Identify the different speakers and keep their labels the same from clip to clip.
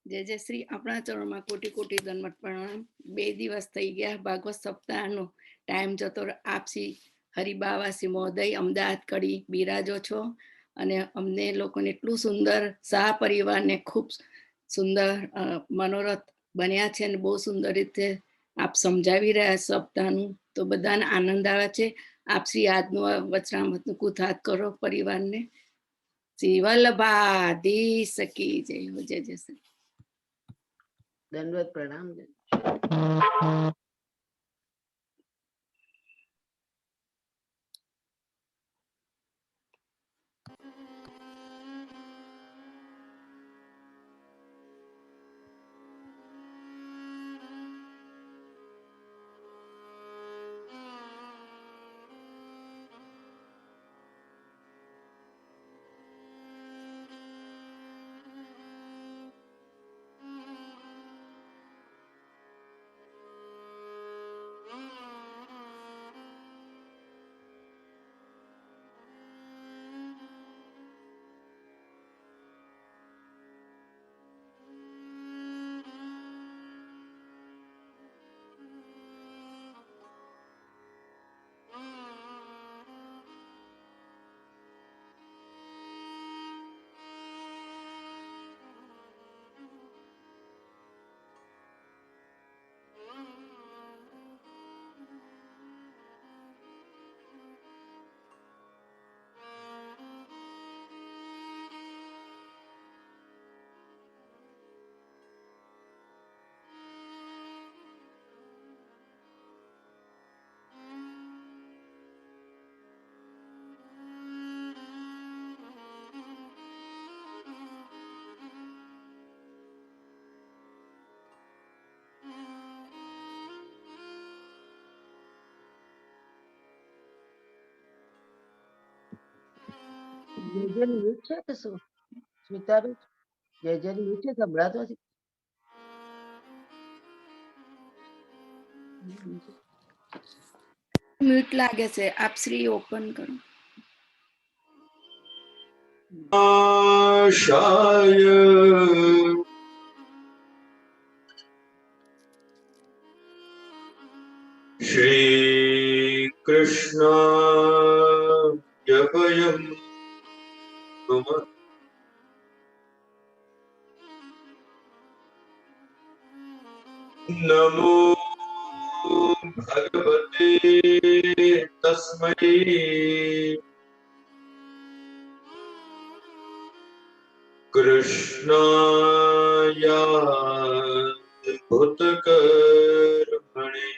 Speaker 1: जय जय श्री अपना चरण में कोटि कोटि दंडवत प्रणाम। 2 દિવસ થઈ ગયા ભાગવત સપ્તાહનો ટાઈમ જતો આપસી હરિબાવાસી મહોદય અમદાવાદ કડી બિરાજો છો અને અમને લોકોને એટલું સુંદર સહ પરિવારને ખૂબ સુંદર મનોરથ બન્યા છે અને બહુ સુંદર રીતે આપ સમજાવી રહ્યા સપ્તાહનું તો બધાને આનંદ આવે છે। આપસી આજનું વચનામૃતનું કુથાત કરો પરિવારને। શ્રી વલ્લભાધીશ કી જય હો। જય જય શ્રી।
Speaker 2: दंडवत प्रणाम। जय મ્યુટ છે કે શું સ્મિતાબેન? જય મ્યુટ છે, સંભળાતો નથી।
Speaker 1: म्यूट लागे से आप श्री ओपन करो।
Speaker 3: शाय श्री कृष्ण यभयम् नमो भगवते तस्मै कृष्णाय भूतकर्मणे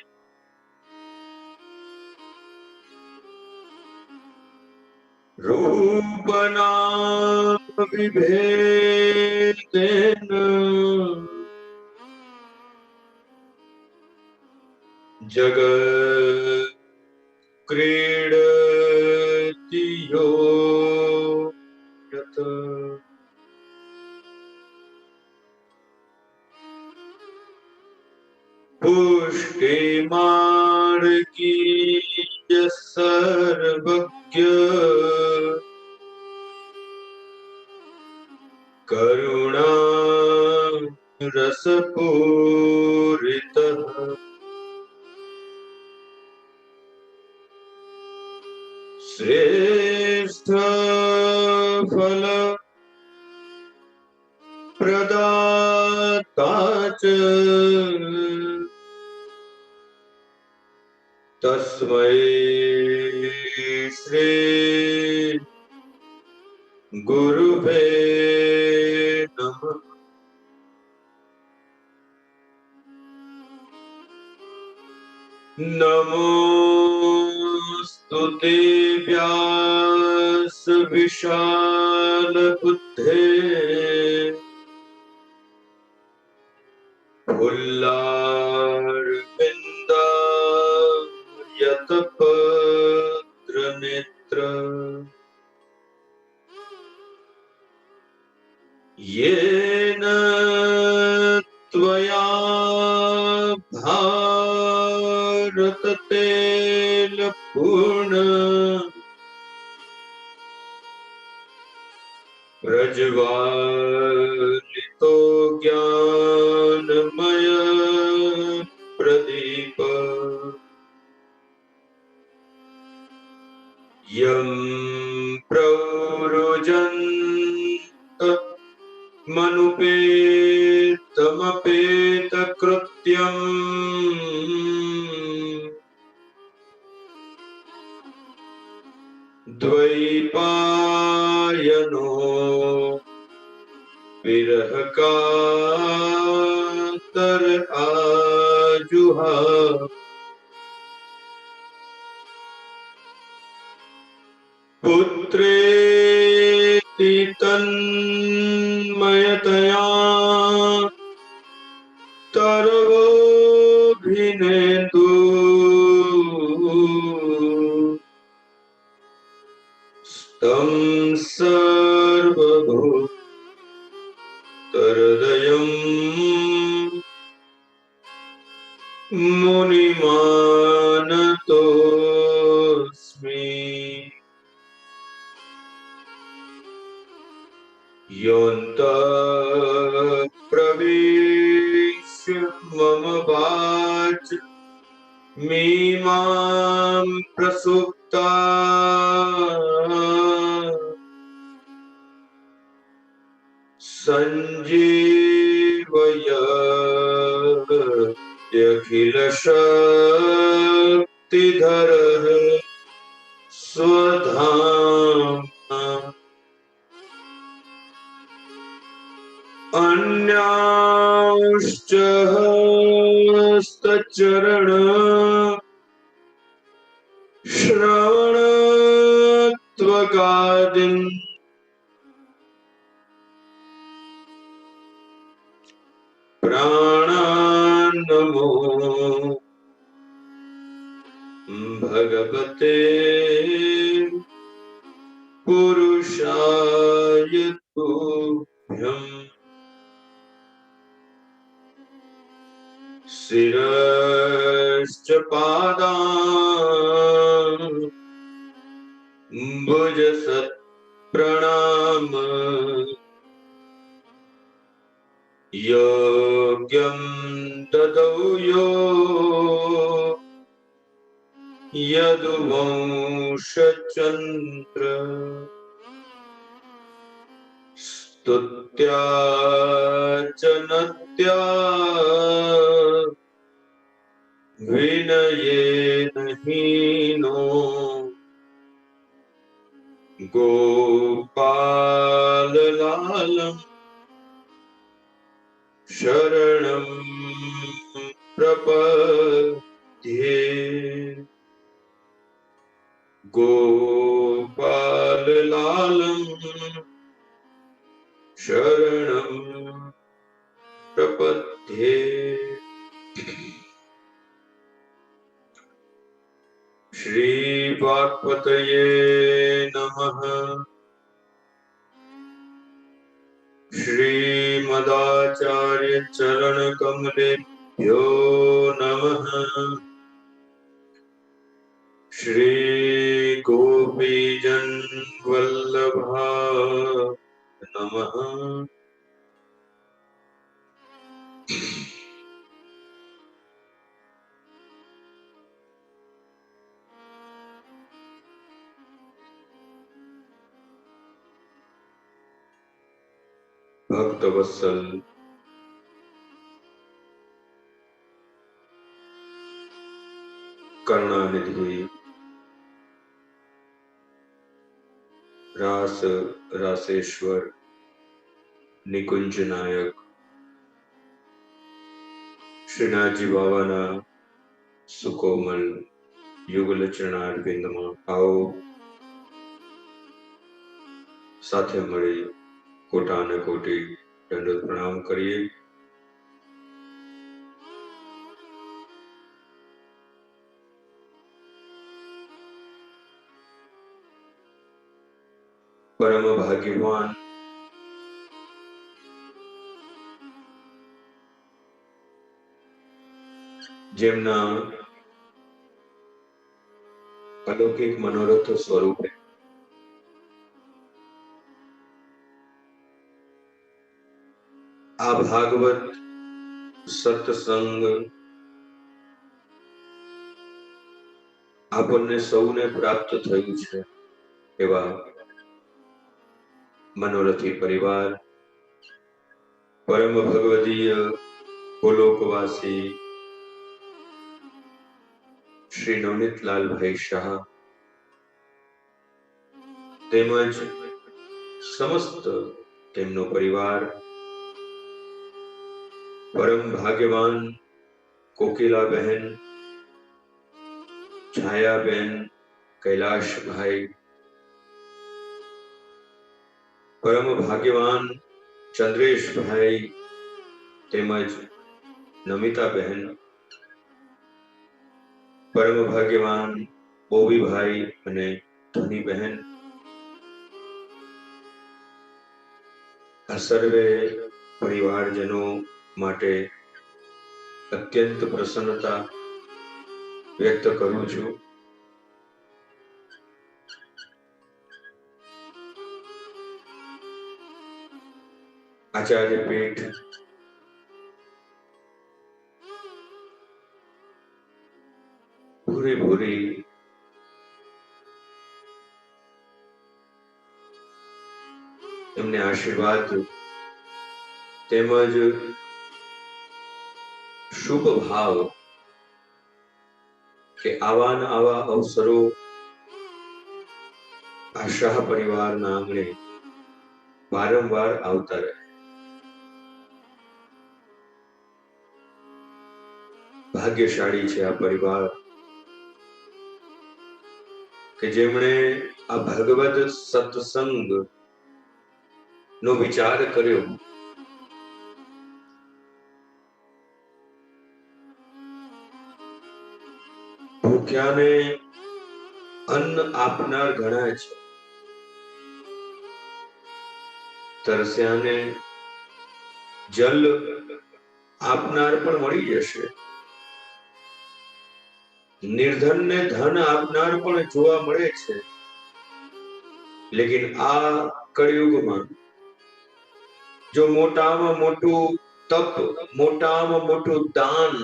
Speaker 3: रूपनाम विभेदेन जगत् क्रीडति यो यत् पुष्टिमार्गीय सर्वज्ञ करुणा रसपूरितः श्रेष्ठ फल प्रदाता च तस्मै श्री गुरुवे नमः। नमोस्तुते व्यास विशाल बुद्धे फुल्लारविन्दायतपत्र नेत्र येन त्वया भारत तेल पूर्ण प्रज्वालित तो ज्ञानमय प्रदीप यं प्रव्रजन्त मनुपेतमपेतकृत्यम् द्वैपायनो विरहकातर आजुहाव पुत्रेति तन्मयतया तरवोऽभिनेदु तं सर्वभूतहृदयं मुनिमानतोऽस्मि योऽन्तः प्रविश्य मम वाच मीमां प्रसुप्ता सञ्जीवयत्यखिलशक्तिधरः स्वधाम्ना अन्यांश्च हस्तचरण श्रवणत्वगादीन् प्राणान्नमो भगवते पुरुषाय तुभ्यम् शिरश्च पादान् भुजसत्प्रणाम योग्यं ददौ यो यदुवंशचन्द्र स्तुत्या च नत्या विनयेन हीनो गोपाललालम् शरणं प्रपद्ये गोपाललालम् शरणं प्रपद्ये। श्री वाक्पतये नमः। श्रीमदाचार्य चरण कमलेभ्यो नमः। श्री गोपीजन वल्लभा नमः। भक्त वत्सल करुणानिधि रास रासेश्वर निकुंज नायक श्रीनाथजी बाबाना सुकोमल युगल चरणारविंदમાં आओ સાથે મળી કોટાને કોટી દંડોત પ્રણામ કરીએ। परम भाग्यवान જેમના अलौकिक मनोरथ स्वरूपे આ ભાગવત સત્સંગ આપણને સૌને પ્રાપ્ત થયું છે એવા મનોરથી પરિવાર, પરમ ભગવદીય ગોલોકવાસી શ્રી નવનીતલાલભાઈ શાહ તેમજ સમસ્ત તેમનો પરિવાર, પરમ ભાગ્યવાન કોકિલાબહેન, છાયાબેન, કૈલાશભાઈ, પરમ ભાગ્યવાન ચંદ્રેશભાઈ તેમજ નમિતાબહેન, પરમ ભાગ્યવાન બોબીભાઈ અને ધનીબહેન, આ સર્વે પરિવારજનો માટે અત્યંત પ્રસન્નતા વ્યક્ત કરું છું. આચાર્ય પીઠ પૂરેપૂરી એમને આશીર્વાદ તેમજ શુભ ભાવ કે આવા ને આવા અવસરો આ શાહ પરિવારના આંગણે વારંવાર આવતા રહે. ભાગ્યશાળી છે આ પરિવાર કે જેમણે આ ભગવદ સત્સંગ નો વિચાર કર્યો. ભૂખ્યાને અન્ન આપનાર ઘણા છે, તરસ્યાને જલ આપનાર પણ મળી જશે, નિર્ધનને ધન આપનાર પણ જોવા મળે છે. લેકિન આ કળિયુગમાં જો મોટામાં મોટું તપ, મોટામાં મોટું દાન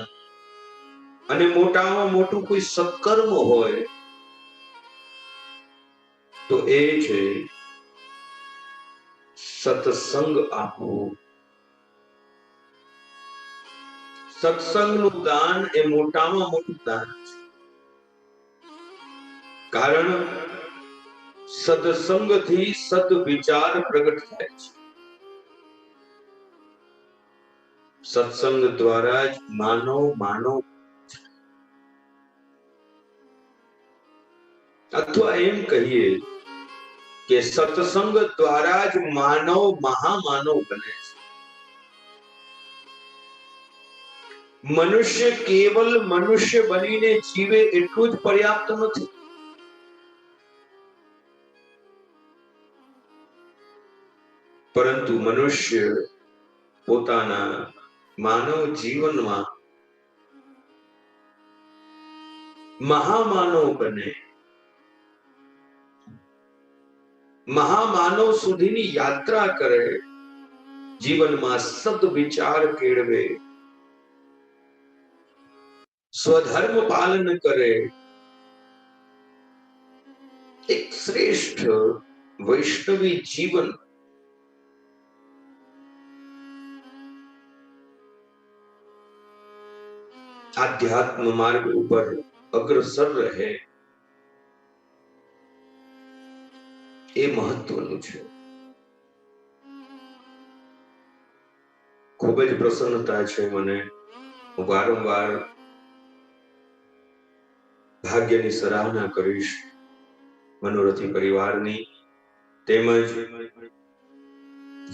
Speaker 3: અને મોટામાં મોટું કોઈ સત્કર્મ હોય તો એ છે સત્સંગ આપવું. સત્સંગનું દાન એ મોટામાં મોટું દાન છે. કારણ સત્સંગથી સદવિચાર પ્રગટ થાય છે. સત્સંગ દ્વારા જ માનવ અથવા એમ કહીએ કે સત્સંગ દ્વારા જ માનવ મહામાનવ બને છે. મનુષ્ય કેવલ મનુષ્ય બનીને જીવે એટલું જ પર્યાપ્ત નથી. પરંતુ મનુષ્ય પોતાના માનવ જીવનમાં મહામાનવ બને, મહામાનવ સુધીની યાત્રા કરે, જીવનમાં સદવિચાર કેળવે, સ્વધર્મ પાલન કરે, એક શ્રેષ્ઠ વૈષ્ણવી જીવન આધ્યાત્મ માર્ગ ઉપર અગ્રસર રહે, એ મહત્વનું છે. ખૂબ જ પ્રસન્નતા છે મને. હું વારંવાર ભાગ્યની સરાહના કરીશ મનોરથી પરિવારની, તેમજ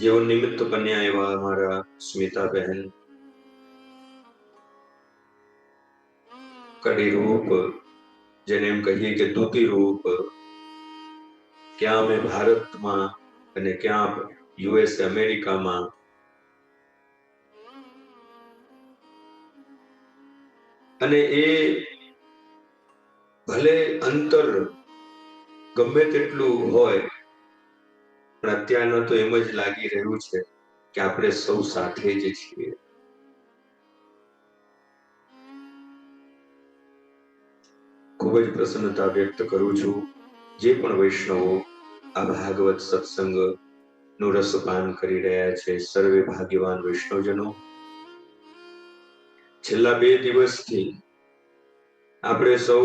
Speaker 3: જેઓ નિમિત્ત કન્યા એવા અમારા સ્મિતાબહેન, કડી રૂપ, જેને એમ કહીએ કે દૂતી રૂપ, ક્યાં અમે ભારતમાં અને ક્યાં યુએસ અમેરિકામાં, અને એ ભલે અંતર ગમે તેટલું હોય પણ અત્યારનું તો એમ જ લાગી રહ્યું છે કે આપણે સૌ સાથે જ છીએ. ખૂબ જ પ્રસન્નતા વ્યક્ત કરું છું જે પણ વૈષ્ણવો આ ભાગવત સત્સંગ નું રસપાન કરી રહ્યા છે. સર્વે ભાગ્યવાન વૈષ્ણવજનો. છેલ્લા 2 દિવસથી આપણે સૌ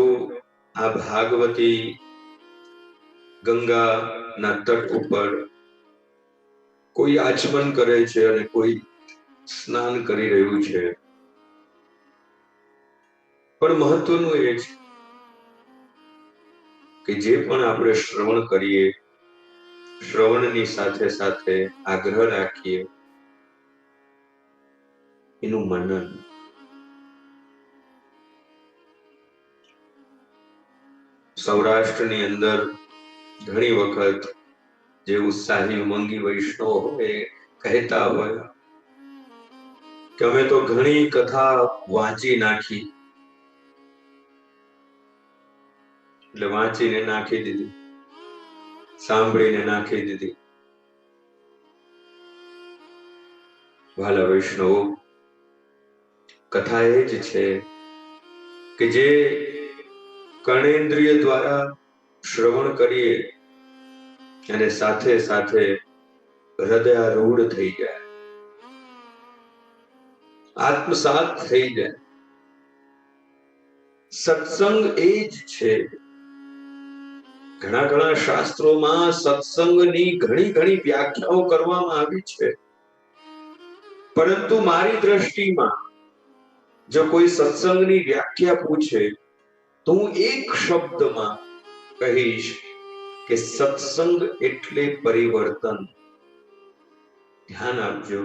Speaker 3: આ ભાગવતી ગંગાના તટ ઉપર કોઈ આચમન કરે છે અને કોઈ સ્નાન કરી રહ્યું છે. પણ મહત્વનું એ છે કે જે પણ આપણે શ્રવણ કરીએ, શ્રવણની સાથે સાથે આગ્રહ રાખીએ એનું મનન. સૌરાષ્ટ્રની અંદર ઘણી વખત જે ઉત્સાહી ઉમંગી વૈષ્ણવ હોય કહેતા હોય કે અમે તો ઘણી કથા વાંચી નાખી, એટલે વાંચીને નાખી દીધી, સાંભળીને નાખી દીધી. વાલા વૈષ્ણવો, કથા એ જ છે કે જે કર્ણેન્દ્રિય દ્વારા શ્રવણ કરીએ અને સાથે સાથે હૃદયારૂઢ થઈ જાય, આત્મસાત થઈ જાય. સત્સંગ એ જ છે. ઘણા ઘણા શાસ્ત્રોમાં સત્સંગની ઘણી ઘણી વ્યાખ્યાઓ કરવામાં આવી છે, પરંતુ મારી દ્રષ્ટિમાં જો કોઈ સત્સંગની વ્યાખ્યા પૂછે તો હું એક શબ્દમાં કહીશ કે સત્સંગ એટલે પરિવર્તન. ધ્યાન આપજો.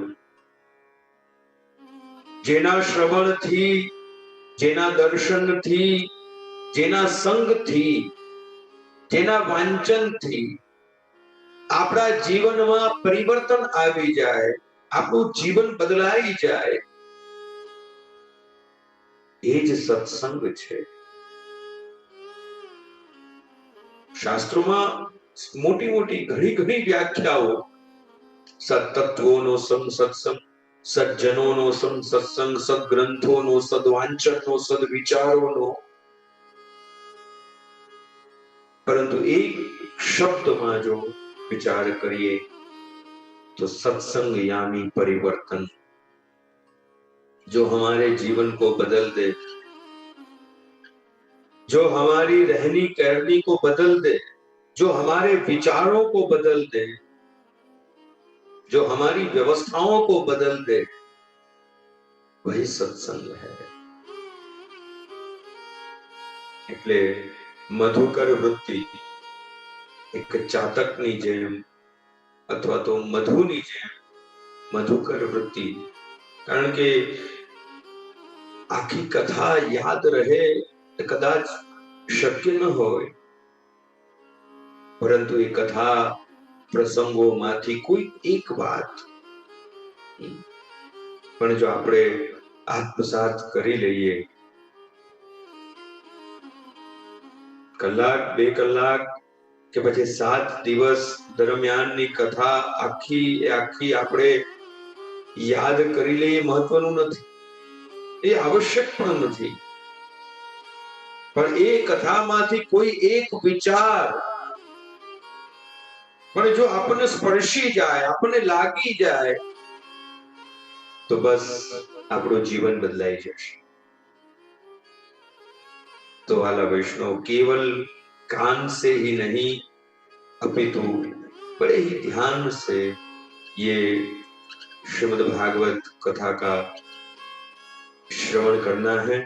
Speaker 3: જેના શ્રવણથી, જેના દર્શનથી, જેના સંગથી, જેના વાંચનથી આપણા જીવનમાં પરિવર્તન આવી જાય, આપણું જીવન બદલાઈ જાય, એ જ સત્સંગ છે. શાસ્ત્રોમાં મોટી મોટી ઘણી ઘણી વ્યાખ્યાઓ, સત્તત્વોનો સત્સંગ, સજ્જનોનો સત્સંગ, સદગ્રંથોનો, સદવાંચનનો, સદવિચારોનો, પરંતુ એક શબ્દમાં જો विचार करिए तो सत्संग यानी परिवर्तन, जो हमारे जीवन को बदल दे, जो हमारी रहनी कहनी को बदल दे, जो हमारे विचारों को बदल दे, जो हमारी व्यवस्थाओं को बदल दे, वही सत्संग है. એટલે મધુકર વૃત્તિ એક ચાતકની જેમ અથવા તો મધુની જેમ મધુકર વૃત્તિ, કારણ કે આખી કથા યાદ રહે કદાચ શક્ય ન હોય, પરંતુ એ કથા પ્રસંગોમાંથી કોઈ એક વાત પણ જો આપણે આત્મસાત કરી લઈએ, કલાક 2 કલાક કે પછી 7 દિવસ દરમિયાનની કથા આખી આપણે યાદ કરી લઈએ મહત્વનું નથી, એ આવશ્યક પણ નથી, પણ એ કથામાંથી કોઈ એક વિચાર પણ જો આપણને સ્પર્શી જાય, આપણને લાગી જાય, તો બસ આપણું જીવન બદલાઈ જશે. तो वाला वैष्णव केवल कान से ही नहीं अपितु बड़े ही ध्यान से ये श्रीमद् भागवत कथा का श्रवण करना है.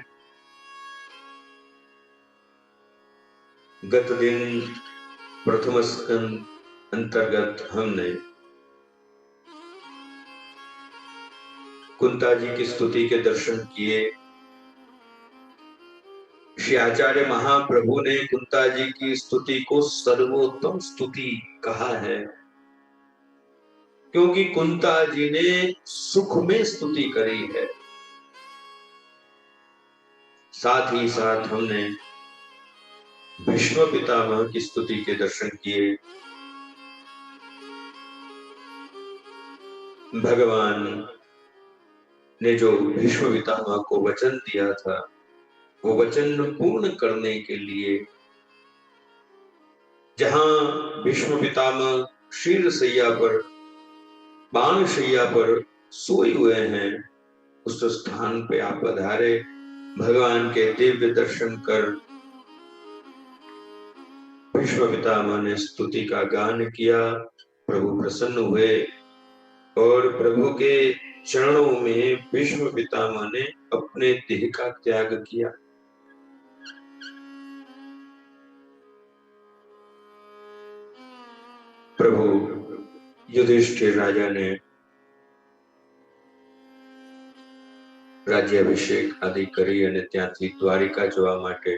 Speaker 3: गत दिन प्रथम स्कंद अंतर्गत हमने कुंता जी की स्तुति के दर्शन किए. श्री आचार्य महाप्रभु ने कुंता जी की स्तुति को सर्वोत्तम स्तुति कहा है, क्योंकि कुंता जी ने सुख में स्तुति करी है. साथ ही साथ हमने भीष्म पितामह की स्तुति के दर्शन किए. भगवान ने जो भीष्म पितामह को वचन दिया था, वो वचन पूर्ण करने के लिए जहां भीष्म पितामह शील शैया पर, बाण शैया पर सोए हुए हैं, उस स्थान पे आप पधारे, भगवान के दिव्य दर्शन कर भीष्म पितामह ने स्तुति का गान किया। प्रभु प्रसन्न हुए और प्रभु के चरणों में भीष्म पितामह ने अपने देह का त्याग किया। प्रभु युधिष्ठिर राजा ने રાજ્યાભિષેક આદિ કરી અને ત્યાંથી દ્વારિકા જવા માટે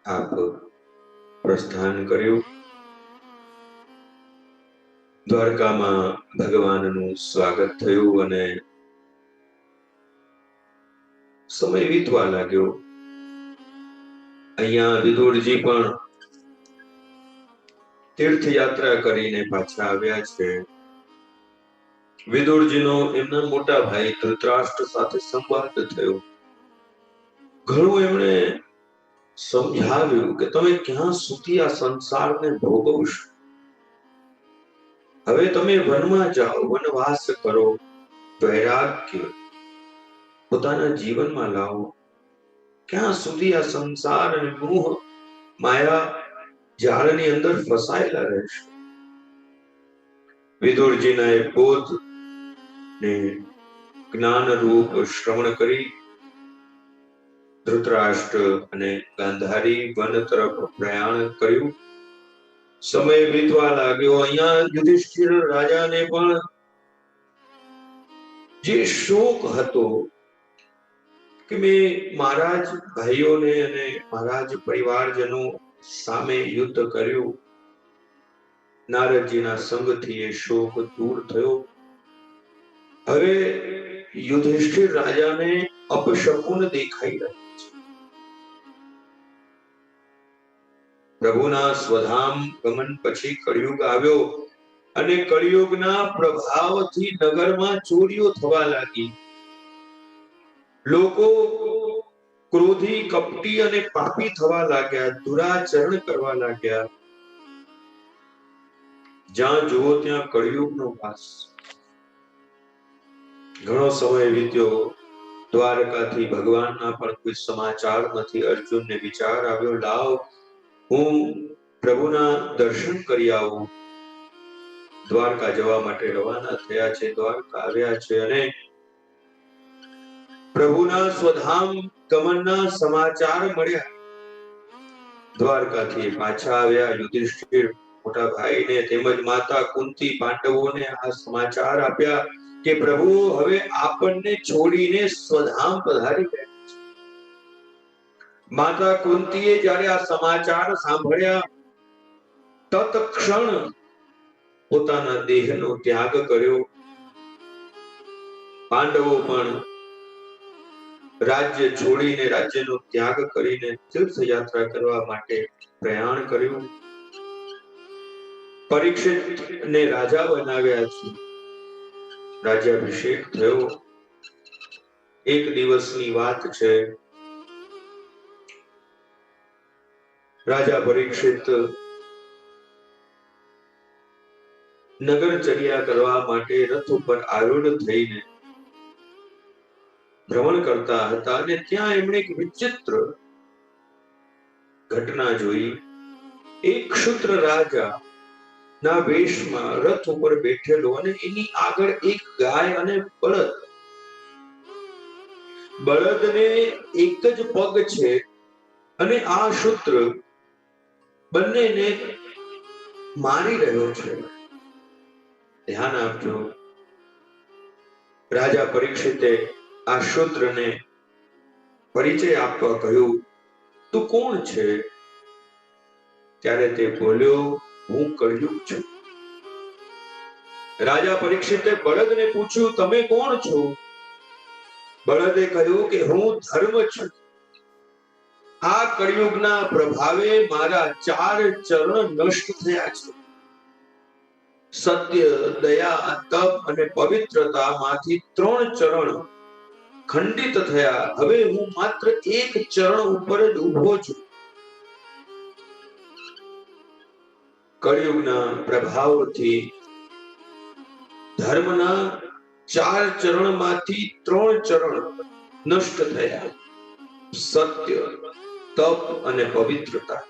Speaker 3: આપ પ્રસ્થાન કર્યું। દ્વારકામાં ભગવાનનું સ્વાગત થયું અને સમય વીતવા લાગ્યો। અહીંયા વિદુરજી પણ તીર્થયાત્રા કરીને પાછા આવ્યા છે। વિદુરજીનો એમના મોટા ભાઈ ધૃતરાષ્ટ્ર સાથે સંવાદ થયો। ઘણું એમણે સમજાવ્યું કે તમે ક્યાં સુધી આ સંસારને ભોગવશો, હવે તમે વનમાં જાઓ, વનવાસ કરો, વૈરાગ્ય પોતાના જીવનમાં લાવો, ક્યાં સુધી આ સંસાર અને મોહ માયા જાળની અંદર ફસાયેલા રહેશો। વિદુરજીના એ બોધ ને જ્ઞાન રૂપ શ્રવણ કરી ધૃતરાષ્ટ્ર અને ગાંધારી વન તરફ પ્રયાણ કર્યું। સમય વીતવા લાગ્યો। અહીંયા યુધિષ્ઠિર રાજાને પણ જે શોક હતો કે મેં મારા જ ભાઈઓને અને મારા જ પરિવારજનો સામે યુદ્ધ કર્યું, નારદજીના સંગથી એ શોક દૂર થયો। હવે યુધિષ્ઠિર રાજાને અપશકુન દેખાઈ રહ્યા છે। પ્રભુના સ્વધામ ગમન પછી કળિયુગ આવ્યો અને કળિયુગના પ્રભાવથી નગરમાં ચોરીઓ થવા લાગી। લોકો ક્રોધી, કપટી અને પાપી થવા લાગ્યા, દુરાચરણ કરવા લાગ્યા। જ્યાં જુઓ ત્યાં કળિયુગનો વાસ। ઘણો સમય વીત્યો। દ્વારકાથી ભગવાનના પણ કોઈ સમાચાર નથી। અર્જુનને વિચાર આવ્યો, લાવ હું પ્રભુના દર્શન કરી આવું। દ્વારકા જવા માટે રવાના થયા છે। દ્વારકા આવ્યા છે અને પ્રભુના સ્વધામ ગમનના સમાચાર મળ્યા। દ્વારકાથી પાછા આવ્યા। યુધિષ્ઠિર મોટા ભાઈને તેમજ માતા કુંતી પાંડવોને આ સમાચાર આપ્યા કે પ્રભુ હવે આપણને છોડીને સ્વધામ પધારી ગયા છે। માતા કુંતીએ જ્યારે આ સમાચાર સાંભળ્યા, તત્ક્ષણ પોતાના દેહનો ત્યાગ કર્યો। પાંડવો પણ રાજ્ય છોડીને, રાજ્યનો ત્યાગ કરીને તીર્થયાત્રા કરવા માટે પ્રયાણ કર્યું। પરીક્ષિતને રાજા બનાવ્યા છે। રાજ્યાભિષેક થયો। એક દિવસની વાત છે। રાજા પરીક્ષિત નગરચર્યા કરવા માટે રથ ઉપર આરૂઢ થઈને ભ્રમણ કરતા હતા અને ત્યાં એમણે એક વિચિત્ર ઘટના જોઈ। એક ક્ષુદ્ર રાજા ના વેશમાં રથ ઉપર બેઠેલો અને એની આગળ એક ગાય અને બળદ। બળદને એક જ પગ છે અને આ શૂદ્ર બંનેને મારી રહ્યો છે। ધ્યાન આપજો। રાજા પરીક્ષિતે આ શૂદ્રને પરિચય આપવા કહ્યું, તું કોણ છે? ત્યારે તે બોલ્યો, હું કળિયુગ છું। રાજા પરીક્ષિતે બળદને પૂછ્યું, તમે કોણ છો? બળદે કહ્યું કે હું ધર્મ છું। આ કળિયુગના પ્રભાવે મારા 4 ચરણ નષ્ટ થયા છે। સત્ય, દયા, તપ અને પવિત્રતામાંથી 3 ચરણ ખંડિત થયા. હવે હું માત્ર એક ચરણ ઉપર જ ઊભો છું. કળિયુગના પ્રભાવથી ધર્મના 4 ચરણમાંથી 3 ચરણ નષ્ટ થયા. સત્ય, તપ અને પવિત્રતા.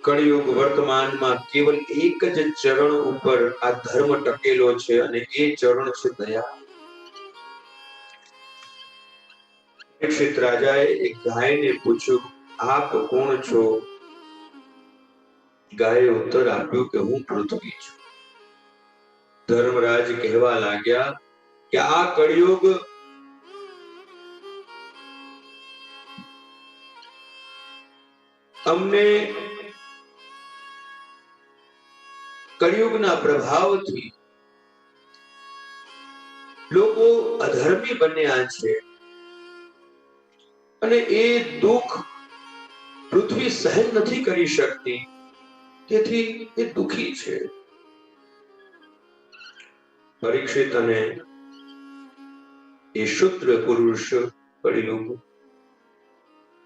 Speaker 3: કળિયુગ વર્તમાનમાં કેવલ એક જ ચરણ ઉપર આ ધર્મ ટકેલો છે અને એ ચરણ છે દયા. પરીક્ષિત રાજાએ એક ગાયને પૂછ્યું, આપ કોણ છો? ગાયે ઉત્તર આપ્યો કે હું પૃથ્વી છું. ધર્મરાજ કહેવા લાગ્યા કે આ કળિયુગ અમને કળિયુગના પ્રભાવથી લોકો અધર્મી બન્યા છે અને એ દુઃખ પૃથ્વી સહન નથી કરી શકતી, તેથી એ દુઃખી છે. પરીક્ષિત અને એ શુદ્ર પુરુષ કળિયુગ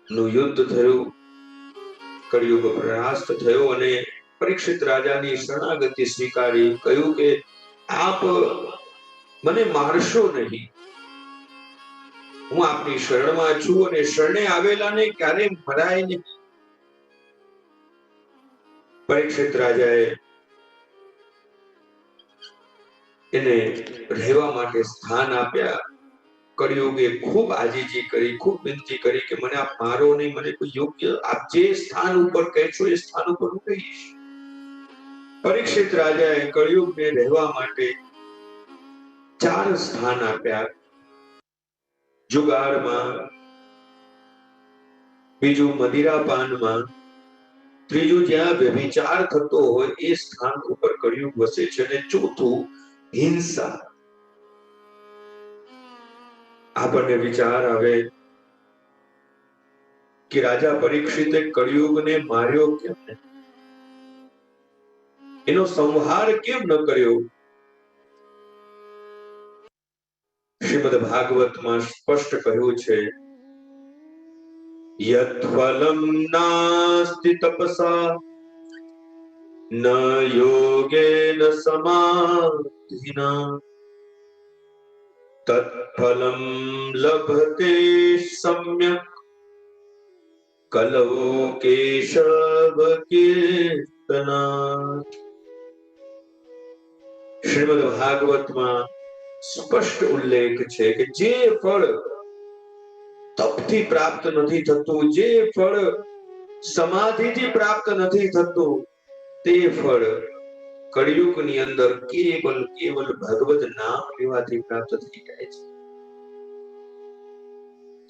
Speaker 3: નું યુદ્ધ થયું. કળિયુગ પરાસ્ત થયો અને પરીક્ષિત રાજાની શરણાગતિ સ્વીકારી. કહ્યું કે આપ મને મારશો નહીં, હું આપની શરણમાં છું અને શરણે આવેલાને ક્યારે મરાય નહીં. પરીક્ષિત રાજાએ એને રહેવા માટે સ્થાન આપ્યા. કળિયુગે ખૂબ આજીજી કરી, ખૂબ વિનંતી કરી કે મને આપ મારો નહીં, મને કોઈ યોગ્ય આપ જે સ્થાન ઉપર કહેશો એ સ્થાન ઉપર હું રહીશ. પરીક્ષિત રાજાએ કળિયુગને રહેવા માટે 4 સ્થાન આપ્યા. જુગારમાં, બીજું મદિરાપાનમાં, ત્રીજું જ્યાં વ્યભિચાર થતો હોય એ સ્થાન ઉપર કળિયુગ વસે છે અને ચોથું હિંસા. આપણને વિચાર આવે કે રાજા પરીક્ષિતે કળિયુગને માર્યો કેમ નહીં? એનો સંહાર કેમ ન કર્યો? શ્રીમદ ભાગવતમાં સ્પષ્ટ કહ્યું છે, યત ફલમ નાસ્તિ તપસા ન યોગેન સમાધિના તત્ફલમ લભતે સમ્યક કલૌ કેશવ કીર્તના. શ્રીમદ ભાગવતમાં સ્પષ્ટ ઉલ્લેખ છે કે જે ફળ તપથી પ્રાપ્ત નથી થતું, જે ફળ સમાધિથી પ્રાપ્ત નથી થતું, તે ફળ કળિયુગની અંદર કેવલ ભગવદ નામ લેવાથી પ્રાપ્ત થઈ જાય છે.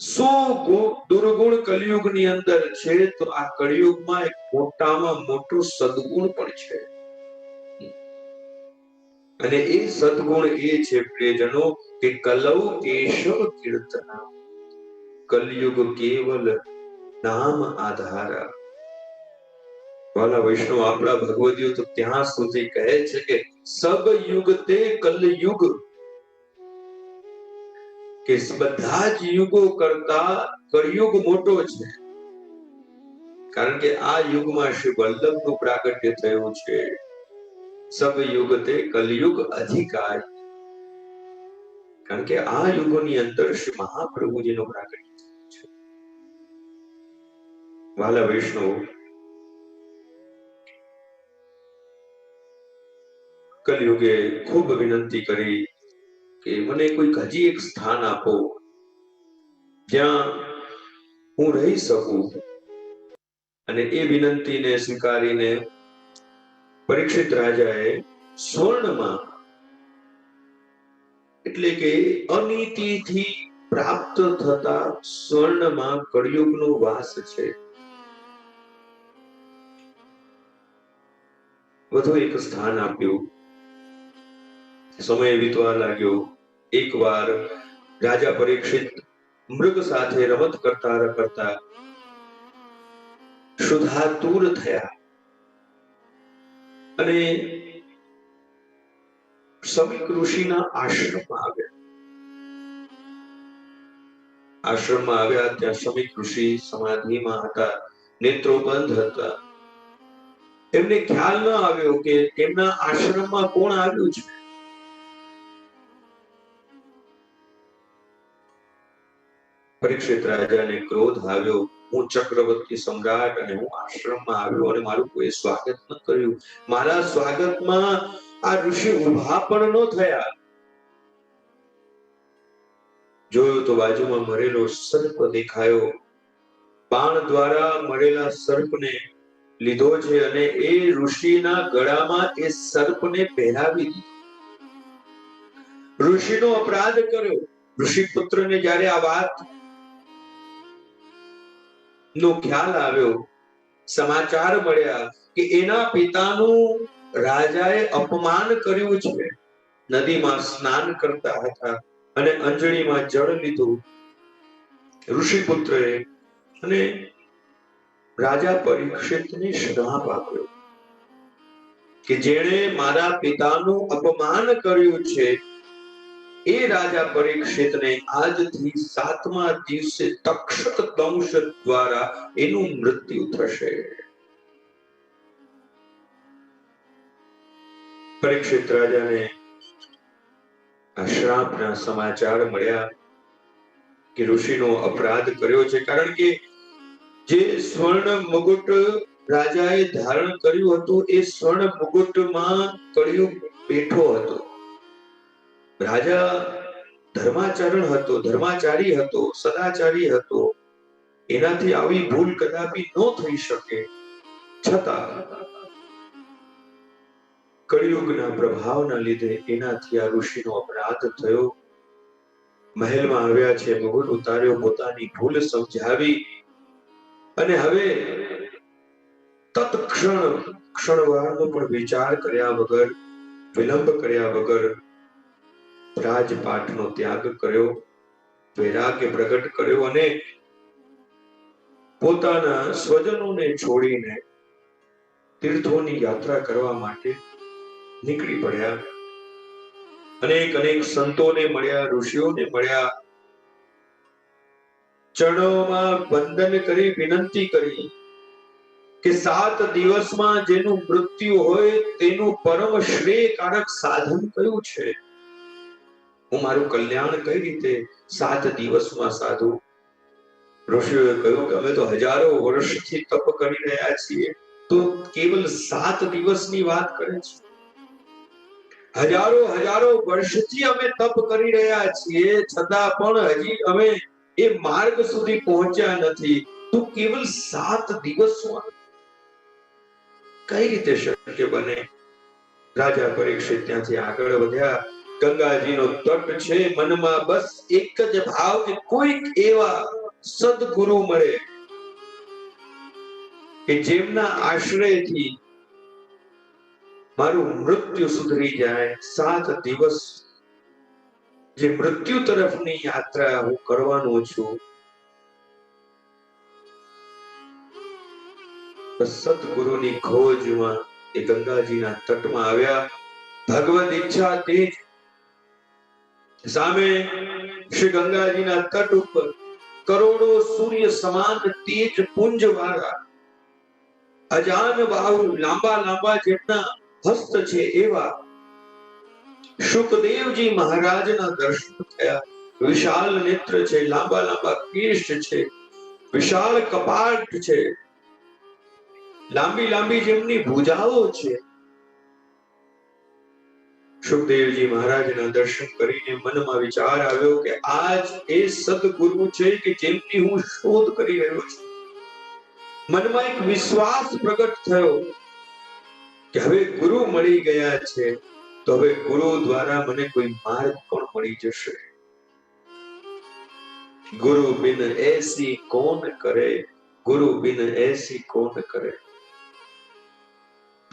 Speaker 3: 100 દુર્ગુણ કલિયુગની અંદર છે તો આ કળિયુગમાં એક મોટામાં મોટો સદગુણ પણ છે. અને એ સદગુણ એ છે પ્રિયજનો કે કલૌ કેશવ કીર્તના. કલયુગ કેવલ નામ આધારા. વાલા વૈષ્ણવ, આપણા ભગવદીઓ તો ત્યાં સુધી કહે છે કે સબ યુગ તે કલયુગ, કે બધા જ યુગો કરતા કળિયુગ મોટો છે. કારણ કે આ યુગમાં શ્રી વલ્લભનું પ્રાગટ્ય થયું છે. સબ યુગ તે કલયુગ અધિકાર. કારણ કે આ યુગોની અંદર શ્રી મહાપ્રભુજીનું પ્રાગટ્ય થયું છે. વાલા વૈષ્ણવ, કલયુગે ખૂબ વિનંતી કરી કે મને કોઈક હજી એક સ્થાન આપો જ્યાં હું રહી શકું. અને એ વિનંતીને સ્વીકારીને પરીક્ષિત રાજાએ સ્વર્ણમાં, એટલે કે અનીતિથી પ્રાપ્ત થતા સ્વર્ણમાં કળિયુગનો વાસ છે. વધુ એક સ્થાન આપ્યું. સમય વીતવા લાગ્યો. એકવાર રાજા પરીક્ષિત મૃગ સાથે રમત કરતા કરતા શુદ્ધાતુર થયા. અને સમીક ઋષિના આશ્રમમાં આવ્યા. આશ્રમમાં આવ્યા ત્યાં સમીક ઋષિ સમાધિમાં હતા, નેત્રો બંધ હતા. એમને ખ્યાલ ન આવ્યો કે એમના આશ્રમમાં કોણ આવ્યું છે. પરીક્ષિત રાજાને ક્રોધ આવ્યો, હું ચક્રવર્તી સમ્રાટ અને હું આશ્રમમાં આવ્યો અને મારું કોઈ સ્વાગત ન કર્યું. મારા સ્વાગતમાં આ ઋષિ ઉભા પણ ન થયા. જોયું તો બાજુમાં મરેલો સર્પ દેખાયો. બાણ દ્વારા મરેલા સર્પને લીધો છે અને એ ઋષિના ગળામાં એ સર્પને પહેરાવી દીધો. ઋષિનો અપરાધ કર્યો. ઋષિ પુત્રને જ્યારે આ વાત નો ખ્યાલ આવ્યો, સમાચાર મળ્યા કે એના પિતાનું રાજાએ અપમાન કર્યું છે. નદીમાં સ્નાન કરતા હતા અને અંજળીમાં જળ લીધું ઋષિપુત્રએ અને રાજા પરીક્ષિતને શ્રાપ આપ્યો કે જેણે મારા પિતાનું અપમાન કર્યું છે એ રાજા પરીક્ષિતને આજથી 7મા દિવસે તક્ષક દંશ દ્વારા એનું મૃત્યુ થશે. પરીક્ષિત રાજાને આ શ્રાપના સમાચાર મળ્યા કે ઋષિનો અપરાધ કર્યો છે. કારણ કે જે સ્વર્ણ મુગુટ રાજાએ ધારણ કર્યું હતું એ સ્વર્ણ મુગુટમાં કળિયુગ બેઠો હતો. રાજા ધર્માચરણ હતો, ધર્માચારી હતો, સદાચારી હતો. એનાથી આવી ભૂલ કદાપી ન થઈ શકે. છતાં કળિયુગના પ્રભાવના લીધે એનાથી આ ઋષિનો અપરાધ થયો. મહેલમાં આવ્યા છે, મુગુટ ઉતાર્યો, પોતાની ભૂલ સમજાવી અને હવે તત્ક્ષણ ક્ષણવારનો પણ વિચાર કર્યા વગર, વિલંબ કર્યા વગર રાજપાટનો ત્યાગ કર્યો, વૈરાગ્ય પ્રગટ કર્યો અને પોતાના સ્વજનોને છોડીને તીર્થોની યાત્રા કરવા માટે નીકળી પડ્યા. અનેક સંતોને મળ્યા, ઋષિઓને મળ્યા, ચરણોમાં વંદન કરી વિનંતી કરી કે 7 દિવસમાં જેનું મૃત્યુ હોય તેનું પરમ શ્રેયકારક સાધન કયું છે? હું મારું કલ્યાણ કઈ રીતે 7 દિવસમાં સાધું? ઋષિઓએ કહ્યું કે અમે તો હજારો વર્ષથી તપ કરી રહ્યા છીએ, તો કેવલ 7 દિવસની વાત કરે છે. હજારો વર્ષથી અમે તપ કરી રહ્યા છીએ, છતાં પણ હજી અમે એ માર્ગ સુધી પહોંચ્યા નથી. તો કેવલ 7 દિવસમાં કઈ રીતે શક્ય બને? રાજા પરીક્ષિત ત્યાંથી આગળ વધ્યા. ગંગાજીનો તટ છે. મનમાં બસ એક જ ભાવ કે કોઈક એવા સદગુરુ મળે કે જેમના આશ્રયથી મારું મૃત્યુ સુધરી જાય. 7 દિવસ જે મૃત્યુ તરફની યાત્રા હું કરવાનો છું, સદગુરુની ખોજમાં એ ગંગાજીના તટમાં આવ્યા. ભગવદ ઈચ્છા તેજ સામે શ્રી ગંગાજીના તટ ઉપર કરોડો સૂર્ય સમાન તેજ પુંજ વાળા અજાન બાહુ લાંબા જેટલા હસ્ત છે એવા શુકદેવજી મહારાજના દર્શન થયા. વિશાળ નેત્ર છે, લાંબા કેશ છે, વિશાળ કપાટ છે, લાંબી જેમની ભુજાઓ છે. સુખદેવજી મહારાજના દર્શન કરીને મનમાં વિચાર આવ્યો કે આજ એ સદગુરુ છે કે જેમની હું શોધ કરી રહ્યો છું. મનમાં એક વિશ્વાસ પ્રગટ થયો કે હવે ગુરુ મળી ગયા છે, તો હવે ગુરુ દ્વારા મને કોઈ માર્ગ પણ મળી જશે. ગુરુ બિન એસી કોણ કરે, ગુરુ બિન એસી કોણ કરે.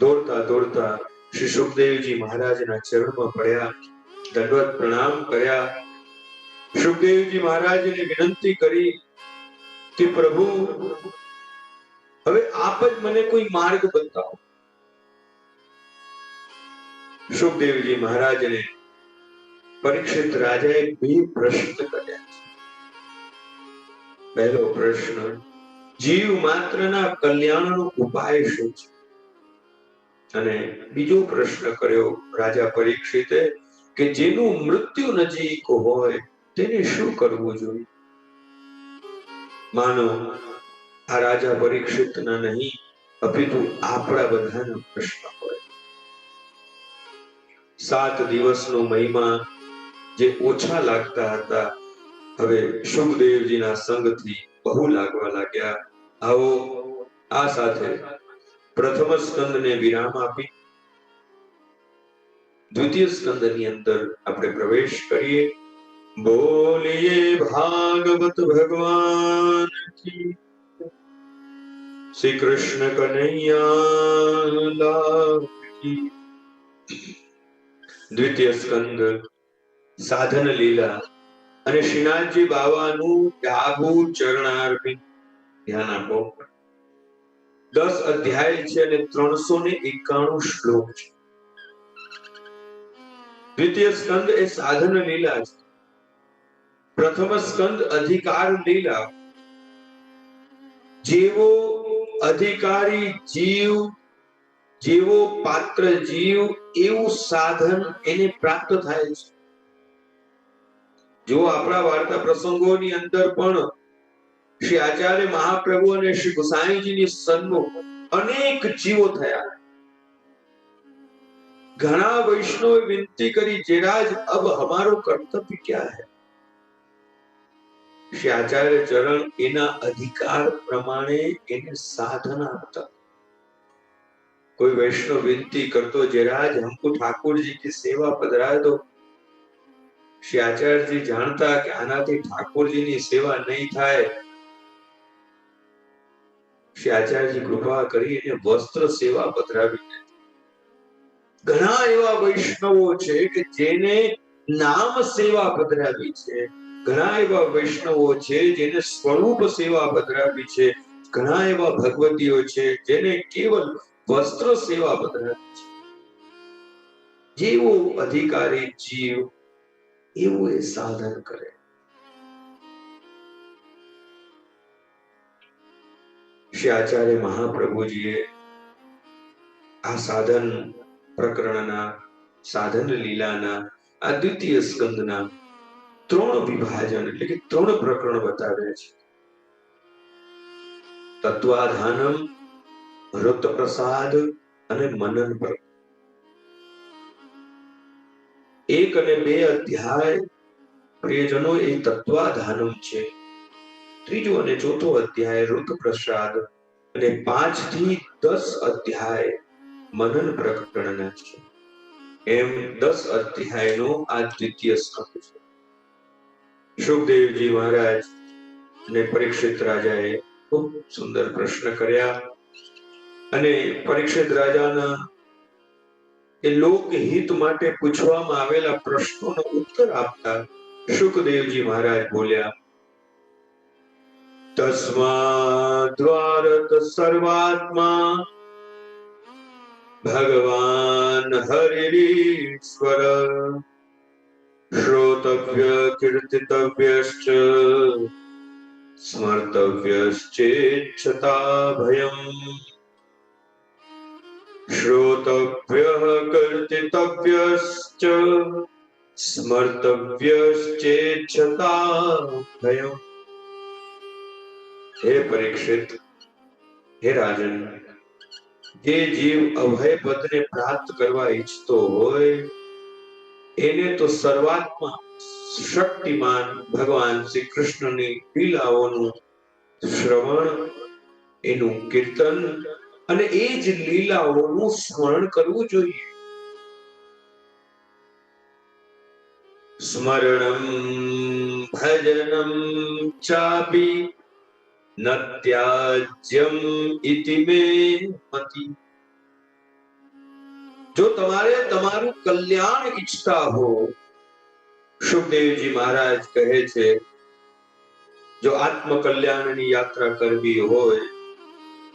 Speaker 3: દોડતા શ્રી સુખદેવજી મહારાજના ચરણમાં પડ્યા, દંડવત પ્રણામ કર્યા. સુખદેવજી મહારાજને વિનંતી કરી કે પ્રભુ, હવે આપ જ મને કોઈ માર્ગ બતાવો. સુખદેવજી મહારાજને પરીક્ષિત રાજાએ બે પ્રશ્ન કર્યા છે. પહેલો પ્રશ્ન, જીવ માત્રના કલ્યાણનો ઉપાય શું છે? અને બીજો પ્રશ્ન કર્યો રાજા પરીક્ષિતે કે જેનું મૃત્યુ નજીક હોય તેને શું કરવું જોઈએ? માનો આ રાજા પરીક્ષિતના નહીં, અપિતુ આપણા બધાના પ્રશ્ન હોય. 7 દિવસનો મહિમા જે ઓછા લાગતા હતા, હવે સુખદેવજીના સંગથી બહુ લાગવા લાગ્યા. આવો આ સાથે પ્રથમ સ્કંદને વિરામ આપી દ્વિતીય સ્કંદની અંદર આપણે પ્રવેશ કરીએ. બોલીએ ભાગવત ભગવાન કી, શ્રી કૃષ્ણ કનૈયા લાલ કી. દ્વિતીય સ્કંદ સાધન લીલા અને શ્રીનાથજી બાવાનું ડાબુ ચરણાર્પિત. ધ્યાન આપો. 10 અધ્યાય છે અને 391 શ્લોક છે. દ્વિતીય સ્કંદ એ સાધન લીલા છે. પ્રથમ સ્કંદ અધિકાર લીલા. જેવો અધિકારી જીવ, જેવો પાત્ર જીવ, એવું સાધન એને પ્રાપ્ત થાય છે. જો આપણા વાર્તા પ્રસંગોની અંદર પણ શ્રી આચાર્ય મહાપ્રભુ અને શ્રી ગુસાઈજીની સન્મુખ અનેક જીવો થયા. ઘણા વૈષ્ણવે વિનંતી કરી, જેરાજ અબ હમારો કર્તવ્ય ક્યા હૈ? શ્રી આચાર્ય ચરણ એના અધિકાર પ્રમાણે એને સાધન આપતા. કોઈ વૈષ્ણવ વિનંતી કરતો, જેરાજ हमको ठाकुर जी की सेवा पधरा दो. શ્રી આચાર્યજી જાણતા કે આનાથી ઠાકોરજીની સેવા નહીં થાય. શ્રી આચાર્યજી કૃપા કરી એને વસ્ત્ર સેવા પધરાવી. ઘણા એવા વૈષ્ણવો છે કે જેને નામ સેવા પધરાવી છે. ઘણા એવા વૈષ્ણવો છે જેને સ્વરૂપ સેવા પધરાવી છે. ઘણા એવા ભગવતીઓ છે જેને કેવલ વસ્ત્ર સેવા પધરાવી છે. જેવો અધિકારી જીવ એવું એ સાધન કરે. શ્રી આચાર્ય મહાપ્રભુજીએ આ સાધન પ્રકરણના, સાધન લીલાના આ દ્વિતીય સ્કંદના 3 વિભાજન એટલે કે 3 પ્રકરણ બતાવ્યા છે. તત્વાધાનમ, ઋત પ્રસાદ અને મનન પ્રકરણ. 1 અને 2 અધ્યાય પ્રિયજનો એ તત્વાધાનમ છે. 3જો અને 4થો અધ્યાય ઋત પ્રસાદ અને 5 થી 10 અધ્યાય મનન પ્રકરણના છે. એમ 10 અધ્યાયનો આ દ્વિતીય સ્કંદ છે. સુખદેવજી મહારાજ અને પરીક્ષિત રાજાએ ખૂબ સુંદર પ્રશ્ન કર્યા અને પરીક્ષિત રાજાના એ લોકહિત માટે પૂછવામાં આવેલા પ્રશ્નોનો ઉત્તર આપતા સુખદેવજી મહારાજ બોલ્યા, તસ્માદ્વારત સર્વાત્મા ભગવાન હરિરીશ્વર શ્રોતવ્ય કીર્તિતવ્યશ્ચ સ્મર્તવ્યશ્ચેચ્છતા ભયમ. શ્રોતવ્યઃ કીર્તિતવ્યશ્ચ સ્મર્તવ્યશ્ચેચ્છતા ભયમ. હે પરીક્ષિત, હે રાજન, જે જીવ અભય પદને પ્રાપ્ત કરવા ઈચ્છતો હોય એને તો સર્વાત્મા શક્તિમાન ભગવાન શ્રી કૃષ્ણની લીલાઓનું શ્રવણ, એનું કીર્તન અને એ જ લીલાઓનું સ્મરણ કરવું જોઈએ. સ્મરણમ ભજનમ ચાપી ન ત્યાજ્યમ ઇતિ મે મતિ. જો તમારે તમારું કલ્યાણ ઈચ્છતા હો, સુખદેવજી મહારાજ કહે છે, જો આત્મ કલ્યાણની યાત્રા કરવી હોય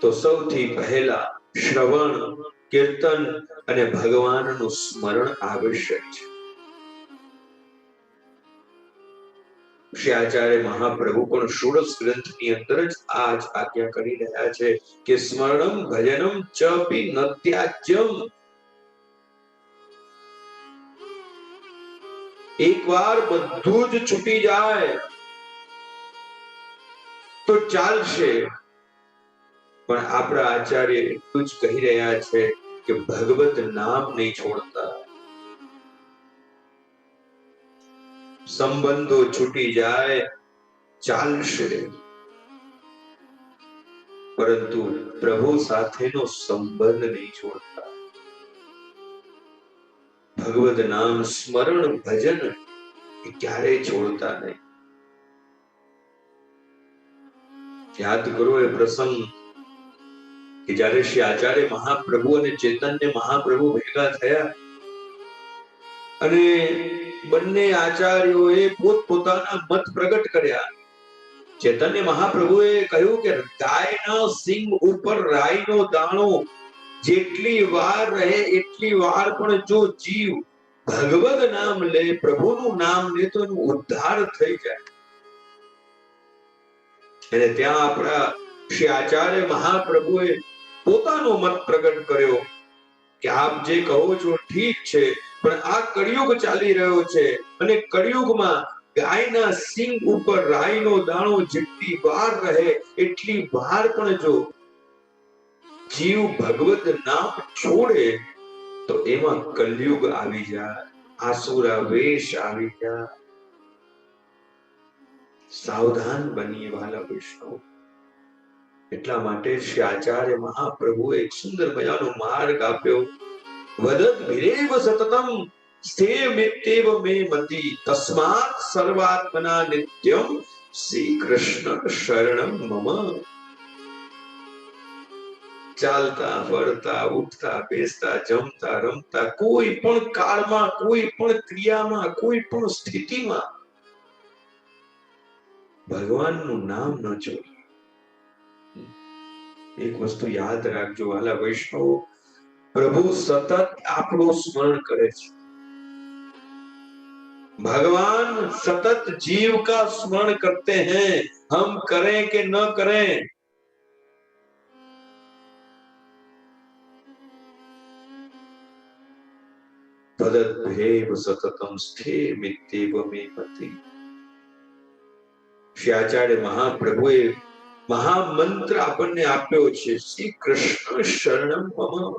Speaker 3: તો સૌથી પહેલા શ્રવણ, કીર્તન અને ભગવાનનું સ્મરણ આવશ્યક છે. શ્રી આચાર્ય મહાપ્રભુ પણ ષોડશ ગ્રંથની અંદર જ આ જ આજ્ઞા કરી રહ્યા છે કે સ્મરણમ ભજનમ ચપી નત્યાજ્યમ. એકવાર બધું જ છૂટી જાય તો ચાલશે, પણ આપણા આચાર્ય એટલું જ કહી રહ્યા છે કે ભગવત નામ નહીં છોડતા. સંબંધો છૂટી જાય ચાલશે, પરંતુ પ્રભુ સાથેનો સંબંધ નહીં છોડતા. ભગવત નામ સ્મરણ ભજન એ ક્યારેય છોડતા નહીં. યાદ કરો એ પ્રસંગ કે જ્યારે શ્રી આચાર્ય મહાપ્રભુ અને ચૈતન્ય મહાપ્રભુ ભેગા થયા અને બંને આચાર્યોએ પોતપોતાના મત પ્રગટ કર્યા. ચૈતન્ય મહાપ્રભુએ કહ્યું કે ગાયના સિંગ ઉપર રાઈનો દાણો જેટલી વાર રહે એટલી વાર પણ જો જીવ ભગવદ નામ લે, પ્રભુનું નામ લે તો એનો ઉદ્ધાર થઈ જાય. અને ત્યાં આપણા શ્રી આચાર્ય મહાપ્રભુએ પોતાનો મત પ્રગટ કર્યો કે આપ જે કહો છો ઠીક છે, પણ આ કળિયુગ ચાલી રહ્યો છે અને કળિયુગમાં ગાયના સિંગ ઉપર રાઈનો દાણો જેટલી વાર રહે એટલી વાર પણ જો જીવ ભગવત નામ છોડે તો એમાં કલયુગ આવી જાય, આસુરા વેશ આવી જાય. સાવધાન બની વાલા વૈષ્ણવ. એટલા માટે શ્રી આચાર્ય મહાપ્રભુએ એક સુંદર મજાનો માર્ગ આપ્યો. વદત વિરેવ સતતમ સ્થેય મિત્તેવ મે મતિ તસ્માત સર્વાત્મના નિત્યમ શ્રી કૃષ્ણ શરણમ મમ. ચાલતા ફરતા ઉઠતા બેસતા જમતા રમતા કોઈ પણ કાળમાં, કોઈ પણ ક્રિયામાં, કોઈ પણ સ્થિતિમાં ભગવાનનું નામ ન છોડો. એક વસ્તુ યાદ રાખજો વાલા વૈષ્ણવ, પ્રભુ સતત આપણું સ્મરણ કરે છે. भगवान सतत जीव का स्मरण करते हैं, हम करें कि न करें. तदद्भेव सततम स्थे मित्येव मे मति. શ્રી આચાર્ય મહાપ્રભુએ મહામંત્ર આપણને આપ્યો છે, શ્રી કૃષ્ણ શરણમ મમ.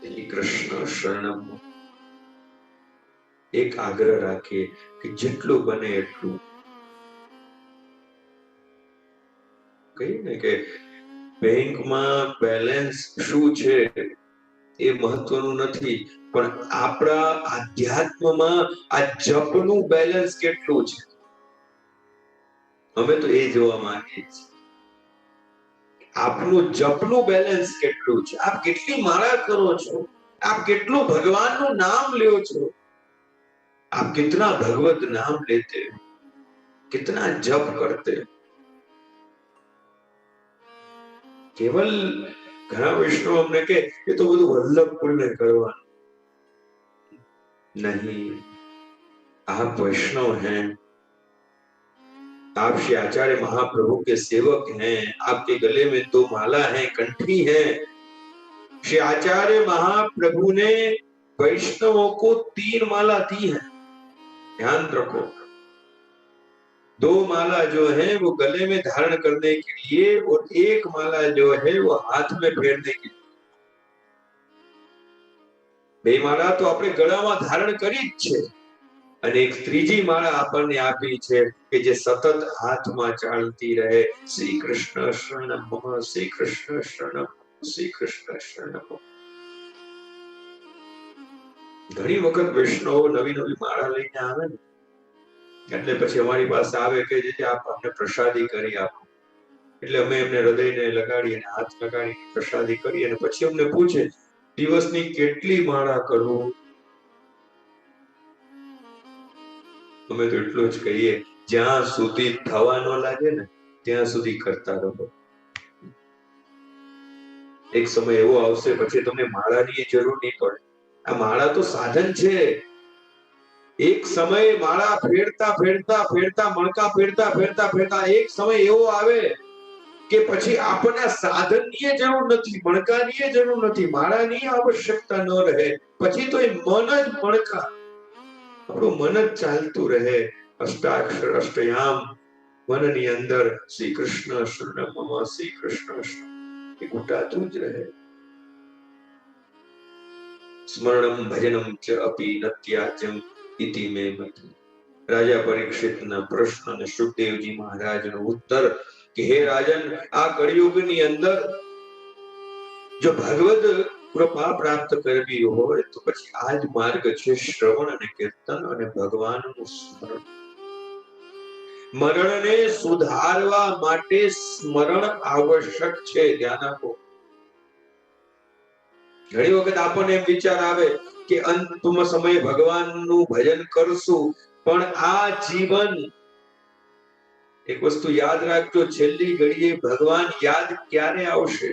Speaker 3: શ્રી કૃષ્ણ શરણમ. એક આગ્રહ રાખીએ કે જેટલું બને એટલું કહીએ ને કે બેંકમાં બેલેન્સ શું છે એ મહત્વનું નથી, પણ આપણા આધ્યાત્મમાં આ જપનું બેલેન્સ કેટલું છે અમે તો એ જોવા માંગીએ છીએ. આપનું જપનું બેલેન્સ કેટલું છે, આપ કેટલી માળા કરો છો, આપ કેટલું ભગવાનનું નામ લ્યો છો, आप कितना भगवत नाम लेते, कितना जप करते. केवल घना वैष्णव हमने के ये तो બધું વલ્લભપુર ને કરવાનું नहीं. आप वैष्णव हैं, आप श्री आचार्य महाप्रभु के सेवक हैं, आपके गले में 2 माला हैं, कंठी है. श्री आचार्य महाप्रभु ने वैष्णवों को 3 माला दी है. ध्यान रखो, 2 माला जो है वो गले में धारण करने के लिए और 1 माला जो है वो हाथ में फेरने के लिए. 2 माला तो આપણે ગળામાં ધારણ કરી જ છે અને એક ત્રીજી માળા આપણને આપી છે કે જે સતત હાથમાં ચાલતી રહે. શ્રી કૃષ્ણ શરણમ મમ, શ્રી કૃષ્ણ શરણમ, શ્રી કૃષ્ણ શરણમ. ઘણી વખત વૈષ્ણવો નવી નવી માળા લઈને આવે ને એટલે પછી અમારી પાસે આવે કે જે આપ અમને પ્રસાદી કરી આપો. એટલે અમે એમને હૃદયને લગાડી અને હાથ લગાડી પ્રસાદી કરી અને પછી અમને પૂછે દિવસની કેટલી માળા કરું. અમે તો એટલું જ કહીએ, જ્યાં સુધી થવા ન લાગે ને ત્યાં સુધી કરતા રહો. એક સમય એવો આવશે પછી તમને માળાની જરૂર નહીં પડે. આ માળા તો સાધન છે. એક સમય માળા ફેરતા ફેરતા ફેરતા મણકા ફેરતા ફેરતા ફેરતા એક સમય એવો આવે કે પછી આપણને સાધનની જરૂર નથી, મણકાની જરૂર નથી, માળાની આવશ્યકતા ન રહે. પછી તો એ મન જ મણકા, આપણું મન જ ચાલતું રહે. અષ્ટાક્ષર અષ્ટયામ મનની અંદર શ્રી કૃષ્ણ શરણમ મમ, શ્રી કૃષ્ણ શરણમ, એ ઘૂંટાતું જ રહે. સ્મરણમ ભજનમ ચ અપી ન ત્યાજ્યમ ઇતિ મે મતિ. રાજા પરીક્ષિતના પ્રશ્ન અને સુખદેવજી મહારાજનો ઉત્તર કે હે રાજન, આ કળિયુગની અંદર જો ભગવદ કૃપા પ્રાપ્ત કરવી હોય તો પછી આ જ માર્ગ છે, શ્રવણ અને કીર્તન અને ભગવાનનું સ્મરણ. મરણને સુધારવા માટે સ્મરણ આવશ્યક છે. ધ્યાન આપો. ઘણી વખત આપણને એમ વિચાર આવે કે અંતિમ સમયે ભગવાનનું ભજન કરશું, પણ આ જીવન, એક વસ્તુ યાદ રાખજો, છેલ્લી ઘડીએ ભગવાન યાદ ક્યારે આવશે?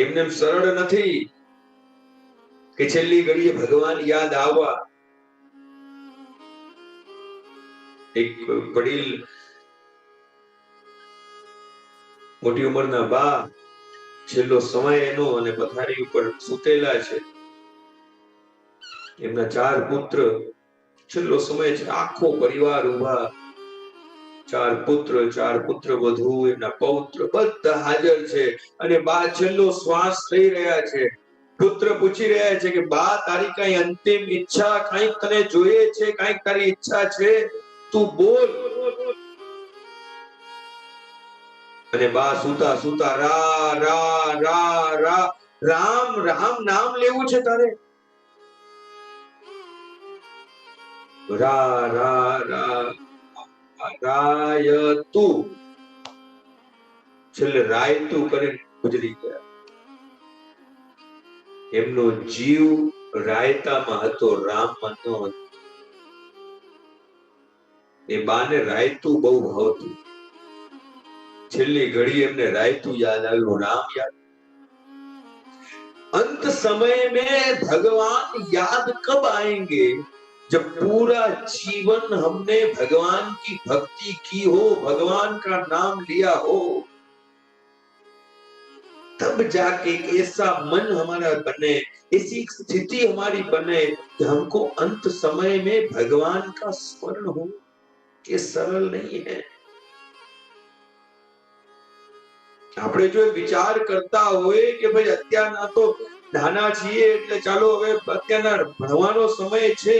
Speaker 3: એમને સરળ નથી કે છેલ્લી ઘડીએ ભગવાન યાદ આવવા. એક વડીલ, મોટી ઉંમરના બા, છેલ્લો સમય એનો અને પથારી ઉપર સૂતેલા છે. એમના 4 પુત્ર, છેલ્લો સમય છે, આખો પરિવાર ઉભા, 4 પુત્ર વધુ, એમના પૌત્ર બધા હાજર છે અને બા છેલ્લો શ્વાસ લઈ રહ્યા છે. પુત્ર પૂછી રહ્યા છે કે બા, તારી કઈ અંતિમ ઈચ્છા, કઈક તને જોઈએ છે, કઈક તારી ઈચ્છા છે, તું બોલ. અને બા સુતા સુતા રા રા રા રા રામ રામ નામ લેવું છે તારે? રા રા રા રાયતું, છેલ્લે રાયતું કરીને ગુજરી ગયા. એમનો જીવ રાયતામાં હતો, રામમાં ન હતો. એ બાને રાયતું બહુ ભાવતું. છેલ્લી ઘડી એમને રાયતું યાદ આવ્યું, રામ યાદ. अंत समय में भगवान याद कब आएंगे? जब पूरा जीवन हमने भगवान की भक्ति की हो, भगवान का नाम लिया हो, तब जाके ऐसा मन हमारा बने, ऐसी स्थिति हमारी बने कि हमको अंत समय में भगवान का स्मरण हो. ये सरल नहीं है. આપણે જો વિચાર કરતા હોય કે ભાઈ અત્યારના તો નાના છીએ એટલે ચાલો હવે અત્યારના ભણવાનો સમય છે.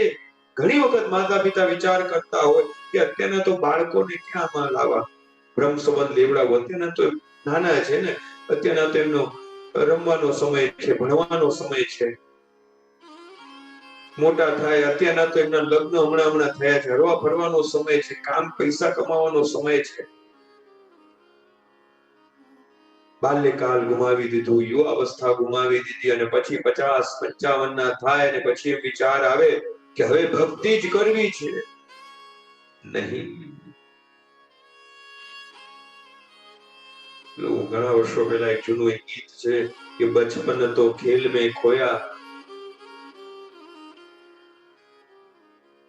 Speaker 3: ઘણી વખત માતા પિતા વિચાર કરતા હોય કે અત્યારના તો બાળકોને ક્યાં લાવવા, બ્રહ્મ સંબંધ લેવડાવો, અત્યારના તો નાના છે ને, અત્યારના તો એમનો રમવાનો સમય છે, ભણવાનો સમય છે. મોટા થાય અત્યારના તો એમના લગ્ન હમણાં થયા છે, હરવા ફરવાનો સમય છે, કામ પૈસા કમાવાનો સમય છે. બાલ્યકાલ ગુમાવી દીધું, યુવાવસ્થા ગુમાવી દીધી અને પછી 50-55 ના થાય અને પછી વિચાર આવે કે હવે ભક્તિ જ કરવી છે. નહીં. ઘણા વર્ષો પહેલા એક જૂનું એક ગીત છે કે બચપન તો ખેલ મેં ખોયા,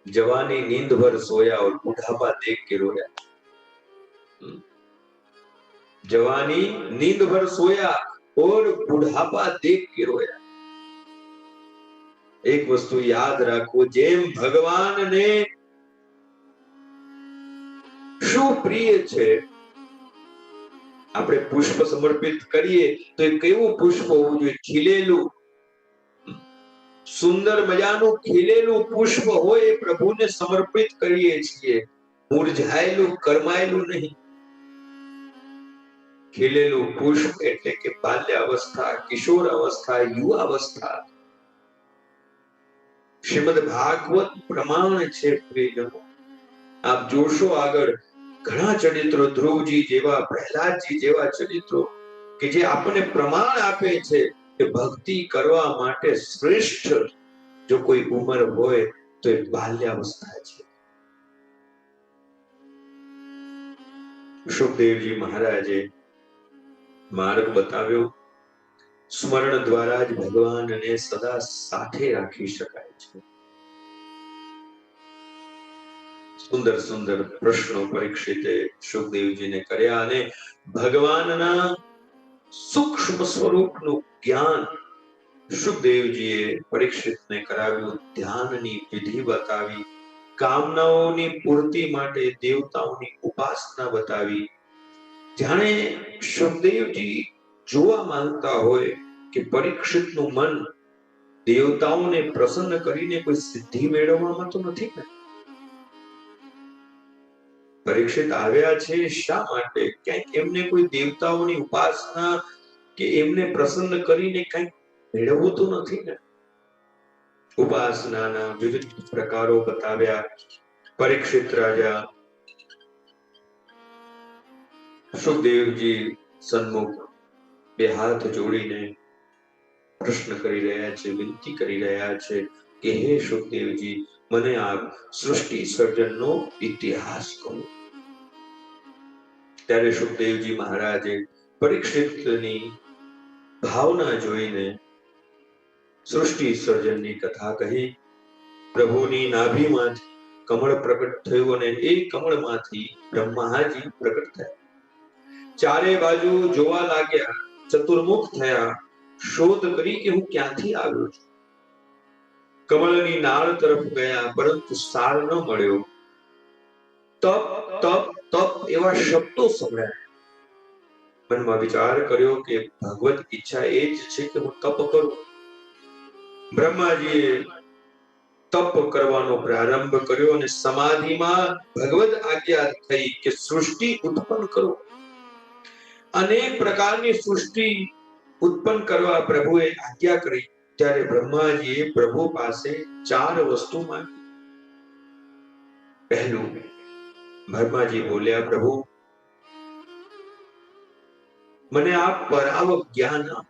Speaker 3: जवानी नींद भर सोया और बुढ़ापा देख के रोया. जवानी नींद भर सोया और बुढ़ापा देख के रोया. एक वस्तु याद રાખો, જેમ ભગવાનને શું પ્રિય છે, આપણે પુષ્પ સમર્પિત કરીએ તો એ કેવું પુષ્પ હોવું જોઈએ? ખીલેલું, સુંદર મજાનું ખીલેલું પુષ્પ હોય એ પ્રભુને સમર્પિત કરીએ છીએ. મુરઝાયેલું કરમાયેલું નહીં. ખીલેલું પુષ્પ એટલે કે બાલ્યાવસ્થા, કિશોર અવસ્થા, યુવાવસ્થા. શ્રીમદ ભાગવત પ્રમાણ છે પ્રિયજનો. આપ જોશો આગળ ઘણા ચરિત્રો, ધ્રુવજી જેવા, પ્રહલાદજી જેવા ચરિત્રો કે જે આપણને પ્રમાણ આપે છે કે ભક્તિ કરવા માટે શ્રેષ્ઠ જો કોઈ ઉંમર હોય તો એ બાલ્યાવસ્થા છે. સુખદેવજી મહારાજે માર્ગ બતાવ્યો સ્મરણ દ્વારા જ ભગવાનને સદા સાથે રાખી શકાય છે. સુંદર સુંદર પ્રશ્નો પરીક્ષિતે સુખદેવજીને કર્યા અને ભગવાનના સૂક્ષ્મ સ્વરૂપનું જ્ઞાન સુખદેવજીએ પરીક્ષિતને કરાવ્યું. ધ્યાનની વિધિ બતાવી, કામનાઓની પૂર્તિ માટે દેવતાઓની ઉપાસના બતાવી. જાણે સુખદેવજી જોવા માંગતા હોય કે પરીક્ષિતનું મન દેવતાઓને પ્રસન્ન કરીને કોઈ સિદ્ધિ મેળવવામાં તો નથી ને. પરીક્ષિત આવ્યા છે શા માટે? ક્યાંક એમને કોઈ દેવતાઓની ઉપાસના કે એમને પ્રસન્ન કરીને કંઈક મેળવવું તો નથી ને. ઉપાસનાના વિવિધ પ્રકારો બતાવ્યા. પરીક્ષિત રાજા સુખદેવજી સન્મુખ બે હાથ જોડીને પ્રશ્ન કરી રહ્યા છે, વિનંતી કરી રહ્યા છે કે હે સુખદેવજી, મને આપ સૃષ્ટિ સર્જનનો ઇતિહાસ કહો. ત્યારે સુખદેવજી મહારાજે પરીક્ષિતની ભાવના જોઈને સૃષ્ટિ સર્જનની કથા કહી. પ્રભુની નાભીમાંથી કમળ પ્રગટ થયું અને એ કમળમાંથી બ્રહ્માજી પ્રગટ થયા. ચારે બાજુ જોવા લાગ્યા, ચતુર્મુખ થયા, શોધ કરી કે હું ક્યાંથી આવ્યો છું. કમળની નાળ તરફ ગયા પરંતુ સાર ન મળ્યો. તપ તપ તપ એવા શબ્દો સંભળાયા. મનમાં વિચાર કર્યો કે ભગવત ઈચ્છા એ જ છે કે હું તપ કરું. બ્રહ્માજીએ તપ કરવાનો પ્રારંભ કર્યો અને સમાધિમાં ભગવત આજ્ઞા થઈ કે સૃષ્ટિ ઉત્પન્ન કરો. અનેક પ્રકારની સૃષ્ટિ ઉત્પન્ન કરવા પ્રભુએ આજ્ઞા કરી. ત્યારે બ્રહ્માજીએ પ્રભુ પાસે 4 વસ્તુ માંગી. પહેલું, બ્રહ્માજી બોલ્યા, પ્રભુ મને આપ પરાવક જ્ઞાન આપ.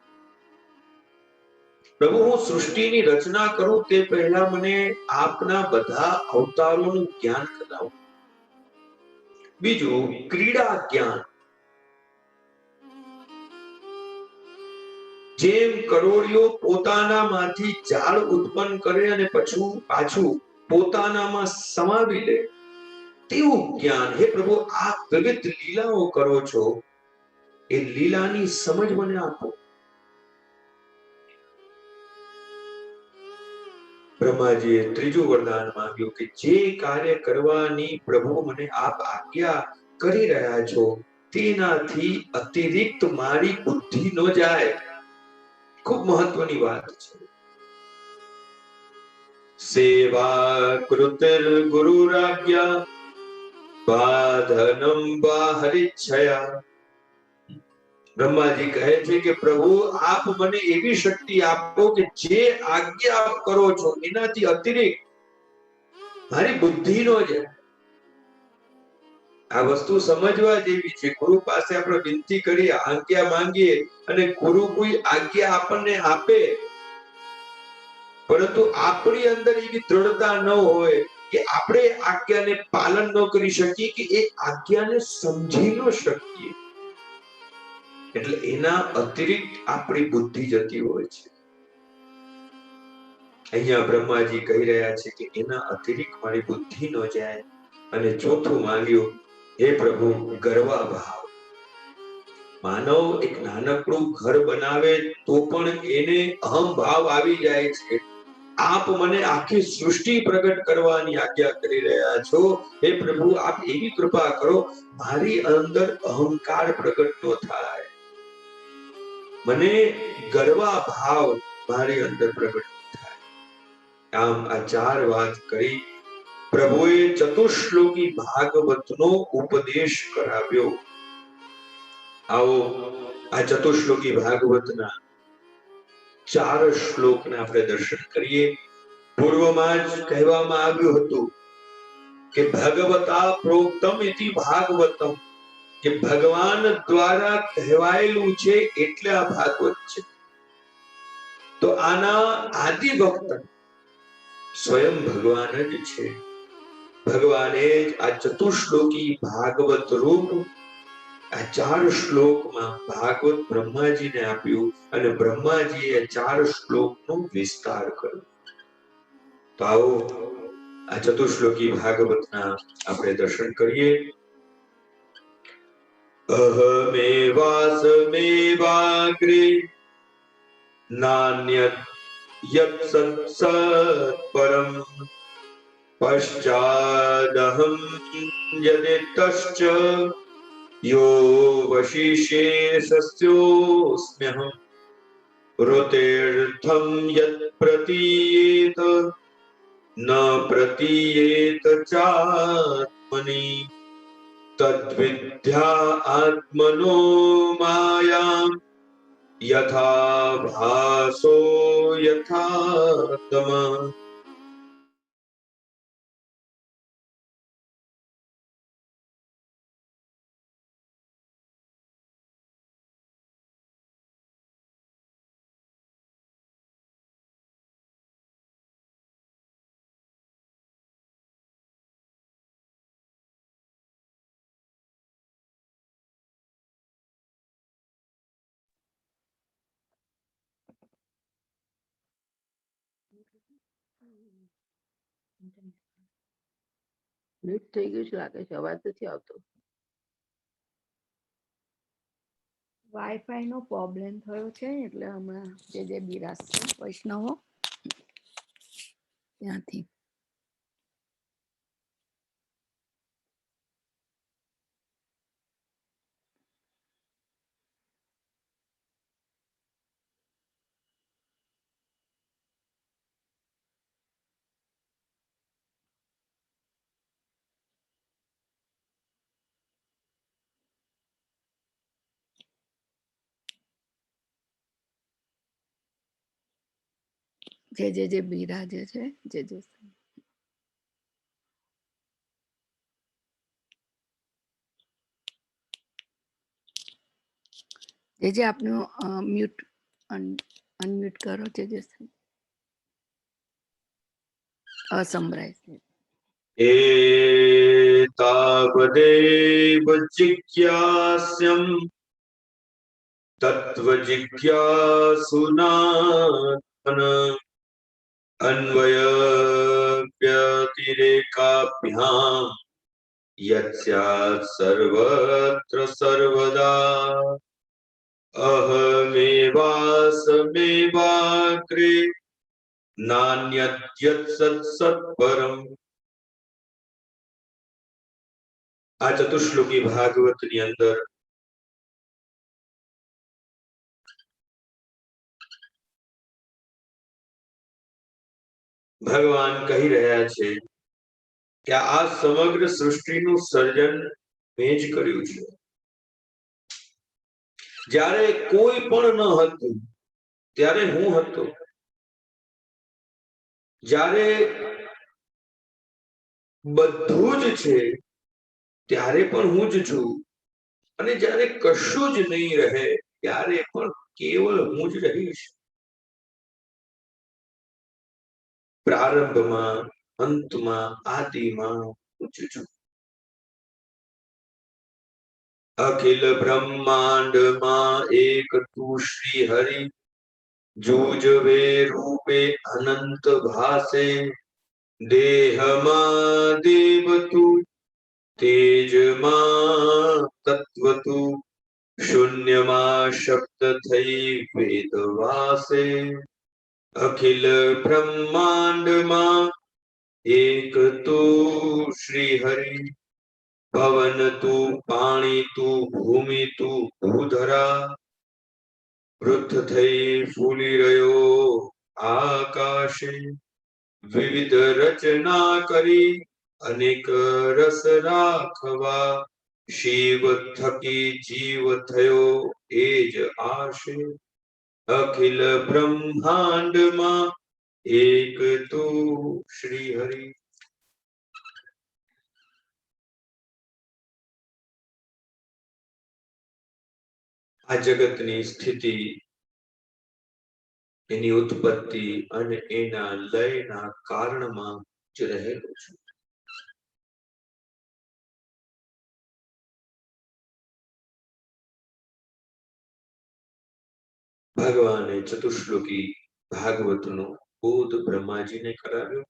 Speaker 3: પ્રભુ, હું સૃષ્ટિની રચના કરું તે પહેલા મને આપના બધા અવતારોનું જ્ઞાન કરાવો. બીજું, ક્રીડા જ્ઞાન. જેમ કરોળિયો પોતાનામાંથી ઝાડ ઉત્પન્ન કરે અને પાછું પોતાનામાં સમાવી લે તેવું જ્ઞાન. હે પ્રભુ, આપ વિવિધ લીલાઓ કરો છો, એ લીલાની સમજ મને આપો. બ્રહ્માજીએ ત્રીજું વરદાન માંગ્યું કે જે કાર્ય કરવાની પ્રભુ મને આપ આજ્ઞા કરી રહ્યા છો તેનાથી અતિરિક્ત મારી બુદ્ધિ ન જાય. ખૂબ મહત્વની વાત છે. સેવા કૃતિર ગુરુરાજ્ઞા બાધનમ બાહરિચ્છયા. બ્રહ્માજી કહે છે કે પ્રભુ, આપ મને એવી શક્તિ આપો કે જે આજ્ઞા આપ કરો છો એનાથી અતિરિક્ત મારી બુદ્ધિ નો જાય. આ વસ્તુ સમજવા જેવી છે. ગુરુ પાસે આપણે વિનંતી કરીએ, આજ્ઞા માંગીએ અને ગુરુ કોઈ આજ્ઞા આપણને આપે, પરંતુ આપણી અંદર એવી દ્રઢતા ન હોય કે આપણે આજ્ઞાને પાલન ન કરી શકીએ, કે એ આજ્ઞાને સમજી ન શકીએ, એટલે એના અતિરિક્ત આપણી બુદ્ધિ જતી હોય છે. અહીંયા બ્રહ્માજી કહી રહ્યા છે કે એના અતિરિક્ત મારી બુદ્ધિ ન જાય. અને ચોથું માંગ્યું, હે પ્રભુ, ગર્વા ભાવ. માનવ એક નાનકડું ઘર બનાવે તો પણ એને અહમ ભાવ આવી જાય છે. આપ મને આખી સૃષ્ટિ પ્રગટ કરવાની આજ્ઞા કરી રહ્યા છો. હે પ્રભુ, આપ એવી કૃપા કરો મારી અંદર અહંકાર પ્રગટ ન થાય, મને ગર્વા ભાવ મારી અંદર પ્રગટ થાય. આમ આ 4 વાત કરી પ્રભુએ ચતુશ્લોકી ભાગવતનો ઉપદેશ કરાવ્યો. આવો આ ચતુશ્લોકી ભાગવતના 4 શ્લોકના આપણે દર્શન કરીએ. પૂર્વમાં જ કહેવામાં આવ્યું હતું કે ભગવતા પ્રોક્તમ ઇતિ ભાગવતમ, કે ભગવાન દ્વારા કહેવાયેલું છે એટલે આ ભાગવત છે. તો આના આદિ ભક્ત સ્વયં ભગવાન જ છે. ભગવાને જ આ ચતુશ્લોકી ભાગવત રૂપ આ 4 શ્લોકમાં ભાગવત બ્રહ્માજીને આપ્યું અને બ્રહ્માજીએ 4 શ્લોકનો વિસ્તાર કર્યો. તો આવો આ ચતુશ્લોકી ભાગવતના આપણે દર્શન કરીએ. અહમેવાસમેવાગ્રે નાન્યત યત સત્સત પરમ પશ્ચાદહમ યદેતશ્ચ યો વશિશેષસ્યોસ્મ્યહં ઋતેર્થમ યત પ્રતીયેત ન પ્રતીયેત ચાત્મનિ તદ્વિદ્યા આત્મનો માયામ યથા ભાસો યથા તમઃ.
Speaker 2: મ્યુટ થઈ ગયું છે લાગે છે, અવાજ નથી આવતો.
Speaker 1: વાઈફાઈ નો પ્રોબ્લેમ થયો છે એટલે હમણાં જે બિરાજ છે વૈષ્ણવો ત્યાંથી જે બિરાજે છે જે આપનું મ્યુટ અનમ્યુટ કરો જે અસંભળાય છે.
Speaker 3: એતાવદેવ જિજ્ઞાસ્યં તત્વજિજ્ઞાસુનાત્મન અન્વય વ્યતિરેકાભ્યામ યત્સ્યાत् સર્વત્ર સર્વદા અહમેવાસમેવાગ્રે નાન્યત યત સત્સત પરમ. આ ચતુશ્લોકી ભાગવતની અંદર ભગવાન કહી રહ્યા છે કે આ સમગ્ર સૃષ્ટિનું સર્જન મેં જ કર્યું છે. જ્યારે કોઈ પણ ન હતું ત્યારે હું હતો, જ્યારે બધું જ છે ત્યારે પણ હું જ છું, અને જ્યારે કશું જ નહીં રહે ત્યારે પણ કેવળ હું જ રહીશ. પ્રારંભમાં, અંતમાં, આદિમાં હું જ છું. અખિલ બ્રહ્માંડમાં એક તું શ્રી હરિ જુજવે રૂપે અનંત ભાસે દેહમાં દેવ તું તેજમાં તત્વ તું શૂન્યમાં શબ્દ થઈ વેદ વાસે. અખિલ બ્રહ્માંડમાં એક તું શ્રી હરિ પવન તું પાણી તું ભૂમિ તું ભૂધરા વૃદ્ધ થઈ ફૂલી રહ્યો આકાશે. વિવિધ રચના કરી અનેક રસ રાખવા શિવ થકી જીવ થયો એ જ આશે. અખિલ બ્રહ્માંડમાં એક તું શ્રી હરિ. આ જગતની સ્થિતિ, એની ઉત્પત્તિ અને એના લયના કારણમાં જ રહેલું છે. ભગવાને ચતુશ્લોકી ભાગવતનો બોધ બ્રહ્માજીને કરાવ્યો.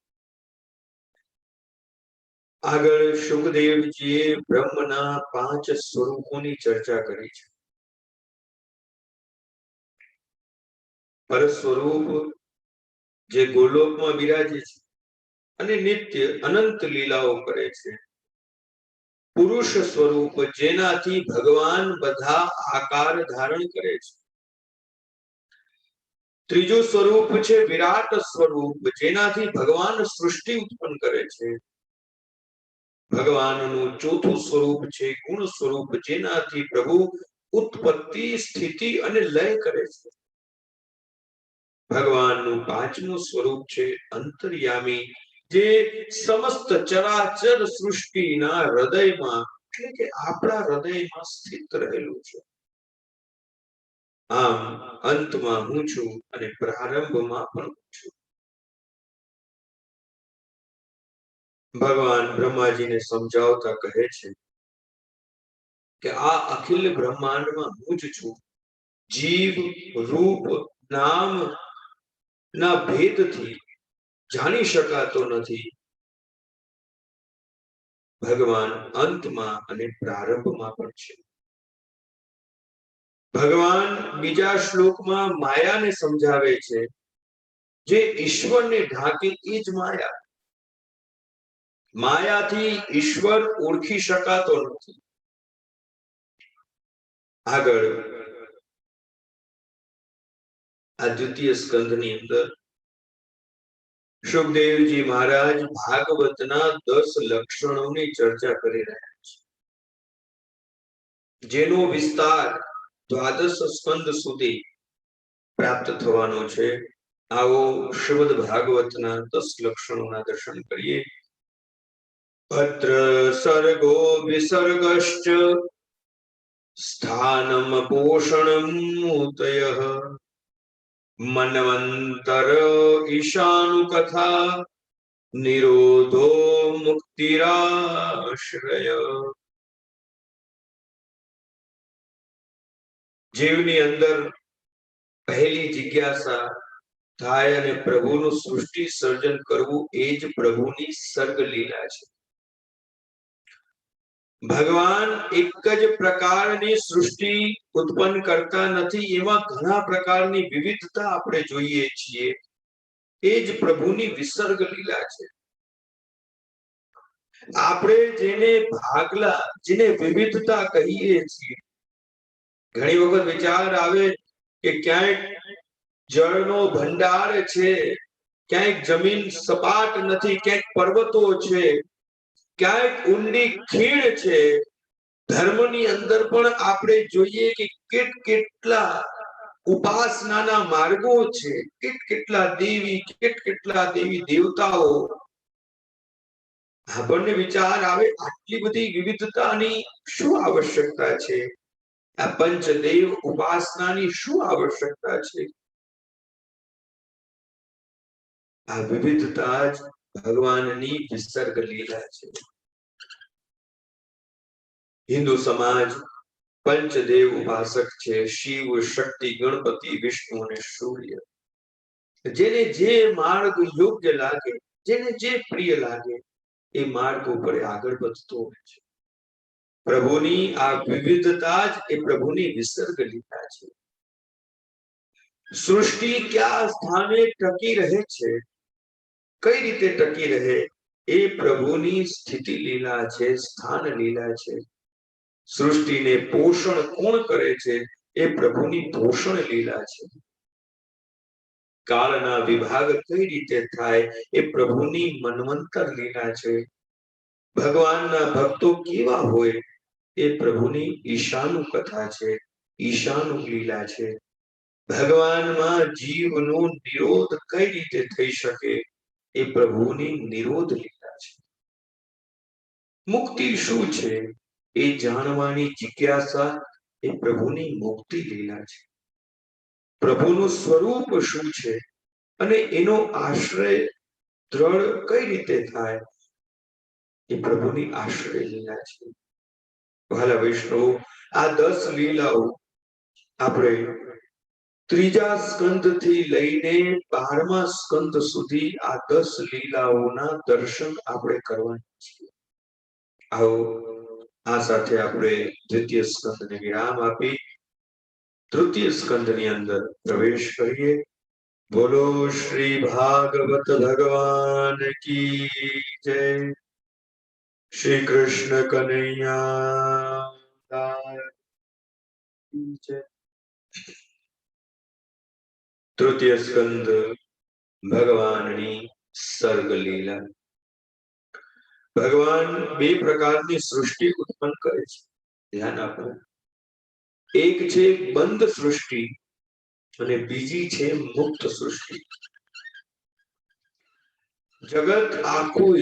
Speaker 3: આગળ સુખદેવજીએ બ્રહ્મના 5 સ્વરૂપોની ચર્ચા કરી છે. પર સ્વરૂપ જે ગોલોકમાં બિરાજે છે અને નિત્ય અનંત લીલાઓ કરે છે. પુરુષ સ્વરૂપ જેનાથી ભગવાન બધા આકાર ધારણ કરે છે. ત્રીજું સ્વરૂપ છે વિરાટ સ્વરૂપ જેનાથી ભગવાન સૃષ્ટિ ઉત્પન્ન કરે છે. ભગવાનનું ચોથું સ્વરૂપ છે ગુણ સ્વરૂપ જેનાથી પ્રભુ ઉત્પત્તિ સ્થિતિ અને લય કરે છે. ભગવાનનું પાંચમું સ્વરૂપ છે અંતર્યામી જે સમસ્ત ચરાચર સૃષ્ટિના હૃદયમાં એટલે કે આપણા હૃદયમાં સ્થિત રહેલું છે. આમ અંતમાં હું છું અને પ્રારંભમાં પણ હું છું. ભગવાન બ્રહ્માજીને સમજાવતા કહે છે કે આ અખિલ બ્રહ્માંડમાં હું જ છું. જીવ રૂપ નામ ના ભેદથી જાણી શકાતો નથી. ભગવાન અંતમાં અને પ્રારંભમાં પણ છે. ભગવાન બીજા શ્લોકમાં માયાને સમજાવે છે જે ઈશ્વરને ઢાંકે એ જ માયા. માયાથી ઈશ્વર ઓળખી શકાતો નથી. આગળ આ દ્વિતીય સ્કંધની અંદર સુખદેવજી મહારાજ ભાગવતના 10 લક્ષણોની ચર્ચા કરી રહ્યા છે, જેનો વિસ્તાર 12 સ્કંદ સુધી પ્રાપ્ત થવાનો છે. આવો શ્રીમદ ભાગવતના 10 લક્ષણોના દર્શન કરીએ. અત્ર સર્ગો વિસર્ગશ્ચ સ્થાનમ પોષણમ મૂતયઃ મન્વંતર ઈશાનુ કથા નિરોધો મુક્તિરાશ્રય. જીવની અંદર પહેલી જિજ્ઞાસા થાય અને પ્રભુનું સૃષ્ટિ સર્જન કરવું એ જ પ્રભુની સર્ગ લીલા છે. ભગવાન એક જ પ્રકારની સૃષ્ટિ ઉત્પન્ન કરતા નથી. એમાં ઘણા પ્રકારની વિવિધતા આપણે જોઈએ છીએ. એ જ પ્રભુની વિસર્ગ લીલા છે. આપણે જેને ભાગલા જેને વિવિધતા કહીએ છીએ, ઘણી વખત વિચાર આવે કે ક્યાંક જળનો ભંડાર છે, ક્યાંક જમીન સપાટ નથી, ક્યાંક પર્વતો છે, ક્યાંક ઊંડી ખીણ છે. ધર્મની અંદર પણ આપણે જોઈએ કે કેટલા ઉપાસનાના માર્ગો છે, કેટલા દેવી દેવતાઓ. આપણને વિચાર આવે આટલી બધી વિવિધતાની શું આવશ્યકતા છે? આ પંચદેવ ઉપાસનાની શું આવશ્યકતા છે? આ વિવિધતા જ ભગવાનની વિસર્ગ લીલા છે. હિન્દુ સમાજ પંચદેવ ઉપાસક છે. શિવ, શક્તિ, ગણપતિ, વિષ્ણુ અને સૂર્ય. જેને જે માર્ગ યોગ્ય લાગે, જેને જે પ્રિય લાગે એ માર્ગ ઉપર આગળ વધતો હોય છે. પ્રભુની આ વિવિધતા જ એ પ્રભુની વિસર્ગ લીલા છે. સૃષ્ટિ ક્યાં સ્થાને ટકી રહે છે, કઈ રીતે ટકી રહે, એ પ્રભુની સ્થિતિ લીલા છે, સ્થાન લીલા છે. સૃષ્ટિને પોષણ કોણ કરે છે? એ પ્રભુની પોષણ લીલા છે. કાળના વિભાગ કઈ રીતે થાય, એ પ્રભુની મન્વંતર લીલા છે. ભગવાનના ભક્તો કેવા હોય, એ પ્રભુની ઈશાનુ કથા છે, ઈશાનુ લીલા છે. ભગવાનમાં જીવનો નિરોધ કઈ રીતે થઈ શકે, એ પ્રભુની નિરોધ લીલા છે. મુક્તિ શું છે એ જાણવાની જિજ્ઞાસા એ પ્રભુની મુક્તિ લીલા છે. પ્રભુનું સ્વરૂપ શું છે અને એનો આશ્રય દ્રઢ કઈ રીતે થાય, એ પ્રભુની આશ્રય લીલા છે. વહાલા વૈષ્ણવ, આ 10 લીલાઓ આપણે ત્રીજા સ્કંદ થી લઈને 12મા સ્કંદ સુધી આ 10 લીલાઓના દર્શન આપણે કરવાના છીએ. આવો આ સાથે આપણે દ્વિતીય સ્કંદને વિરામ આપી તૃતીય સ્કંદની અંદર પ્રવેશ કરીએ. બોલો શ્રી ભાગવત ભગવાન કી જય. શ્રી કૃષ્ણ કનૈયા જય. તૃતીય સ્કંદ ભગવાનની સર્ગ લીલા. ભગવાન બે પ્રકારની સૃષ્ટિ ઉત્પન્ન કરે છે. ધ્યાન આપો. એક છે બંધ સૃષ્ટિ અને બીજી છે મુક્ત સૃષ્ટિ. જગત આખું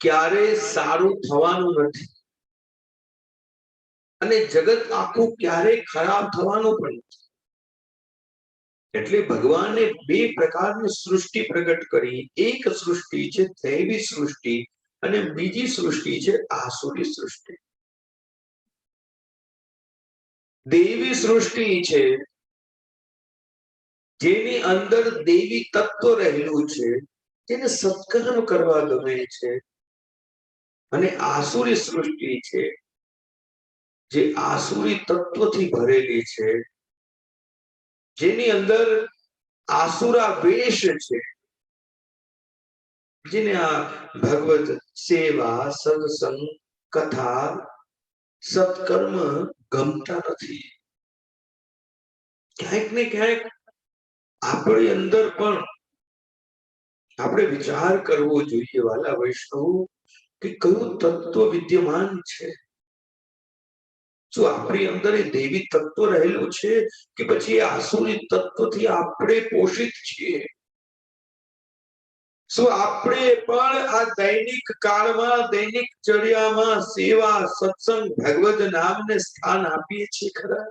Speaker 3: ક્યારે સારું થવાનું નથી અને જગત આખું ક્યારે ખરાબ થવાનું પણ નથી. એટલે ભગવાને બે પ્રકારની સૃષ્ટિ પ્રગટ કરી. એક સૃષ્ટિ છે દૈવી સૃષ્ટિ અને બીજી સૃષ્ટિ છે આસુરી સૃષ્ટિ. દેવી સૃષ્ટિ છે જેની અંદર દેવી તત્વ રહેલું છે, જેને સત્કર્મ કરવા ગમે છે. અને આસુરી સૃષ્ટિ છે જે આસુરી તત્વથી ભરેલી છે, જેની અંદર આસુરા વેશ છે, જેને આ ભગવત સેવા સત્સંગ કથા સત્કર્મ ગમતા નથી. ક્યાંક ને ક્યાંક આપણી અંદર પણ આપણે વિચાર કરવો જોઈએ વાલા વૈષ્ણવ કે કયું તત્વ વિદ્યમાન છે. શું આપણી અંદર એ દેવી તત્વ રહેલું છે કે પછી આસુરી તત્વથી આપણે પોષિત છીએ? શું આપણે પણ આ દૈનિક કાળમાં દૈનિક ચર્યામાં સેવા સત્સંગ ભગવદ નામને સ્થાન આપીએ છીએ ખરા?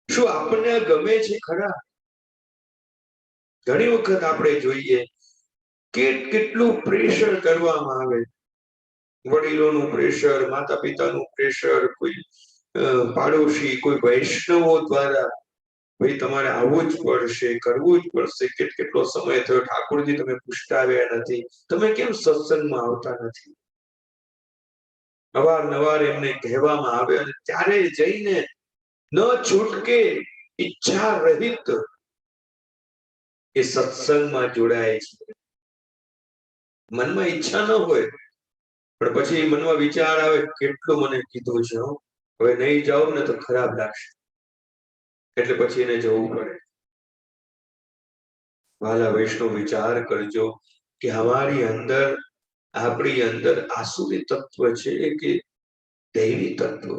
Speaker 3: શું આપણને ગમે છે ખરા? ઘણી વખત આપણે જોઈએ કે કેટલું પ્રેશર કરવામાં આવે. વડીલોનું પ્રેશર, માતા પિતાનું પ્રેશર, કોઈ પાડોશી, કોઈ વૈષ્ણવો દ્વારા ભાઈ તમારે આવવું જ પડશે, કરવું જ પડશે. કેટલો સમય થયો ઠાકોરજી તમે પૂછતા આવ્યા નથી, તમે કેમ સત્સંગમાં આવતા નથી? અવારનવાર એમને કહેવામાં આવે અને ત્યારે જઈને ન છૂટકે ઈચ્છા રહિત એ સત્સંગમાં જોડાય છે. મનમાં ઈચ્છા ન હોય પણ પછી મનમાં વિચાર આવે કેટલું મને કીધું છે, હવે નહીં જાઉં ને તો ખરાબ લાગશે, એટલે પછી એને જવું પડે. વાલા વૈષ્ણવ વિચાર કરજો કે અમારી અંદર આપણી અંદર આસુરી તત્વ છે કે દૈવી તત્વ?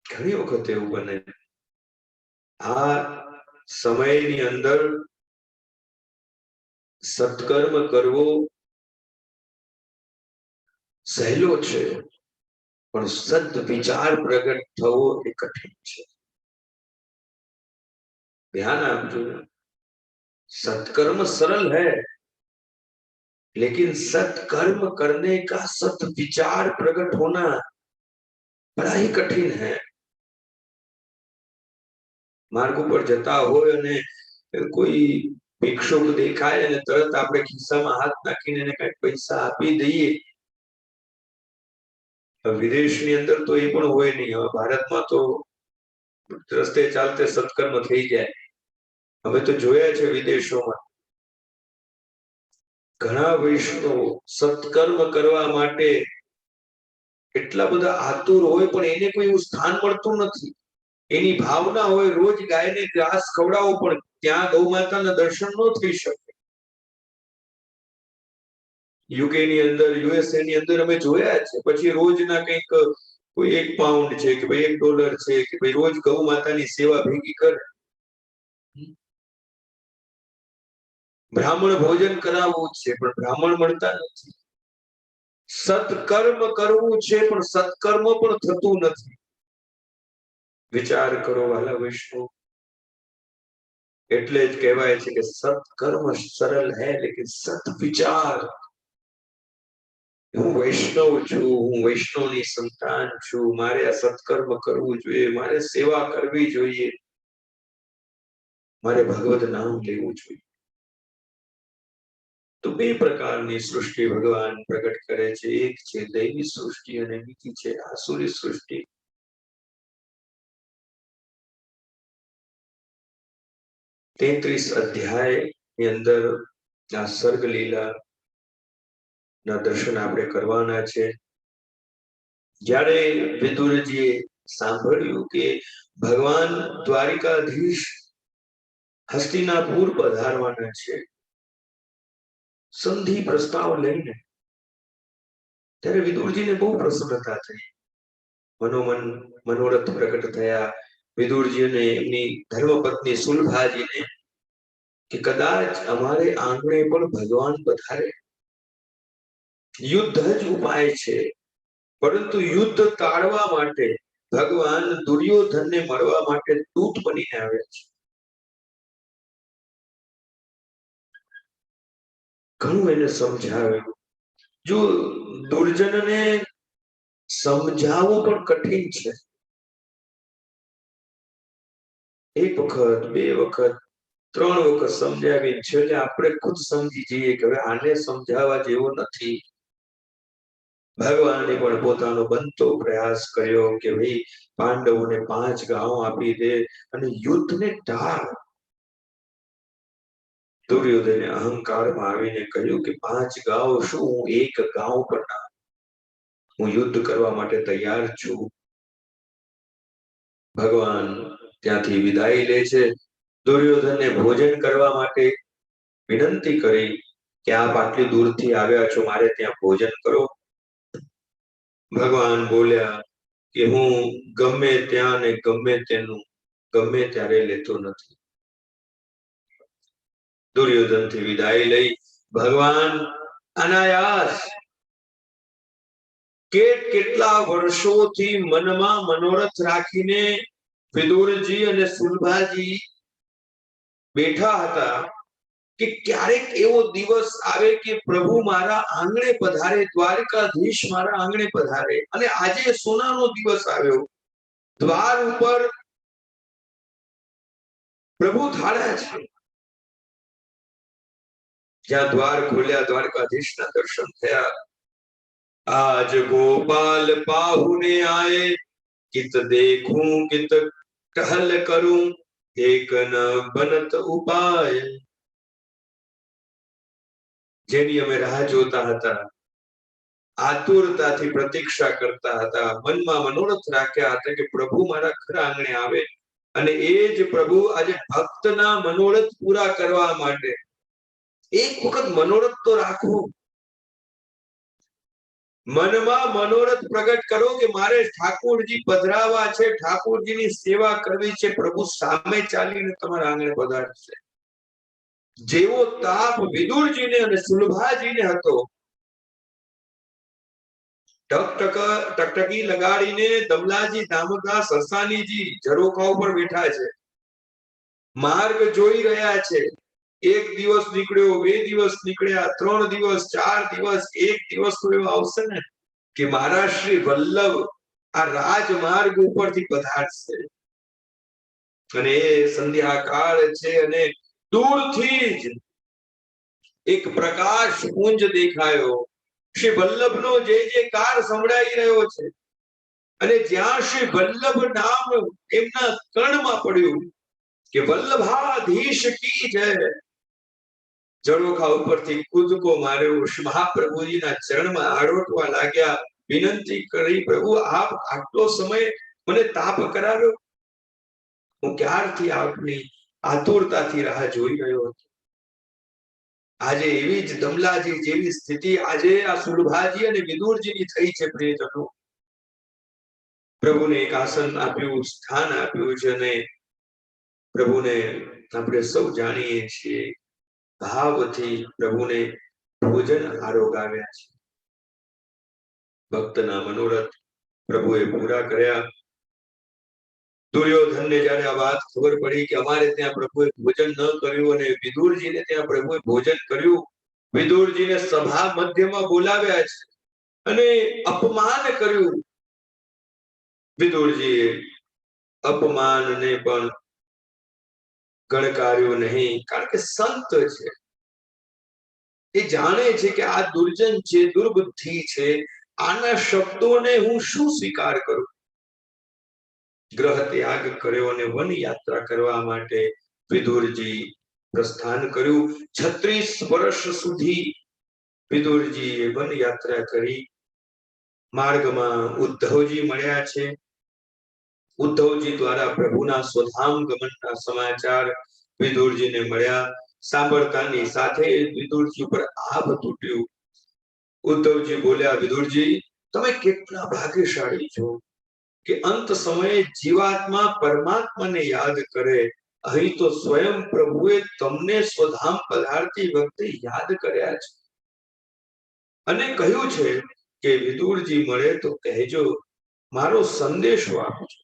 Speaker 3: ઘણી વખત એવું બને. આ સમયની અંદર સત્કર્મ કરવો સહેલો છે પણ સદ વિચાર પ્રગટ થવો એ કઠિન છે. ध्यान आपको, सत्कर्म सरल है लेकिन सत्कर्म करने का सत विचार प्रकट होना बड़ा ही कठिन है. मार्ग पर जता હોય અને કોઈ ભિક્ષુક દેખાય અને તરત આપણે ખિસ્સામાં હાથ નાખીને એને કઈ પૈસા આપી દઈએ. વિદેશની અંદર તો એ પણ હોય નહીં. હવે ભારતમાં તો રસ્તે ચાલતે સત્કર્મ થઈ જાય. અમે તો જોયા છે વિદેશોમાં ઘણા વૈષ્ણવો સત્કર્મ કરવા માટે એટલા બધા આતુર હોય પણ એને કોઈ એવું સ્થાન મળતું નથી. એની ભાવના હોય રોજ ગાયને ઘાસ ખવડાવો પણ ત્યાં ગૌ માતાના દર્શન ન થઈ શકે. યુકે ની અંદર, યુએસએ ની અંદર અમે જોયા છે. પછી રોજના કંઈક કોઈ £1 છે કે ભાઈ $1 છે કે ભાઈ રોજ ગૌ માતાની સેવા ભેગી કરે. બ્રાહ્મણ ભોજન કરાવવું છે પણ બ્રાહ્મણ મળતા નથી. સત્કર્મ કરવું છે પણ સત્કર્મ પણ થતું નથી. વિચાર કરો વાલા વૈષ્ણવ. એટલે જ કહેવાય છે કે સત્કર્મ સરળ હૈ લેકિન સત વિચાર હું વૈષ્ણવ છું, હું વૈષ્ણવની સંતાન છું, મારે આ સત્કર્મ કરવું જોઈએ, મારે સેવા કરવી જોઈએ, મારે ભગવત નામ લેવું જોઈએ. તો બે પ્રકારની સૃષ્ટિ ભગવાન પ્રગટ કરે છે. એક છે દૈવી સૃષ્ટિ અને બીજી છે આસુરી સૃષ્ટિ. 33 અધ્યાયની અંદર આ સર્ગ લીલા ના દર્શન આપણે કરવાના છે. જ્યારે વિદુરજીએ સાંભળ્યું કે ભગવાન દ્વારિકાધીશ હસ્તિનાપુર પધારવાના છે સંધિ પ્રસ્તાવ લઈને, ત્યારે વિદુરજીને બહુ પ્રસન્નતા થઈ. મનોમન મનોરથ પ્રગટ થયા વિદુરજીને, એમની ધર્મપત્ની સુલભાજીને, કે કદાચ અમારે આંગણે પણ ભગવાન પધારે. યુદ્ધ જ ઉપાય છે, પરંતુ યુદ્ધ ટાળવા માટે ભગવાન દુર્યોધનને મળવા માટે દૂત બનીને આવ્યા છે. ઘણું એને સમજાવ્યું. જો દુર્જનને સમજાવવું પણ કઠિન છે. એક વખત, બે વખત, 3 વખત સમજાવી છેલ્લે આપણે ખુદ સમજી જઈએ કે હવે આને સમજાવવા જેવો નથી. ભગવાને પણ પોતાનો બનતો પ્રયાસ કર્યો કે ભાઈ પાંડવોને 5 ગાંવ આપી દે અને યુદ્ધને ટાળ. દુર્યોધને અહંકારમાં આવીને કહ્યું કે 5 ગાંવ શું, હું 1 ગાંવ પણ ના, હું યુદ્ધ કરવા માટે તૈયાર છું. ભગવાન ત્યાંથી વિદાય લે છે. દુર્યોધનને ભોજન કરવા માટે વિનંતી કરી કે આપ આટલી દૂરથી આવ્યા છો, મારે ત્યાં ભોજન કરો. ભગવાન બોલ્યા કે હું ગમે ત્યાં ને ગમે તેનું ગમે ત્યારે લેતો નથી. દુર્યોધનથી વિદાય લઈ ભગવાન અનાયાસ કેટલા વર્ષોથી મનમાં મનોરથ રાખીને વિદુરજી અને સુલભાજી બેઠા હતા કે ક્યારેક એવો દિવસ આવે કે પ્રભુ મારા આંગણે પધારે, દ્વારકાધીશ મારા આંગણે પધારે. અને આજે સોનાનો દિવસ આવ્યો. દ્વાર ઉપર પ્રભુ થાળ્યા છે. જ્યાં દ્વાર ખોલ્યા, દ્વારકાધીશના દર્શન થયા. આજ ગોપાલ પાહુને આએ, કિત દેખું કિત ટહલ કરું, એક ન બનત ઉપાય. જેની અમે રાહ જોતા હતા, આતુરતાથી પ્રતીક્ષા કરતા હતા, મનમાં મનોરથ રાખ્યા હતા કે પ્રભુ મારા ઘર આંગણે આવે. અને એ જ પ્રભુ આજે ભક્તના મનોરથ પૂરા કરવા માટે એક વખત મનોરથ તો રાખો. મનમાં મનોરથ પ્રગટ કરો કે મારે ઠાકોરજી પધરાવા છે, ઠાકોરજીની સેવા કરવી છે. પ્રભુ સામે ચાલીને તમારા આંગણે પધારશે. જેવો તાપ વિદુરજીને અને સુલભાજીને હતો, ટકટકી લગાડીને દમલાજી, દામોદાસ, હસાનીજી ઝરોખા ઉપર બેઠા છે, માર્ગ જોઈ રહ્યા છે. 1 દિવસ નીકળ્યો, 2 દિવસ નીકળ્યા, 3 દિવસ, 4 દિવસ, 1 દિવસ તો એવો આવશે ને કે મારા શ્રી વલ્લભ આ રાજમાર્ગ ઉપરથી પધારશે. અને એ સંધ્યા કાળ છે અને દૂરથી જ એક પ્રકાશ પુંજ દેખાયો. શ્રી વલ્લભનો જય જયકાર સંભળાઈ રહ્યો છે. અને જ્યાં શ્રી વલ્લભ નામ એમના કર્ણમાં પડ્યું કે વલ્લભાધીશ કી જય, ઝરોખા ઉપરથી કૂદકો માર્યો. શ્રી મહાપ્રભુજીના ચરણમાં આળોટવા લાગ્યા. વિનંતી કરી, પ્રભુ આપ આટલો સમય મને તાપ કરાવ્યો. હું ક્યારથી આપની આતુરતાથી રાહ જોઈ રહ્યો હતો. આજે એવી જ દમલાજી જેવી સ્થિતિ આજે આ સુલભાજી અને વિદુરજીની થઈ છે. પ્રિયજનો, પ્રભુને એક આસન આપ્યું, સ્થાન આપ્યું છે. અને પ્રભુને આપણે સૌ જાણીએ છીએ, ભાવથી પ્રભુને ભોજન આરોગાવ્યા છે. ભક્તના મનોરથ પ્રભુએ પૂરા કર્યા. દુર્યોધનને જ્યારે આ વાત ખબર પડી કે અમારે ત્યાં પ્રભુએ ભોજન ન કર્યું અને વિદુરજીને ત્યાં પ્રભુએ ભોજન કર્યું, વિદુરજીને સભા મધ્યમાં બોલાવ્યા છે. અને અપમાન કર્યું. વિદુરજીએ અપમાનને પણ ગણકાર્યું નહીં, કારણ કે સંત છે. એ જાણે છે કે આ દુર્જન છે, દુર્બુદ્ધિ છે, આના શબ્દોને હું શું સ્વીકાર કરું. ગ્રહ ત્યાગ કર્યો અને વન યાત્રા કરવા માટે વિદુરજી પ્રસ્થાન કર્યું. 36 વર્ષ સુધી વિદુરજીએ વન યાત્રા કરી. માર્ગમાં ઉદ્ધવજી મળ્યા છે. ઉદ્ધવજી દ્વારા પ્રભુના સ્વધામ ગમનના સમાચાર વિદુરજીને મળ્યા. સાંભળતાની સાથે વિદુરજી ઉપર આભ તૂટ્યું. ઉદ્ધવજી બોલ્યા, વિદુરજી તમે કેટલા ભાગ્યશાળી છો કે અંત સમયે જીવાત્મા પરમાત્માને યાદ કરે. અહીં તો સ્વયં પ્રભુએ તમને સ્વધામ પધારતી વખતે યાદ કર્યા છે અને કહ્યું છે કે વિદુરજી મળે તો કહેજો, મારો સંદેશો આપજો.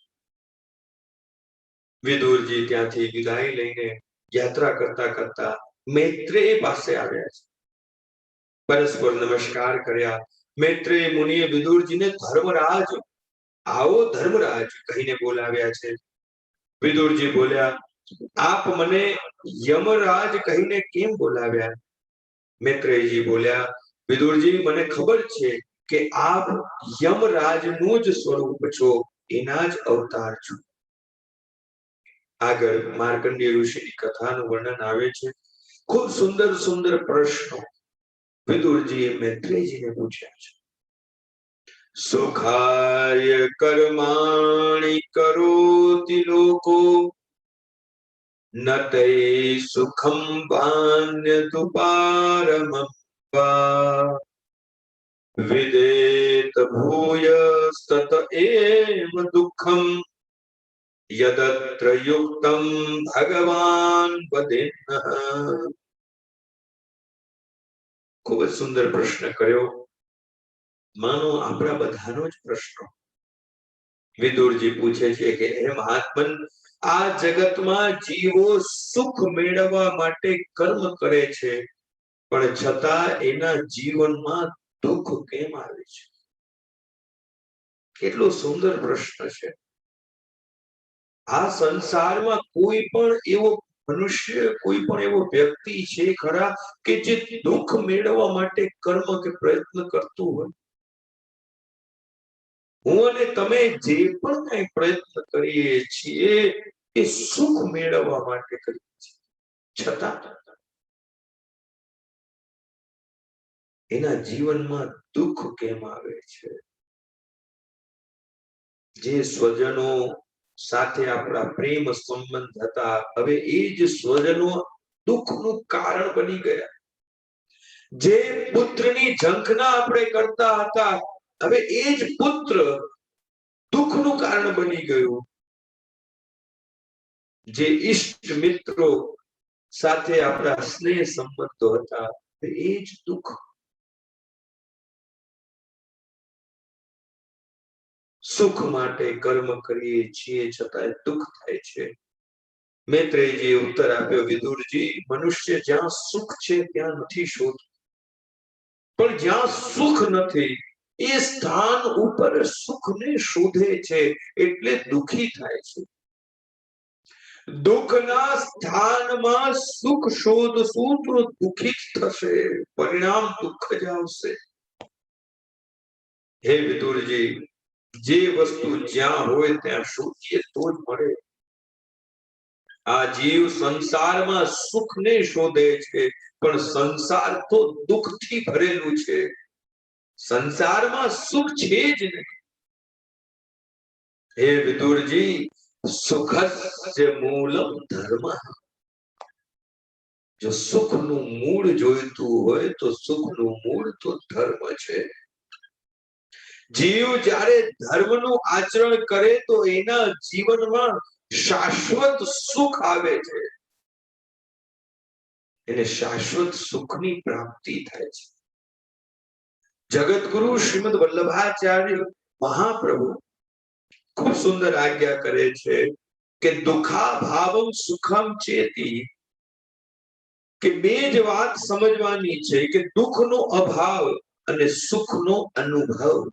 Speaker 3: વિદુરજી ત્યાંથી વિદાય લઈને યાત્રા કરતા કરતા મૈત્રેય પાસે આવ્યા છે. પરસ્પર નમસ્કાર કર્યા. મૈત્રેય મુનિએ વિદુરજીને ધર્મરાજ, આવો ધર્મરાજ કહીને બોલાવ્યા છે. વિદુરજી બોલ્યા, આપ મને યમરાજ કહીને કેમ બોલાવ્યા? મૈત્રેયજી બોલ્યા, વિદુરજી મને ખબર છે કે આપ યમરાજનું જ સ્વરૂપ છો, એના જ અવતાર છો. આગળ માર્કંડેય ઋષિની કથાનું વર્ણન આવે છે. ખૂબ સુંદર સુંદર પ્રશ્નો વિદુરજીએ મૈત્રેયજીને પૂછ્યા છે. સુખાય કર્માણિ કરોતિ લોકો ન તે સુખમ વાન્યતુ પારમં વિદેત ભૂયસ્તત એવ દુઃખમ યદત્ર યુક્તમ ભગવાન વદેન્નઃ. ખૂબ જ સુંદર પ્રશ્ન કર્યો. માનો આપણા બધાનો જ પ્રશ્ન. વિદુરજી પૂછે છે કે હે મહાત્મન, આ જગતમાં જીવો સુખ મેળવવા માટે કર્મ કરે છે, પણ છતાં એના જીવનમાં દુઃખ કેમ આવે છે? કેટલો સુંદર પ્રશ્ન છે. આ સંસારમાં કોઈ પણ એવો મનુષ્ય, કોઈ પણ એવો વ્યક્તિ છે ખરા કે જે દુઃખ મેળવવા માટે કર્મ કે પ્રયત્ન કરતું હોય? હું અને તમે જે પણ કઈ પ્રયત્ન કરીએ છીએ એ સુખ મેળવવા માટે કરીએ છીએ, છતાં એના જીવનમાં દુઃખ કેમ આવે છે? જે સ્વજનો સાથે આપણા પ્રેમ સંબંધ હતા, હવે એ જ સ્વજનો દુઃખનું કારણ બની ગયા. જે પુત્રની ઝંખના આપણે કરતા હતા, હવે એ જ પુત્ર દુઃખનું કારણ બની ગયું. જે ઈષ્ટ મિત્રો સાથે આપણા સ્નેહ સંબંધો હતા, એ જ દુઃખ. સુખ માટે કર્મ કરીએ છીએ છતાં દુઃખ થાય છે. મૈત્રેયજીએ ઉત્તર આપ્યો, વિદુરજી મનુષ્ય જ્યાં સુખ છે ત્યાં નથી શોધતું, પણ જ્યાં સુખ નથી એ સ્થાન ઉપર સુખને શોધે છે, એટલે દુઃખી થાય છે. દુઃખના સ્થાનમાં સુખ શોધશું તો દુઃખી જ થશે, પરિણામ દુઃખ જ આવશે. હે વિદુરજી, જે વસ્તુ જ્યાં હોય ત્યાં શોધીએ તો જ મળે. આ જીવ સંસારમાં સુખને શોધે છે, પણ સંસાર તો દુઃખથી ભરેલું છે. સંસારમાં સુખ છે જ નહીં. હે વિદુરજી, સુખસ્ય મૂલમ ધર્મ. જો સુખનું મૂળ જોઈતું હોય તો સુખનું મૂળ તો ધર્મ છે. જીવ જ્યારે ધર્મનું આચરણ કરે તો એના જીવનમાં શાશ્વત સુખ આવે છે. એને શાશ્વત સુખની પ્રાપ્તિ થાય છે. જગતગુરુ શ્રીમદ વલ્લભાચાર્ય મહાપ્રભુ ખૂબ સુંદર આજ્ઞા કરે છે કે દુઃખા ભાવમ સુખમ ચેતી, કે બે જ વાત સમજવાની છે કે દુઃખનો અભાવ અને સુખનો અનુભવ.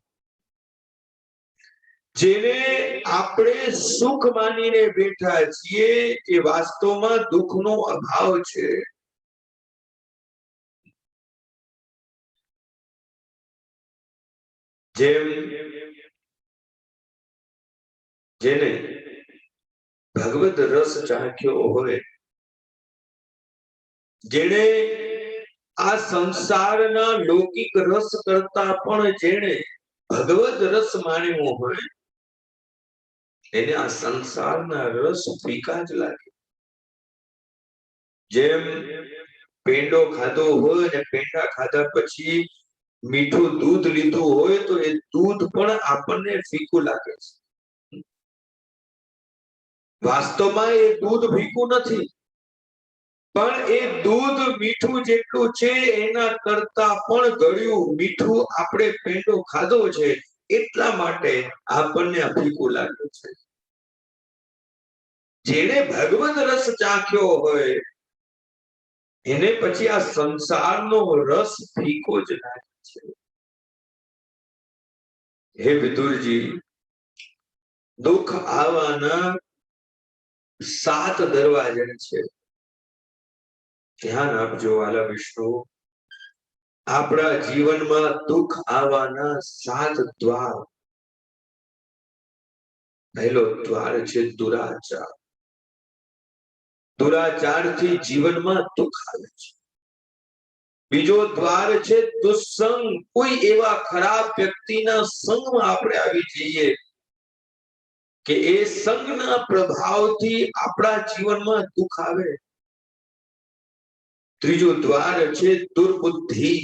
Speaker 3: જેને આપણે સુખ માનીને બેઠા છીએ એ વાસ્તવમાં દુઃખનો અભાવ છે. જેમ જેને ભગવદ રસ ચાખ્યો હોય, જેને આ સંસારના લૌકિક રસ કરતા પણ જેને ભગવદ રસ માણ્યો હોય, એને આ સંસારના રસ ફીકા જ લાગે. જેમ પેંડો ખાધો હોય અને પેંડા ખાધા પછી મીઠું દૂધ લીધું હોય તો એ દૂધ પણ આપણને ફીકું લાગે છે. વાસ્તવમાં એ દૂધ ફીકું નથી, પણ એ દૂધ મીઠું જેટલું છે એના કરતા પણ ગળ્યું મીઠું આપણે પેંડો ખાધો છે એટલા માટે આપણને ફીકું લાગે છે. જેને ભગવદ રસ ચાખ્યો હોય એને પછી આ સંસારનો રસ ફીકો જ લાગે છે. હે વિદુરજી, દુઃખ આવવાના 7 દરવાજા છે. ધ્યાન આપજો વાલા વિષ્ણુ, આપણા જીવનમાં દુઃખ આવવાના 7 દ્વાર. પહેલો દ્વાર છે દુરાચાર. દુરાચારથી જીવનમાં દુઃખ આવે છે. બીજો દ્વાર છે દુસ્સંગ. કોઈ એવા ખરાબ વ્યક્તિના સંગમાં આપણે આવી જઈએ કે એ સંગના પ્રભાવથી આપણા જીવનમાં દુઃખ આવે. ત્રીજો દ્વાર છે દુર્બુદ્ધિ.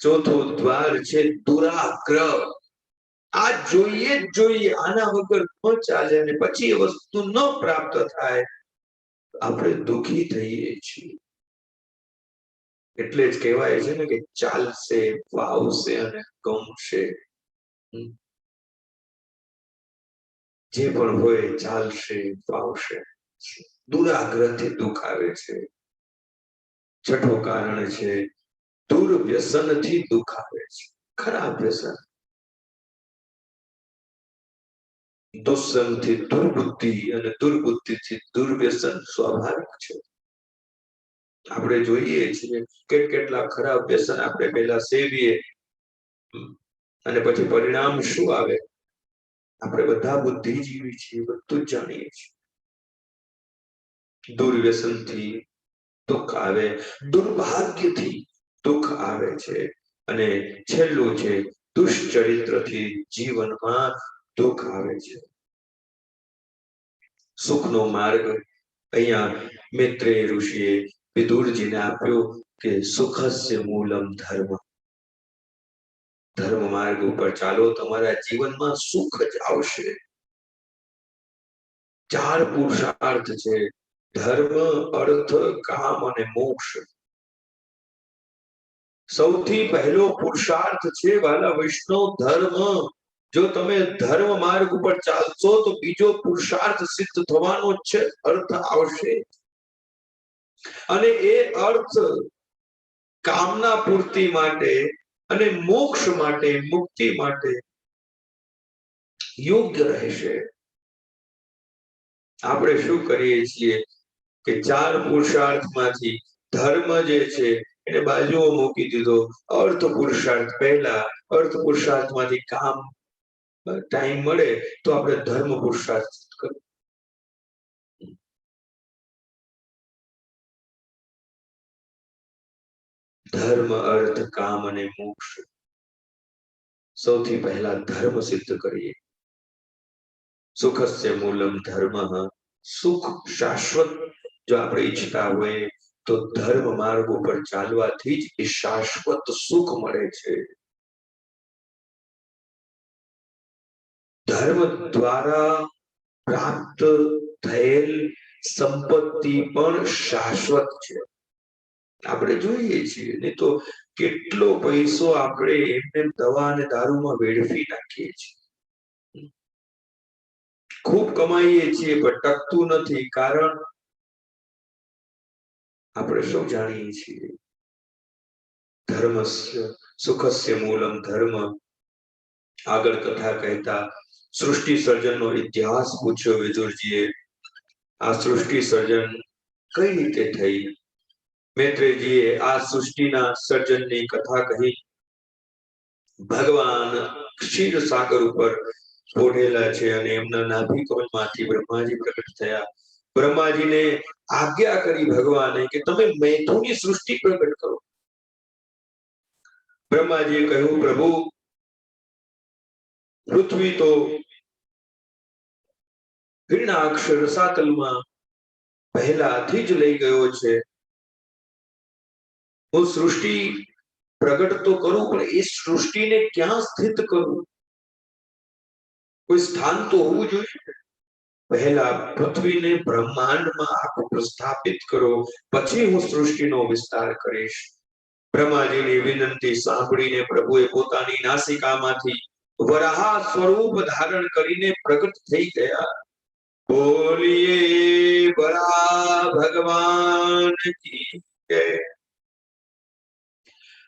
Speaker 3: ચોથો દ્વાર છે દુરાગ્રહ. આ જોઈએ જ જોઈએ, આના વગર ન ચાલે, અને પછી એ વસ્તુ ન પ્રાપ્ત થાય આપણે દુઃખી થઈએ છીએ. એટલે જ કહેવાય છે ને કે ચાલશે, વાવશે અને ગમશે. જે પણ હોય ચાલશે, વાવશે. દુરાગ્રહથી દુઃખ આવે છે. છઠ્ઠું કારણ છે દુર્વ્યસનથી દુઃખ આવે છે. ખરાબ વ્યસન. દુસ્સંગથી દુર્બુદ્ધિ અને દુર્બુદ્ધિથી દુર્વ્યસન સ્વાભાવિક છે. આપણે જોઈએ છીએ કેટલા ખરાબ વ્યસન આપણે પહેલા સેવીએ અને પછી પરિણામ શું આવે? આપણે બધા બુદ્ધિજીવી છીએ, બધું જ જાણીએ છીએ. દુર્વ્યસનથી દુઃખ આવે, દુર્ભાગ્યથી દુઃખ આવે છે, અને છેલ્લું છે દુષ્ચરિત્રથી જીવનમાં દુઃખ આવે છે. સુખનો માર્ગ અહીંયા મૈત્રેય ઋષિએ વિદુરજીને આપ્યો કે સુખસ્ય મૂલમ ધર્મ. ધર્મ માર્ગ ઉપર ચાલો, તમારા જીવનમાં સુખ જ આવશે. 4 પુરુષાર્થ છે: ધર્મ, અર્થ, કામ અને મોક્ષ. સૌથી પહેલો પુરુષાર્થ છે વાલા વૈષ્ણવ ધર્મ. જો તમે ધર્મ માર્ગ ઉપર ચાલશો તો બીજો પુરુષાર્થ સિદ્ધ થવાનો છે, અર્થ આવશે. અને એ અર્થ કામના પૂર્તિ માટે અને મોક્ષ માટે, મુક્તિ માટે યોગ્ય રહેશે. આપણે શું કરીએ છીએ કે 4 પુરુષાર્થમાંથી ધર્મ જે છે એને બાજુમાં મૂકી દીધો. અર્થ પુરુષાર્થ પહેલા, અર્થ પુરુષાર્થમાંથી કામ ટાઈમ મળે તો આપણે ધર્મ પુરુષાર્થ કરીએ. ધર્મ, અર્થ, કામ અને મોક્ષ. સૌથી પહેલા ધર્મ સિદ્ધ કરીએ. સુખસ્ય મૂલમ ધર્મ. સુખ શાશ્વત જો આપણે ઈચ્છતા હોય તો ધર્મ માર્ગ ઉપર ચાલવાથી જ એ શાશ્વત સુખ મળે છે. ધર્મ દ્વારા પ્રાપ્ત થયેલ સંપત્તિ પણ શાશ્વત છે. આપણે જોઈએ છીએ, નહીં તો કેટલો પૈસો આપણે એમને દવા અને દારૂમાં વેડફી નાખીએ છીએ. ખૂબ કમાઈએ છીએ પણ ટકતું નથી. કારણ આપણે શું જાણીએ છીએ? ધર્મસ્ય સુખસ્ય મૂલમ ધર્મ. આગળ કથા કહેતા સૃષ્ટિ સર્જનનો ઇતિહાસ પૂછ્યો વિદુરજીએ. આ સૃષ્ટિ સર્જન કઈ રીતે થઈ? મૈત્રેયજીએ આ સૃષ્ટિના સર્જનની કથા કહી. ભગવાન ક્ષીર સાગર ઉપર ઓઢેલા છે અને એમના નાભી કમલમાંથી બ્રહ્માજી પ્રગટ થયા. બ્રહ્માજીને આજ્ઞા કરી ભગવાને કે તમે મૈથુનની સૃષ્ટિ પ્રગટ કરો. બ્રહ્માજીએ કહ્યું, પ્રભુ પૃથ્વી તો હિરણાક્ષ રસાતલમાં પહેલાથી જ લઈ ગયો છે. હું સૃષ્ટિ પ્રગટ તો કરું, પણ એ સૃષ્ટિને ક્યાં સ્થિત કરું? કોઈ સ્થાન તો હોવું જોઈએ. પહેલા પૃથ્વીને બ્રહ્માંડમાં આખું પ્રસ્થાપિત કરો, પછી હું સૃષ્ટિનો વિસ્તાર કરીશ. બ્રહ્માજીની વિનંતી સાંભળીને પ્રભુએ પોતાની નાસિકામાંથી વરાહ સ્વરૂપ ધારણ કરીને પ્રગટ થઈ ગયા. બોલીએ વરાહ ભગવાન કી જય.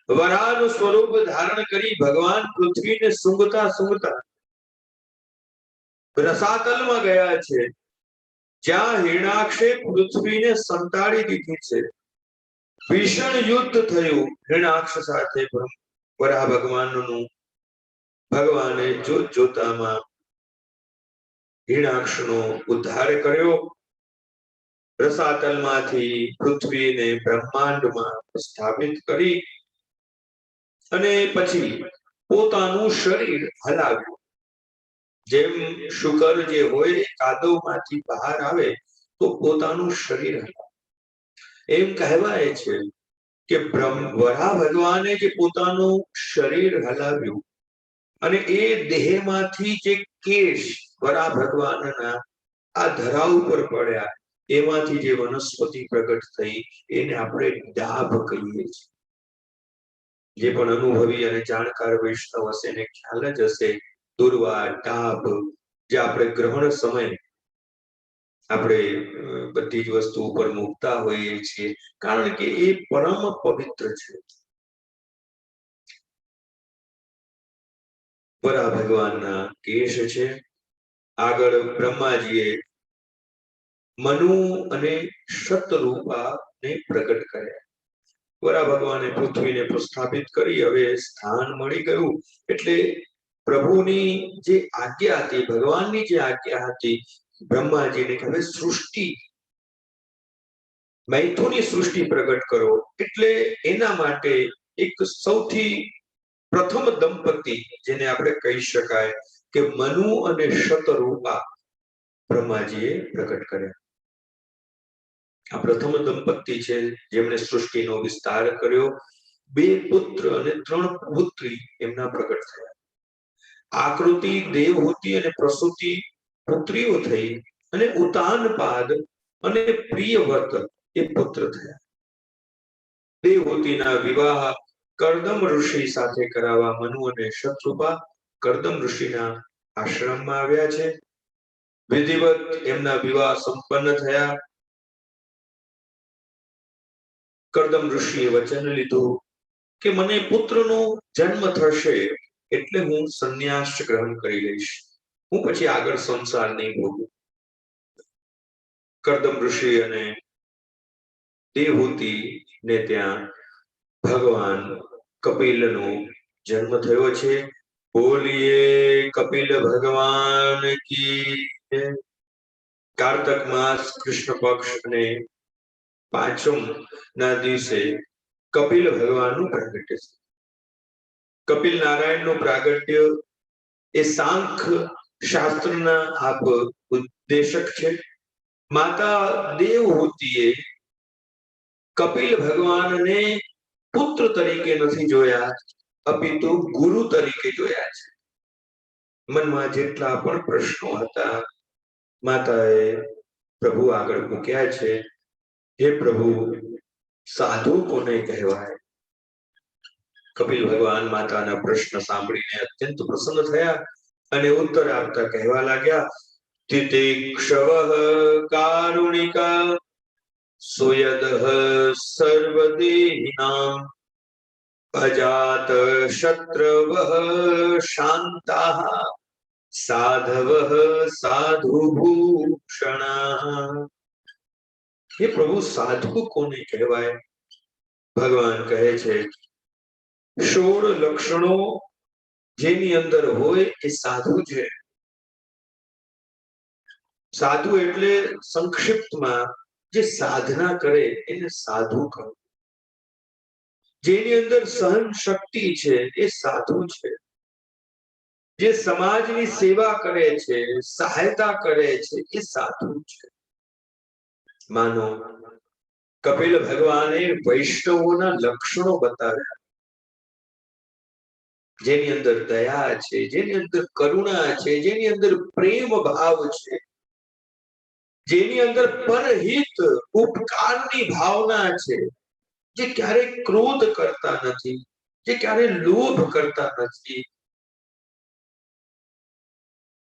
Speaker 3: વરાહનું સ્વરૂપ ધારણ કરી ભગવાન પૃથ્વીને સૂંઘતા સૂંઘતા રસાતલમાં ગયા છે, જ્યાં હિરણાક્ષે પૃથ્વીને સંતાડી દીધી છે. ભીષણ યુદ્ધ થયું હિરણાક્ષ સાથે વરાહ ભગવાનનું. ભગવાને જોત જોતામાં હિરણાક્ષનો ઉદ્ધાર કર્યો. રસાતલમાંથી પૃથ્વીને બ્રહ્માંડમાં સ્થાપિત કરી અને પછી પોતાનું શરીર હલાવ્યું. જેમ શુકર જે હોય કાદવમાંથી બહાર આવે તો પોતાનું શરીર હલાવે. એમ કહેવાય છે કે વરાહ ભગવાને જે પોતાનું શરીર હલાવ્યું અને એ દેહમાંથી જે કેશ વરાહ ભગવાનના આ ધરા ઉપર પડ્યા, એમાંથી જે વનસ્પતિ પ્રગટ થઈ એને આપણે ડાભ કહીએ છીએ. જે પણ અનુભવી અને જાણકાર વૈષ્ણવ હશે એને ખ્યાલ જ હશે. દુર્વા, ડાભ જે આપણે ગ્રહણ સમય આપણે બધી જ વસ્તુ ઉપર મૂકતા હોઈએ છીએ, કારણ કે એ પરમ પવિત્ર છે. વરાહ ભગવાનના કેશ છે. આગળ બ્રહ્માજીએ મનુ અને શતરૂપાને પ્રગટ કર્યા. વરાહ ભગવાને પૃથ્વીને પ્રસ્થાપિત કરી. હવે સ્થાન મળી ગયું એટલે પ્રભુની જે આજ્ઞા હતી, ભગવાનની જે આજ્ઞા હતી, બ્રહ્માજીને કહે સૃષ્ટિ મૈથુનની સૃષ્ટિ પ્રગટ કરો. એટલે એના માટે એક સૌથી પ્રથમ દંપતિ જેને આપણે કહી શકાય કે મનુ અને શતરૂપા બ્રહ્માજીએ પ્રગટ કર્યા. આ પ્રથમ દંપતિ છે જેમણે સૃષ્ટિનો વિસ્તાર કર્યો. 2 પુત્ર અને 3 પુત્રી એમના પ્રગટ થયા. આકૃતિ દેવહૂતિ અને પ્રસૂતિ પુત્રીઓ થઈ અને ઉતાનપાદ અને પ્રિયવ્રત એ પુત્ર થયા. દેવહૂતિના વિવાહ કર્દમ ઋષિ સાથે કરાવવા મનુ અને શતરૂપા કર્દમ ઋષિના આશ્રમમાં આવ્યા છે. વિધિવત એમના વિવાહ સંપન્ન થયા. કર્દમ ઋષિએ વચન લીધું કે મને પુત્રનો જન્મ થશે એટલે હું સંન્યાસ ગ્રહણ કરી લઈશ, હું પછી આગળ સંસાર નહીં ભોગું. કર્દમ ઋષિ અને દેવહૂતિ ને ત્યાં ભગવાન કપિલનો જન્મ થયો છે. બોલીએ કપિલ ભગવાન કી જય. કાર્તક માસ કૃષ્ણ પક્ષ અને 5મ ના દિવસે કપિલ ભગવાનનું પ્રાગટ્ય છે. કપિલ નારાયણનું પ્રાગટ્ય એ સાંખ્ય શાસ્ત્રના આપ ઉદ્દેશક છે. માતા દેવહૂતિએ કપિલ ભગવાનને પુત્ર તરીકે નથી જોયા, અપિતુ ગુરુ તરીકે જોયા છે. મનમાં જેટલા પણ પ્રશ્નો હતા માતાએ પ્રભુ આગળ મૂક્યા છે. હે પ્રભુ, સાધુ કોને કહેવાય? કપિલ ભગવાન માતાના પ્રશ્ન સાંભળીને અત્યંત પ્રસન્ન થયા અને ઉત્તર આપતા કહેવા લાગ્યા, તિતિક્ષવઃ કારુણિકા સુયદઃ સર્વદેહિનાં अजात शत्रवः शान्ताः साधवः साधुभूषणाः। ये प्रभु साधु कोने कहेवाय? भगवान कहे छे 16 लक्षणों जेनी अंदर होय ए साधु छे। साधु एटले संक्षिप्त में जे साधना करे एने साधु कहो। जेनी अंदर सहन शक्ति छे ए साधु छे। जे समाजनी सेवा करे छे, सहायता करे छे, ए साधु छे। मानो कपिल भगवाने वैष्णवोना लक्षणों बताव्या। जेनी अंदर दया छे, जेनी अंदर करुणा छे, जेनी अंदर प्रेम भाव छे, जेनी अंदर परहित उपकारनी भावना छे, जे क्यारे क्रोध करता नथी, जे क्यारे लोभ करता नथी,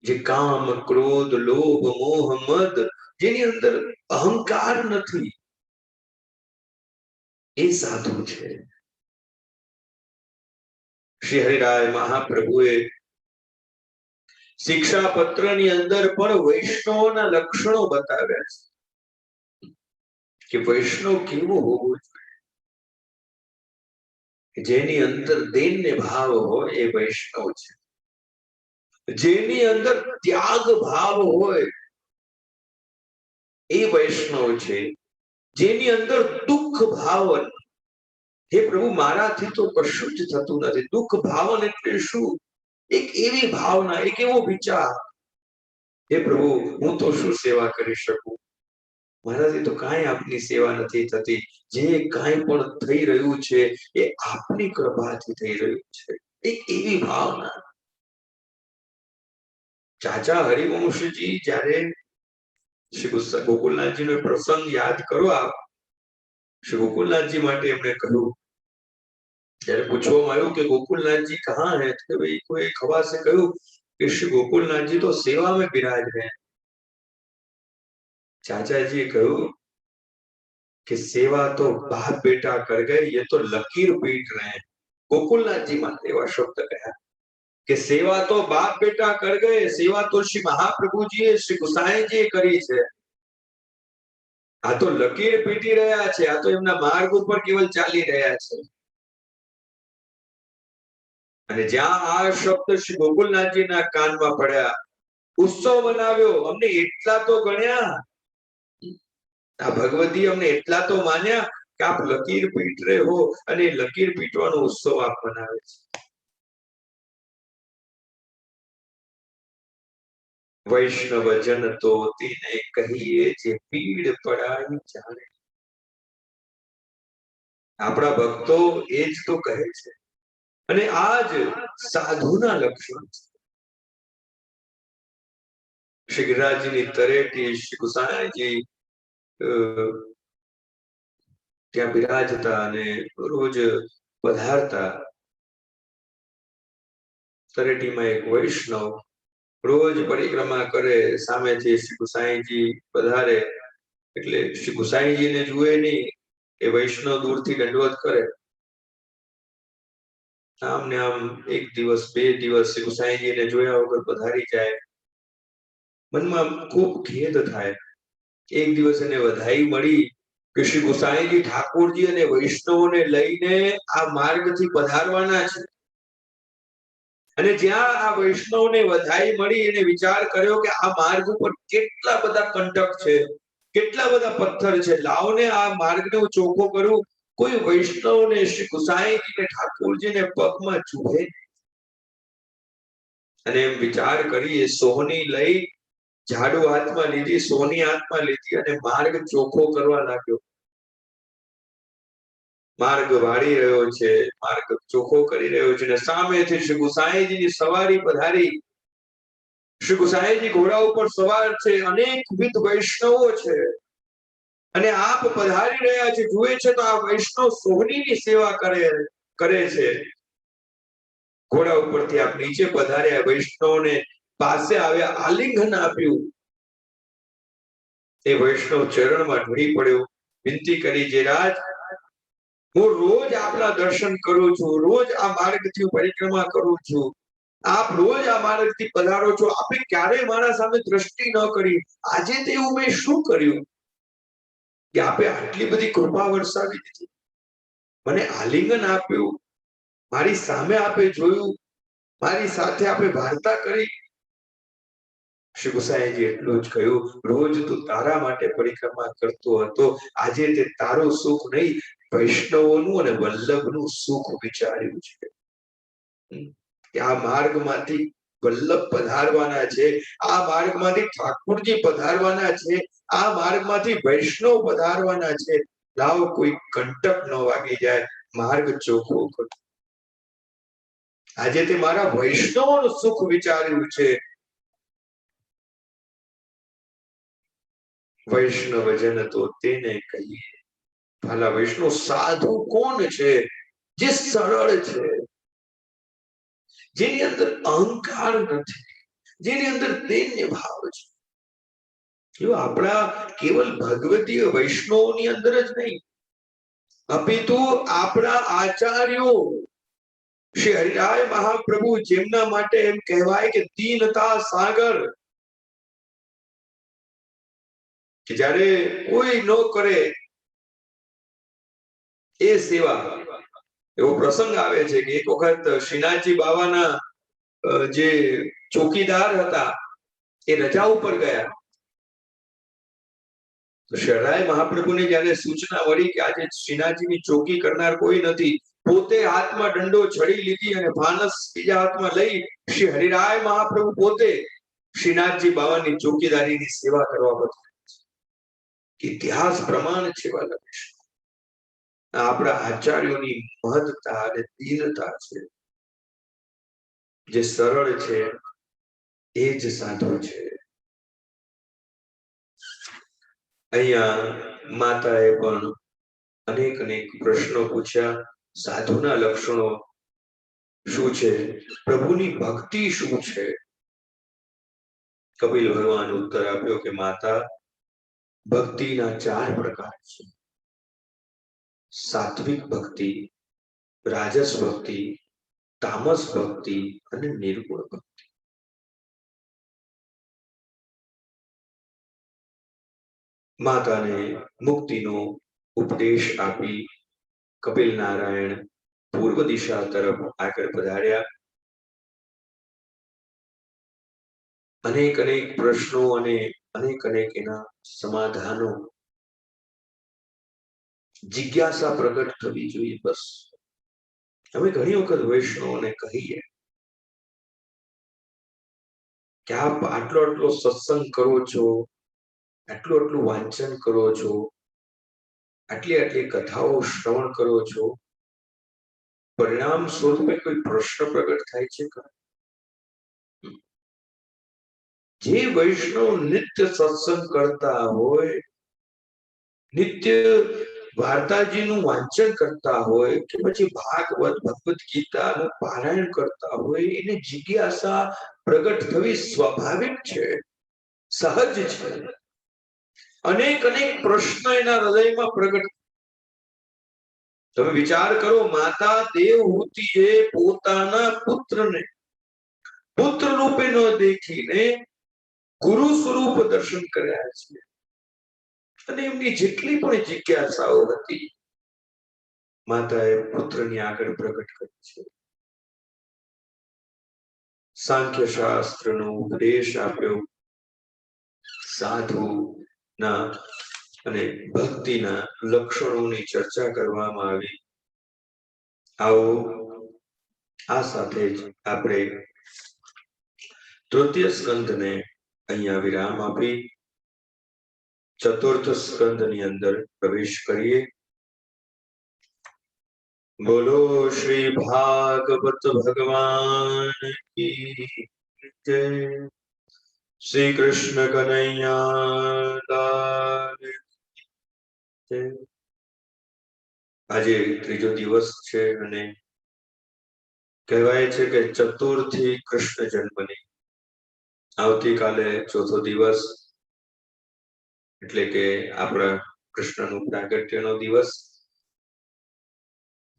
Speaker 3: जे काम क्रोध लोभ मोह मद जेनी अंदर अहंकार नथी, ए साधु छे। श्री हरिराय महाप्रभुए शिक्षा पत्रनी अंदर पण वैष्णवोना लक्षणों बताव्या छे कि वैष्णव केवो होवो जोईए। जेनी अंदर दैन्य भाव होय ए वैष्णव छे। जेनी अंदर त्याग भाव होय ए वैष्णव छे। जेनी अंदर दुख भावन, हे प्रभु माराथी तो कशुं ज थतुं नथी, दुख भावन एटले शुं? एक एवी भावना, एक एवो विचार, हे प्रभु हूँ तो शुं सेवा करी शकું? माराथी तो काई आपनी सेवा नथी थती। जे काई पण थई रह्युं छे ए आपनी कृपाथी थई रह्युं छे। एक एवी भावना। चाचा हरिवंशजी ज्यारे श्री गोकुलनाथजी नो प्रसंग याद करो आप। श्री गोकुलनाथजी माटे एमणे कह્યું, જ્યારે પૂછવામાં આવ્યું કે गोकुलनाथजी कहाँ है, तो भाई कोई खवासे કહ્યું कि श्री गोकुलनाथजी तो सेवा में विराज रहे हैं। चाचाजी कह્યું कि सेवा तो बाप बेटा कर गए, ये तो लकीर पीट रहे हैं। गोकुलनाथजी माटे एवा शब्द कह्या कि सेवा तो बाप बेटा कर गए, सेवा तो श्री महाप्रभुजीए श्री गोसाईजीए करी छे। आ तो लकीर पीटी रह्या छे, आ तो एमना मार्ग उपर केवल चाली रह्या छे। અને જ્યાં આ શબ્દ શ્રી ગોકુલનાથજીના કાનમાં પડ્યા, ઉત્સવ બનાવ્યો, અમને એટલા તો ગણ્યા, આ ભગવતી અમને એટલા તો માન્યા કે આપ લકીર પીટ રહે હો અને લકીર પીટવાનો ઉત્સવ આપ મનાવે છે। વૈષ્ણવ જન તો તેને કહીએ જે પીડ પડાઈ જાણે। આપણા ભક્તો એ જ તો કહે છે અને આજ સાધુના લક્ષણ છે। શ્રી गिरिराजजीની તરેટી શ્રી ગુસાઈજી ત્યાં બિરાજતા અને રોજ પધારતા। તરેટીમાં એક વૈષ્ણવ રોજ પરિક્રમા કરે, સામેથી શ્રી ગુસાઈજી પધારે એટલે શ્રી ગુસાઈજીને જુએ નહીં, એ વૈષ્ણવ દૂરથી દંડવત કરે। આમ ને આમ એક દિવસ બે દિવસ શ્રી ગુસાઈજીને જોયા વગર પધારી જાય। મનમાં ખૂબ ખેદ થાય। એક દિવસ એને વધાઈ મળી કે શ્રી ગુસાઈજી ઠાકોરજી અને વૈષ્ણવોને લઈને આ માર્ગથી પધારવાના છે। અને જ્યાં આ વૈષ્ણવને વધાઈ મળી એને વિચાર કર્યો કે આ માર્ગ ઉપર કેટલા બધા કંટક છે, કેટલા બધા પથ્થર છે, લાવને આ માર્ગને હું ચોખ્ખો કરું, કોઈ વૈષ્ણવને શ્રી ગુસાઈજીને ઠાકોરજીને પગમાં ચૂભે। અને એમ વિચાર કરી એ સોહની લઈ ઝાડુ હાથમાં લીધી, સોની હાથમાં લીધી અને માર્ગ ચોખ્ખો કરવા લાગ્યો। मार्ग वाड़ी रह्यो छे, मार्ग चोखो करी रह्यो छे ने सामेथी श्री गुसाईजीनी सवारी पधारी। श्री गुसाईजी घोड़ा उपर सवार छे, अनेकविध वैष्णवो छे અને આપ પધારી રહ્યા છે, જુએ છે તો આ વૈષ્ણવ સોહનીની સેવા કરે છે। ઘોડા ઉપરથી આપ નીચે પધાર્યા, વૈષ્ણવને પાસે આવ્યા, આલિંગન આપ્યું। એ વૈષ્ણવ ચરણમાં ઢળી પડ્યો, વિનંતી કરી, જે રાજ હું રોજ આપના દર્શન કરું છું, રોજ આ માર્ગથી પરિક્રમા કરું છું, આપ રોજ આ માર્ગથી પધારો છો, આપે ક્યારેય મારા સામે દ્રષ્ટિ ન કરી, આજે તેવું મેં શું કર્યું કે આપે આટલી બધી કૃપા વરસાવી દીધી, મને આલિંગન આપ્યું, મારી સામે આપે જોયું, મારી સાથે આપે વાર્તા કરી. શ્રી ગુસાઈજી એટલું જ કહ્યું, રોજ તું તારા માટે પરિક્રમા કરતો હતો, આજે તે તારું સુખ નહીં, વૈષ્ણવોનું અને વલ્લભનું સુખ વિચાર્યું છે. કે આ માર્ગમાંથી વલ્લભ પધારવાના છે, આ માર્ગમાંથી ઠાકોરજી પધારવાના છે, આ માર્ગમાંથી વૈષ્ણવ પધારવાના છે, લાવ કોઈ કંટક ન વાગી જાય, માર્ગ ચોખ્ખો કરો. આજે તે મારા વૈષ્ણવનું સુખ વિચાર્યું છે. વૈષ્ણવજન તો તેને કહીએ. ભલા વૈષ્ણવ સાધુ કોણ છે? જે સરળ છે, જેની અંદર અહંકાર નથી, જેની અંદર દૈન્ય ભાવ છે. એવા આપણા કેવલ ભગવતીય વૈષ્ણવની અંદર જ નહીં, અપિતુ આપણા આચાર્યો શ્રી હરિરાય મહાપ્રભુ, જેમના માટે એમ કહેવાય કે દીનતા સાગર, કે જ્યારે કોઈ ન કરે એ સેવા. એવો પ્રસંગ આવે છે કે એક વખત શ્રીનાથજી બાવાના જે ચોકીદાર હતા એ રજા ઉપર ગયા. તો શરણાઈ મહાપ્રભુને જયારે સૂચના મળી કે આજે શ્રીનાથજીની ચોકી કરનાર કોઈ નથી, પોતે હાથમાં દંડો છડી લીધી અને ભાનસ બીજા હાથમાં લઈ શ્રી હરિરાય મહાપ્રભુ પોતે શ્રીનાથજી બાવાની ચોકીદારીની સેવા કરવા બદલ ઇતિહાસ પ્રમાણ છે. આપણા આચાર્યોની મહત્તા અને દીનતા છે. જે સરળ છે એ જ સાધુ છે. અહીંયા માતાએ પણ અનેક અનેક પ્રશ્નો પૂછ્યા. સાધુના લક્ષણો શું છે? પ્રભુની ભક્તિ શું છે? કપિલ ભગવાન ઉત્તર આપ્યો કે માતા, ભક્તિના 4 પ્રકાર છે: સાત્વિક ભક્તિ, રાજસ ભક્તિ, તામસ ભક્તિ અને નિર્ગુણ ભક્તિ. માતાને મુક્તિનો ઉપદેશ આપી કપિલ નારાયણ પૂર્વ દિશા તરફ આગળ પધાર્યા. અનેક અનેક પ્રશ્નો અને અનેક અનેક એના સમાધાનો, જિજ્ઞાસા પ્રગટ થવી જોઈએ. બસ અમે ઘણી વખત વૈષ્ણવોને કહીએ કે આપ આટલો આટલો સત્સંગ કરો છો, આટલું આટલું વાંચન કરો છો, આટલી આટલી કથાઓ શ્રવણ કરો છો, પરિણામ સ્વરૂપે કોઈ પ્રશ્ન પ્રગટ થાય છે? જે વૈષ્ણવ નિત્ય સત્સંગ કરતા હોય, નિત્ય વાર્તાજીનું વાંચન કરતા હોય કે પછી ભાગવત ભગવદ ગીતાનું પારાયણ કરતા હોય, એને જિજ્ઞાસા પ્રગટ થવી સ્વાભાવિક છે, સહજ છે. અનેક અનેક પ્રશ્ન એના હૃદયમાં પ્રગટ. તમે વિચાર કરો, માતા દેવહૂતિએ પોતાના પુત્રને પુત્ર રૂપે ન દેખીને ગુરુ સ્વરૂપ દર્શન કર્યા છે, અને એમની જેટલી પણ જિજ્ઞાસાઓ હતી, માતાએ પુત્રની આગળ પ્રગટ કરી છે. સાંખ્ય શાસ્ત્રનો ઉપદેશ આપ્યો, સાધુના અને ભક્તિના લક્ષણોની ચર્ચા કરવામાં આવી. આવો આ સાથે જ આપણે તૃતીય સ્કંદને અહીંયા વિરામ આપી ચતુર્થ સ્કંદની અંદર પ્રવેશ કરીએ. બોલો શ્રી ભાગવત ભગવાન કી જય. શ્રી કૃષ્ણ કનૈયા લાલ જય. આજે ત્રીજો દિવસ છે અને કહેવાય છે કે ચતુર્થી કૃષ્ણ જન્મની. આવતીકાલે ચોથો દિવસ, એટલે કે આપણા કૃષ્ણનું પ્રાગટ્યનો દિવસ.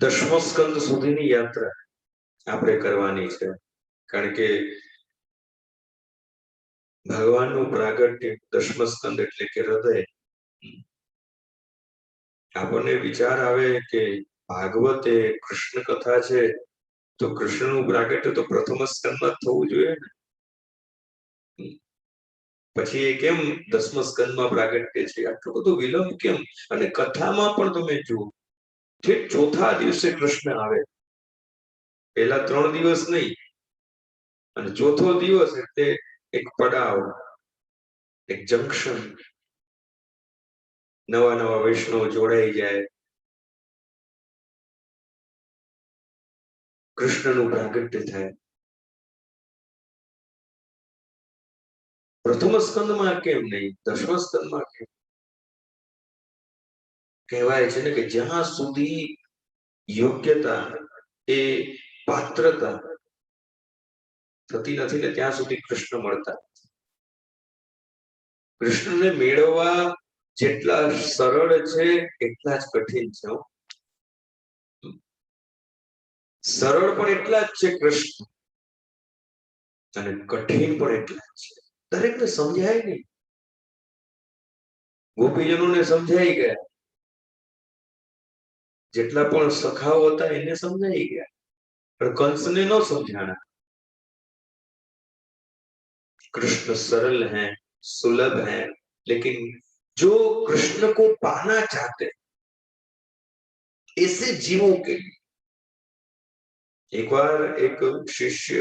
Speaker 3: દસમો સ્કંદ સુધીની યાત્રા આપણે કરવાની છે, કારણ કે ભગવાનનું પ્રાગટ્ય દસમ સ્કંદ એટલે કે હૃદય. આપણને વિચાર આવે કે ભાગવત એ કૃષ્ણ કથા છે, તો કૃષ્ણનું પ્રાગટ્ય તો પ્રથમ સ્કંદમાં જ થવું જોઈએ ને. પછી એ કેમ દસમ સ્કંદમાં પ્રાગટ્ય છે? આટલો બધો વિલંબ કેમ? અને કથામાં પણ તમે જુઓ, ઠીક ચોથા દિવસે કૃષ્ણ આવે, પહેલા 3 દિવસ નહીં, અને ચોથો દિવસ એટલે એક પડાવ, એક જંક્શન. નવા નવા વૈષ્ણવ જોડાઈ જાય, કૃષ્ણનું પ્રાગટ્ય થાય. પ્રથમ સ્કંદમાં કેમ નહીં, દસમા સ્કંદમાં કેમ? કહેવાય છે ને કે જ્યાં સુધી યોગ્યતા એ પાત્રતા થતી નથી ને ત્યાં સુધી કૃષ્ણ મળતા. કૃષ્ણને મેળવવા જેટલા સરળ છે એટલા જ કઠિન છે. સરળ પણ એટલા જ છે કૃષ્ણ, અને કઠિન પણ એટલા જ છે. દરેકને સમજાય નહીં. ગોપીજનોને સમજાઈ ગયા, જેટલા પણ સખાઓ હતા એને સમજાઈ ગયા, પણ કંસને ન સમજાણા. कृष्ण सरल हैं, सुलभ हैं, लेकिन जो कृष्ण को पाना चाहते ऐसे जीवों के लिए एक बार एक शिष्य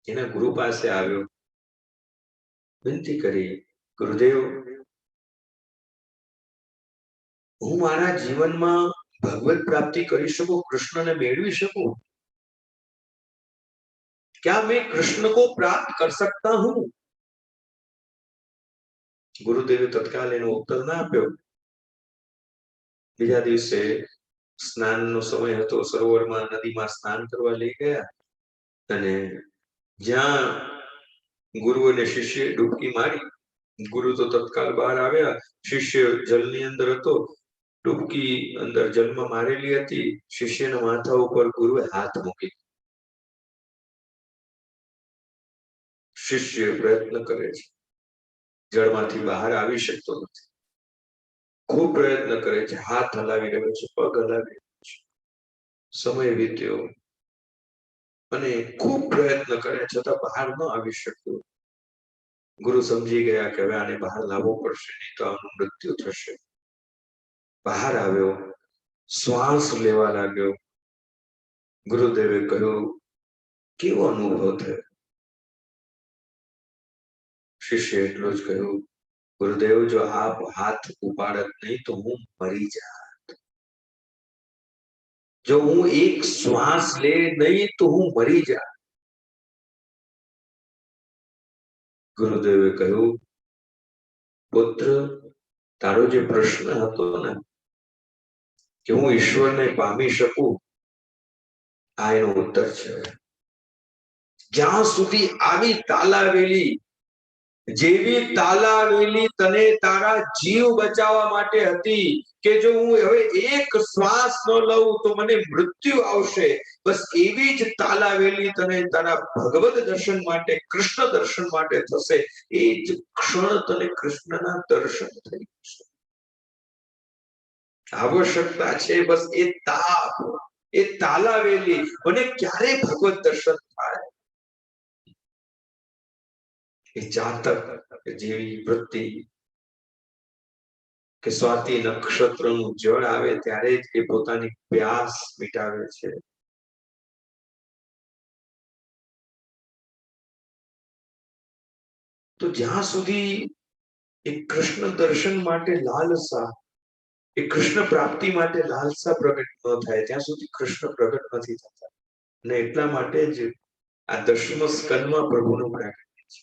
Speaker 3: એના ગુરુ પાસે આવ્યો, વિનંતી કરી, ગુરુદેવ, હું મારા જીવનમાં ભગવત પ્રાપ્તિ કરી શકું, કૃષ્ણને મેળવી શકું? क्या मैं कृष्ण को प्राप्त कर सकता हूं? ગુરુદેવે તત્કાલ એનો ઉત્તર ના આપ્યો. બીજા દિવસે સ્નાનનો સમય હતો, સરોવરમાં નદીમાં સ્નાન કરવા લઈ ગયા, અને જ્યાં ગુરુ અને શિષ્ય ડૂબકી મારી, ગુરુ તો તત્કાલ બહાર આવ્યા, શિષ્ય જલની અંદર હતો, ડૂબકી અંદર જલમાં મારેલી હતી. શિષ્યના માથા ઉપર ગુરુએ હાથ મૂકી. શિષ્ય પ્રયત્ન કરે છે, જળમાંથી બહાર આવી શકતો નથી, ખૂબ પ્રયત્ન કરે છે, હાથ હલાવી રહ્યો છે, પગ હલાવી રહ્યો છે. સમય વીત્યો અને ખૂબ પ્રયત્ન કર્યા છતાં બહાર ન આવી શક્યો. ગુરુ સમજી ગયા કે હવે આને બહાર લાવવો પડશે, નહીં તો આનું મૃત્યુ થશે. બહાર આવ્યો, શ્વાસ લેવા લાગ્યો. ગુરુદેવે કહ્યું, કેવો અનુભવ થયો? શિષ્ય એટલું જ કહ્યું, ગુરુદેવ, જો આપ હાથ ઉપાડત નહીં તો હું મરી જાત. જો હું એક શ્વાસ લે નહીં તો હું મરી જાત. ગુરુદેવે કહ્યું, પુત્ર, તારો જે પ્રશ્ન હતો ને કે હું ઈશ્વરને પામી શકું, આ એનો ઉત્તર છે. જ્યાં સુધી આવી તાલાવેલી, જેવી તાલાવેલી તને તારા જીવ બચાવવા માટે હતી, કે જો હું હવે એક શ્વાસ ન લઉં તો મને મૃત્યુ આવશે, બસ એવી જ તાલાવેલી તને તારા ભગવત દર્શન માટે, કૃષ્ણ દર્શન માટે થશે. એ જ ક્ષણ તને કૃષ્ણના દર્શન થઈ જશે. આવશ્યકતા છે બસ એ તાપ, એ તાલાવેલી, મને ક્યારે ભગવત દર્શન થાય. એ જાતક જેવી વૃત્તિ કે સ્વાતિ નક્ષત્રનું જળ આવે ત્યારે જ એ પોતાની પ્યાસ મિટાવે છે. તો જ્યાં સુધી એ કૃષ્ણ દર્શન માટે લાલસા, એ કૃષ્ણ પ્રાપ્તિ માટે લાલસા પ્રગટ ન થાય ત્યાં સુધી કૃષ્ણ પ્રગટ નથી થતા. અને એટલા માટે જ આ દસમ સ્કંદમાં પ્રભુનું પ્રાગટ્ય છે.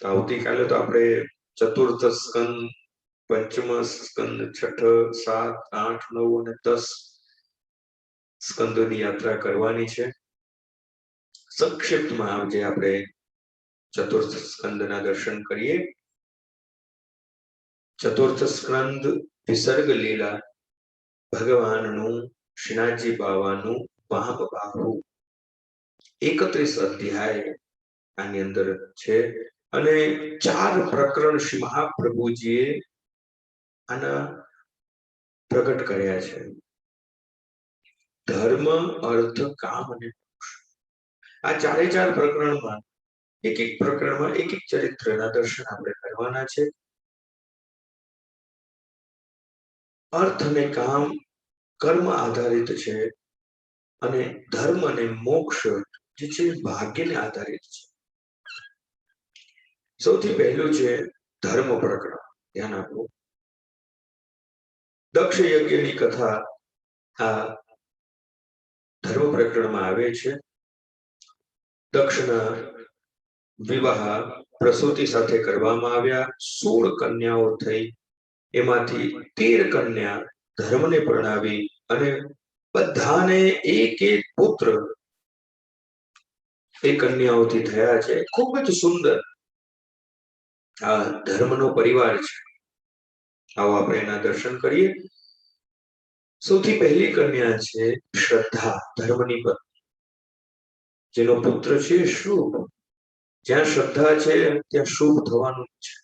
Speaker 3: આવતીકાલે તો આપણે ચતુર્થ સ્કંદ, પંચમ સ્કંદ, છઠ્ઠ, 7, 8, 9 અને 10 સ્કંદોની યાત્રા કરવાની છે. સંક્ષિપ્તમાં આજે આપણે ચતુર્થ સ્કંદના દર્શન કરીએ. ચતુર્થ સ્કંદ વિસર્ગ લીલા ભગવાનનું શ્રીનાથજી બાવાનું વામ બાહુ 31 અધ્યાય આની અંદર છે અને 4 પ્રકરણ શ્રી મહાપ્રભુજીએ આના પ્રગટ કર્યા છે. ધર્મ, અર્થ, કામ અને મોક્ષ. આ 4 પ્રકરણમાં એક પ્રકરણમાં એક ચરિત્રના દર્શન આપણે કરવાના છે. અર્થ અને કામ કર્મ આધારિત છે અને ધર્મ અને મોક્ષ જે છે ભાગ્યને આધારિત છે. સૌથી પહેલું છે ધર્મ પ્રકરણ. ધ્યાન આપો. દક્ષ યજ્ઞની કથા આ ધર્મ પ્રકરણમાં આવે છે. દક્ષના વિવાહ પ્રસૂતિ સાથે કરવામાં આવ્યા. 16 કન્યાઓ થઈ. એમાંથી 13 કન્યા ધર્મને પરણાવી અને બધાને એક પુત્ર એ કન્યાઓથી થયા છે. ખૂબ જ સુંદર આ ધર્મનો પરિવાર છે. આવો આપણે એના દર્શન કરીએ. સૌથી પહેલી કન્યા છે શ્રદ્ધા, ધર્મની પત્ની, જેનો પુત્ર છે શુભ. જ્યાં શ્રદ્ધા છે ત્યાં શુભ થવાનું છે.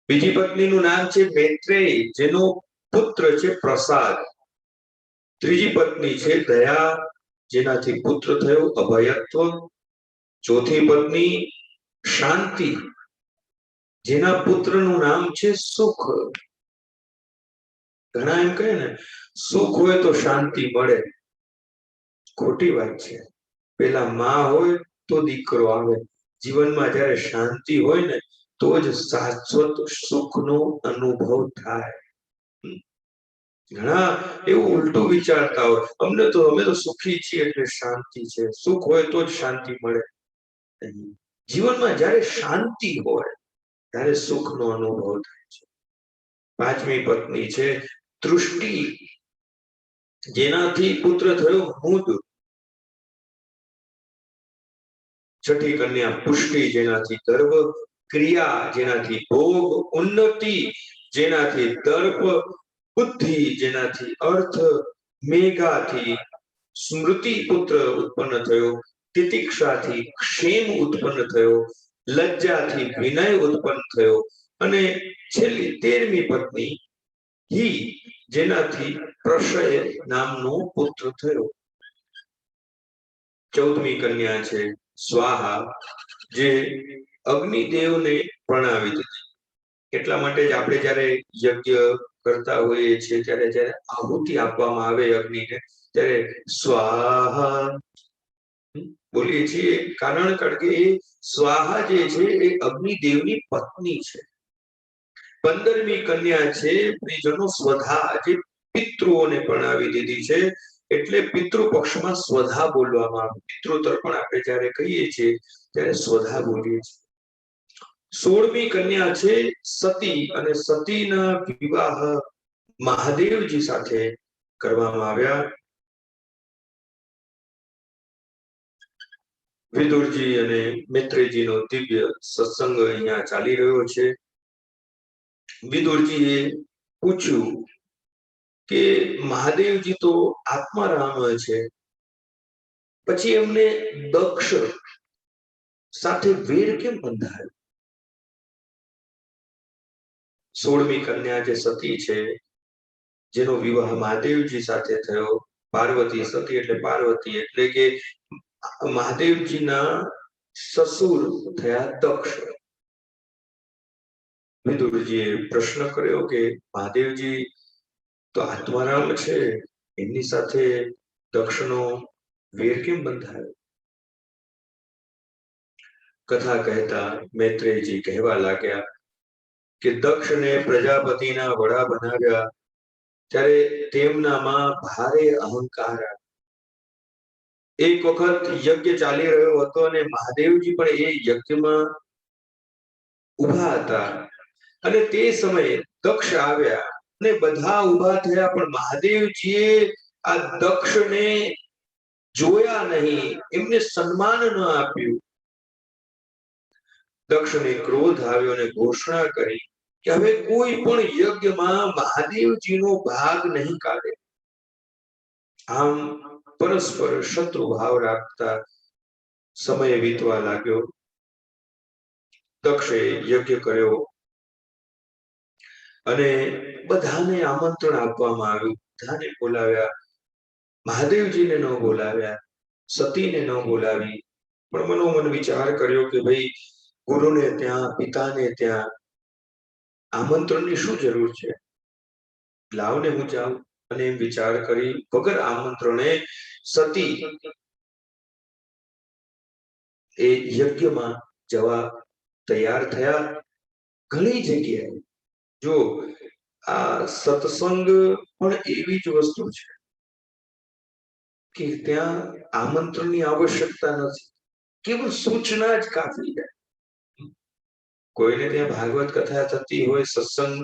Speaker 3: બીજી પત્નીનું નામ છે મૈત્રેયી, જેનો પુત્ર છે પ્રસાદ. ત્રીજી પત્ની છે દયા, જેનાથી પુત્ર થયો અભયત્વ. ચોથી પત્ની શાંતિ, જેના પુત્રનું નામ છે સુખ. ઘણા એમ કહે ને સુખ હોય તો શાંતિ મળે. ખોટી વાત છે. પેલા માં હોય તો દીકરો આવે. જીવનમાં જ્યારે શાંતિ હોય ને તો જ શાશ્વત સુખનો અનુભવ થાય. ઘણા એવું ઉલટું વિચારતા હોય, અમે તો સુખી છીએ એટલે શાંતિ છે. સુખ હોય તો જ શાંતિ મળે. જીવનમાં જ્યારે શાંતિ હોય ત્યારે સુખનો અનુભવ થાય છે. પાંચમી પત્ની છે તૃષ્ટિ, જેનાથી પુત્ર થયો મુદ. છઠ્ઠી કન્યા પુષ્ટિ, જેનાથી ગર્વ. ક્રિયા, જેનાથી ભોગ. ઉન્નતિ, જેનાથી દર્પ. બુદ્ધિ, જેનાથી અર્થ. મેઘાથી સ્મૃતિ પુત્ર ઉત્પન્ન થયો. તિતિક્ષાથી ક્ષેમ ઉત્પન્ન થયો. લજ્જાથી વિનય ઉત્પન્ન થયો. અને છેલ્લી 13મી પત્ની હિ, જેનાથી પ્રશય નામનો પુત્ર થયો. 14મી કન્યા છે સ્વાહા, જે અગ્નિદેવને પરણાવી દીધી. એટલા માટે જ આપણે જ્યારે યજ્ઞ કરતા હોઈએ છીએ ત્યારે જ્યારે આહુતિ આપવામાં આવે અગ્નિને ત્યારે સ્વાહા બોલીએ છીએ. કારણ કે એ સ્વાહા જે છે એ અગ્નિદેવની પત્ની છે. 15મી કન્યા છે બીજનો સ્વધા, જે પિતૃઓને પરણાવી દીધી છે. એટલે પિતૃ પક્ષમાં સ્વધા બોલવામાં આવે. પિતૃ તર્પણ આપણે જ્યારે કહીએ છીએ ત્યારે સ્વધા બોલીએ છીએ. 16મી કન્યા છે સતી, અને સતીના વિવાહ મહાદેવજી સાથે કરવામાં આવ્યા. વિદુરજી અને મૈત્રેયજીનો દિવ્ય સત્સંગ અહીંયા ચાલી રહ્યો છે. વિદુરજીએ પૂછ્યું કે મહાદેવજી તો આત્મારામ છે, પછી એમને દક્ષ સાથે વેર કેમ બંધાયો? 16મી કન્યા જે સતી છે, જેનો વિવાહ મહાદેવજી સાથે થયો. પાર્વતી સતી એટલે પાર્વતી એટલે કે મહાદેવજીના સસુર થયા દક્ષ. વિદુરજીએ પ્રશ્ન કર્યો કે મહાદેવજી તો આત્મારામ છે, એમની સાથે દક્ષનો વેર કેમ બંધાયો? કથા કહેતા મૈત્રેયજી કહેવા લાગ્યા કે દક્ષને પ્રજાપતિના વડા બનાવ્યા ત્યારે તેમનામાં ભારે અહંકાર. એક વખત યજ્ઞ ચાલી રહ્યો હતો અને મહાદેવજી પણ એ યજ્ઞમાં ઉભા હતા અને તે સમયે દક્ષ આવ્યા અને બધા ઉભા થયા, પણ મહાદેવજીએ આ દક્ષને જોયા નહીં, એમને સન્માન ન આપ્યું. દક્ષને ક્રોધ આવ્યો અને ઘોષણા કરી કે હવે કોઈ પણ યજ્ઞમાં મહાદેવજીનો ભાગ નહીં કાઢે. આમ પરસ્પર શત્રુ ભાવ રાખતા સમય વીતવા લાગ્યો. દક્ષે યજ્ઞ કર્યો અને બધાને આમંત્રણ આપવામાં આવ્યું, બધાને બોલાવ્યા. મહાદેવજીને ન બોલાવ્યા, સતીને ન બોલાવી, પણ મનોમન વિચાર કર્યો કે ભાઈ ગુરુને ત્યાં, પિતાને ત્યાં આમંત્રણની શું જરૂર છે, લાવને હું જાઉં. અને એમ વિચાર કરી વગર આમંત્રણે સતી એ યજ્ઞમાં જવા તૈયાર થયા. ઘણી જગ્યાએ જો આ સત્સંગ પણ એવી જ વસ્તુ છે કે ત્યાં આમંત્રણની આવશ્યકતા નથી, કેવળ સૂચના જ કાફી છે. કોઈને ત્યાં ભાગવત કથા થતી હોય, સત્સંગ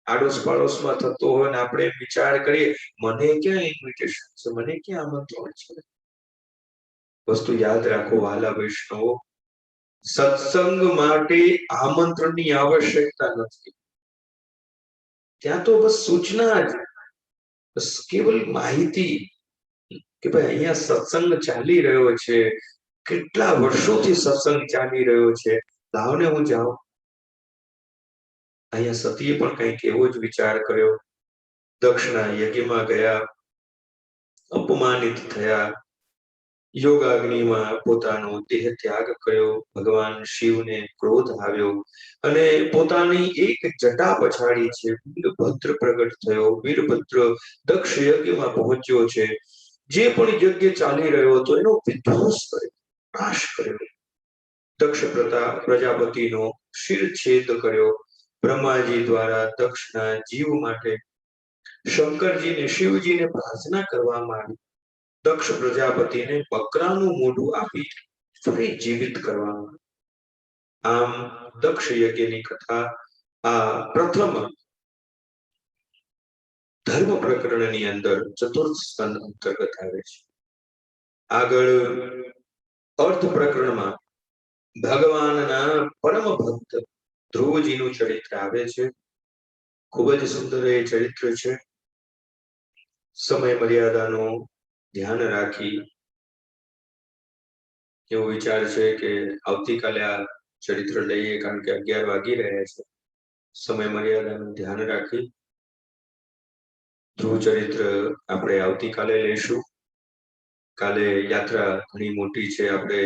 Speaker 3: આડોશ પાડોશમાં થતો હોય ને આપણે વિચાર કરીએ મને ક્યાં ઇન્વિટેશન છે, મને ક્યાં આમંત્રણ છે. વસ્તુ યાદ રાખો વાલા વૈષ્ણવો, સત્સંગ માટે આમંત્રણની આવશ્યકતા નથી. ત્યાં તો બસ સૂચના જ, બસ કેવલ માહિતી કે ભાઈ અહીંયા સત્સંગ ચાલી રહ્યો છે, કેટલા વર્ષોથી સત્સંગ ચાલી રહ્યો છે, લાવને હું જાઉં. અહીંયા સતીએ પણ કંઈક એવો જ વિચાર કર્યો. દક્ષના યજ્ઞમાં ગયા, અપમાનિત થયા, યોગાગ્નિમાં પોતાનો દેહ ત્યાગ કર્યો. ભગવાન શિવને ક્રોધ આવ્યો અને પોતાની એક જટા પછાડી છે વીરભદ્ર પ્રગટ થયો. વીરભદ્ર દક્ષ યજ્ઞમાં પહોંચ્યો છે. જે પણ યજ્ઞ ચાલી રહ્યો હતો એનો વિધ્વંસ કર્યો, નાશ કર્યો. દક્ષ પ્રજાપતિનો શિરછેદ કર્યો. બ્રહ્માજી દ્વારા દક્ષના જીવ માટે શંકરજીને, શિવજીને પ્રાર્થના કરવામાં આવી. દક્ષ પ્રજાપતિને બકરાનું મોઢું આપી ફરી જીવિત કરવામાં. આમ દક્ષ યજ્ઞની કથા આ પ્રથમ ધર્મ પ્રકરણની અંદર ચતુર્થ સ્કંદ અંતર્ગત આવે છે. આગળ અર્થ પ્રકરણમાં ભગવાનના પરમ ભક્ત ધ્રુવજીનું ચરિત્ર આવે છે. ખૂબ જ સુંદર એ ચરિત્ર છે. સમય મર્યાદાનું ધ્યાન રાખી એવો વિચાર છે કે આવતીકાલે આ ચરિત્ર લઈએ, કારણ કે 11 વાગી રહ્યા છે. સમય મર્યાદાનું ધ્યાન રાખી ધ્રુવ ચરિત્ર આપણે આવતીકાલે લઈશું. કાલે યાત્રા ઘણી મોટી છે, આપણે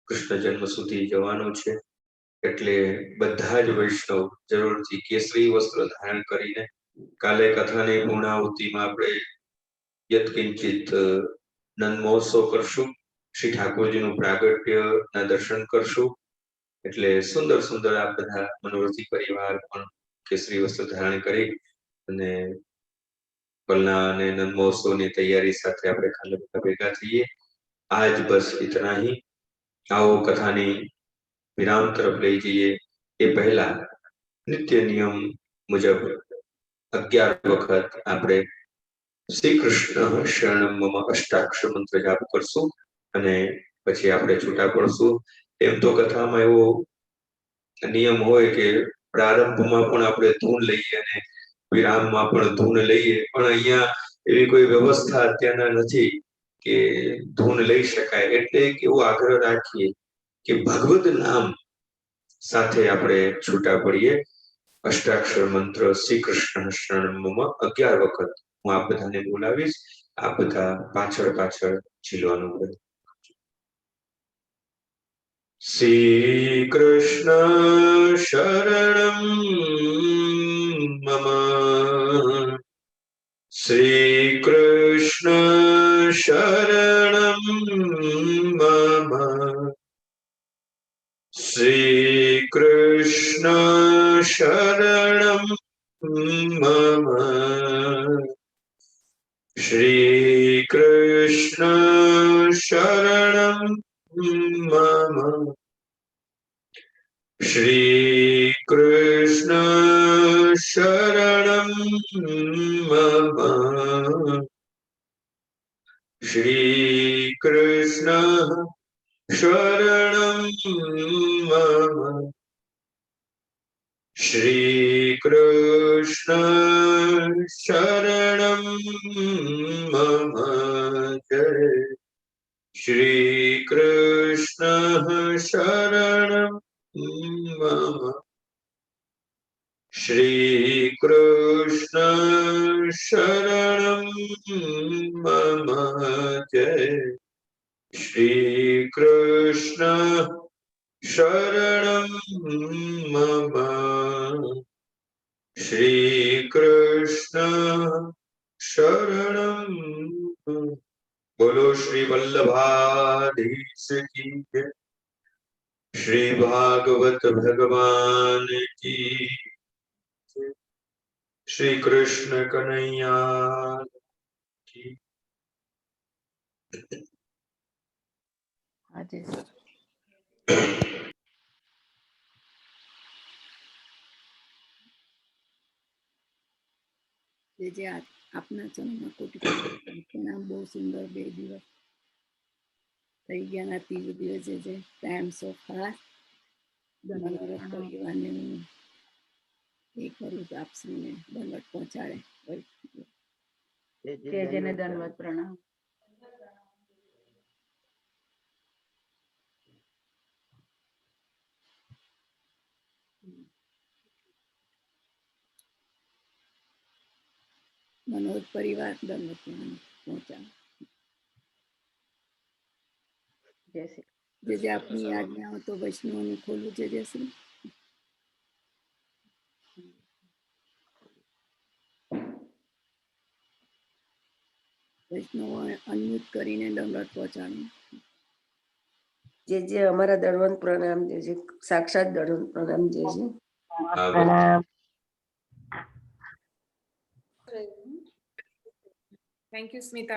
Speaker 3: કૃષ્ણ જન્મ સુધી જવાનું છે, એટલે બધા જ વૈષ્ણવ જરૂરથી કેસરી વસ્ત્ર ધારણ કરીને કાલે કથાની પૂર્ણાહુતિમાં આપણે યત્કિંચિત નંદ મહોત્સવ કરશું. શ્રી ઠાકોરજીનું પ્રાગટ્યના દર્શન કરશું. એટલે સુંદર સુંદર આ બધા મનોરથી પરિવાર પણ કેસરી વસ્ત્ર ધારણ કરી અને પલના અને નંદ મહોત્સવની તૈયારી સાથે આપણે કાલે બધા ભેગા થઈએ. આજ બસ ઇતના હી. આવો કથાની વિરામ તરફ લઈ જઈએ એ પહેલા નિત્ય નિયમ મુજબ 11 વખત આપણે શ્રી કૃષ્ણ શરણમ મમ અષ્ટાક્ષર મંત્ર જાપ કરશું અને પછી આપણે છૂટા પડશું. એમ તો કથામાં એવો નિયમ હોય કે પ્રારંભમાં પણ આપણે ધૂન લઈએ અને વિરામમાં પણ ધૂન લઈએ, પણ અહીંયા એવી કોઈ વ્યવસ્થા અત્યારના નથી કે ધૂન લઈ શકાય. એટલે એવો આગ્રહ રાખીએ કે ભગવદ નામ સાથે આપણે છૂટા પડીએ. અષ્ટાક્ષર મંત્ર શ્રી કૃષ્ણ શરણમ મમ 11 વખત હું આપ બધાને બોલાવીશ. આપ બધા પાછળ પાછળ ઝીલવાનું પ્રયત્ન. શ્રી કૃષ્ણ શરણમ મમ, શ્રી કૃષ્ણ શરણમ મમ, શ્રી કૃષ્ણ શરણમ મમ, શ્રી કૃષ્ણ શરણમ મમ, શ્રી કૃષ્ણ શરણમ મમ, શ્રી કૃષ્ણ શરણમ મમ, श्री कृष्ण शरणं मम जय श्री कृष्ण शरणं मम श्री कृष्ण शरणं मम जय श्री कृष्ण शरणं मम श्री कृष्ण शरणं बोलो श्री वल्लभाधीश की जय श्री भागवत भगवान की जय श्री कृष्ण कन्हैया की
Speaker 1: આજે જે આપના ચરણમાં કોટી કોટી પ્રણામ. બહુ સુંદર 2 દિવસ થઈ ગયા ના. ત્રીજો દિવસ જે ટાઈમ સો ફાસ્ટ. મનોરથ પરિવારને હું એ કરું તો આપશ્રીને દંડવત પહોંચાડે.
Speaker 2: જેને દંડવત પ્રણામ.
Speaker 1: મનોરથ પરિવાર દંડવત પ્રણામ પહોંચાડે.
Speaker 2: જય શ્રી
Speaker 1: જે આપની આજ્ઞાઓ તો વૈષ્ણવનું ખોલું છે. જય શ્રી વૈષ્ણવો અન્મ્યુટ કરીને દંડવત પહોંચાડે.
Speaker 4: જે અમારા દળવંત પ્રણામ જે છે, સાક્ષાત દળવંત પ્રણામ જે છે.
Speaker 2: પ્રણામ.
Speaker 5: Thank you, Smita.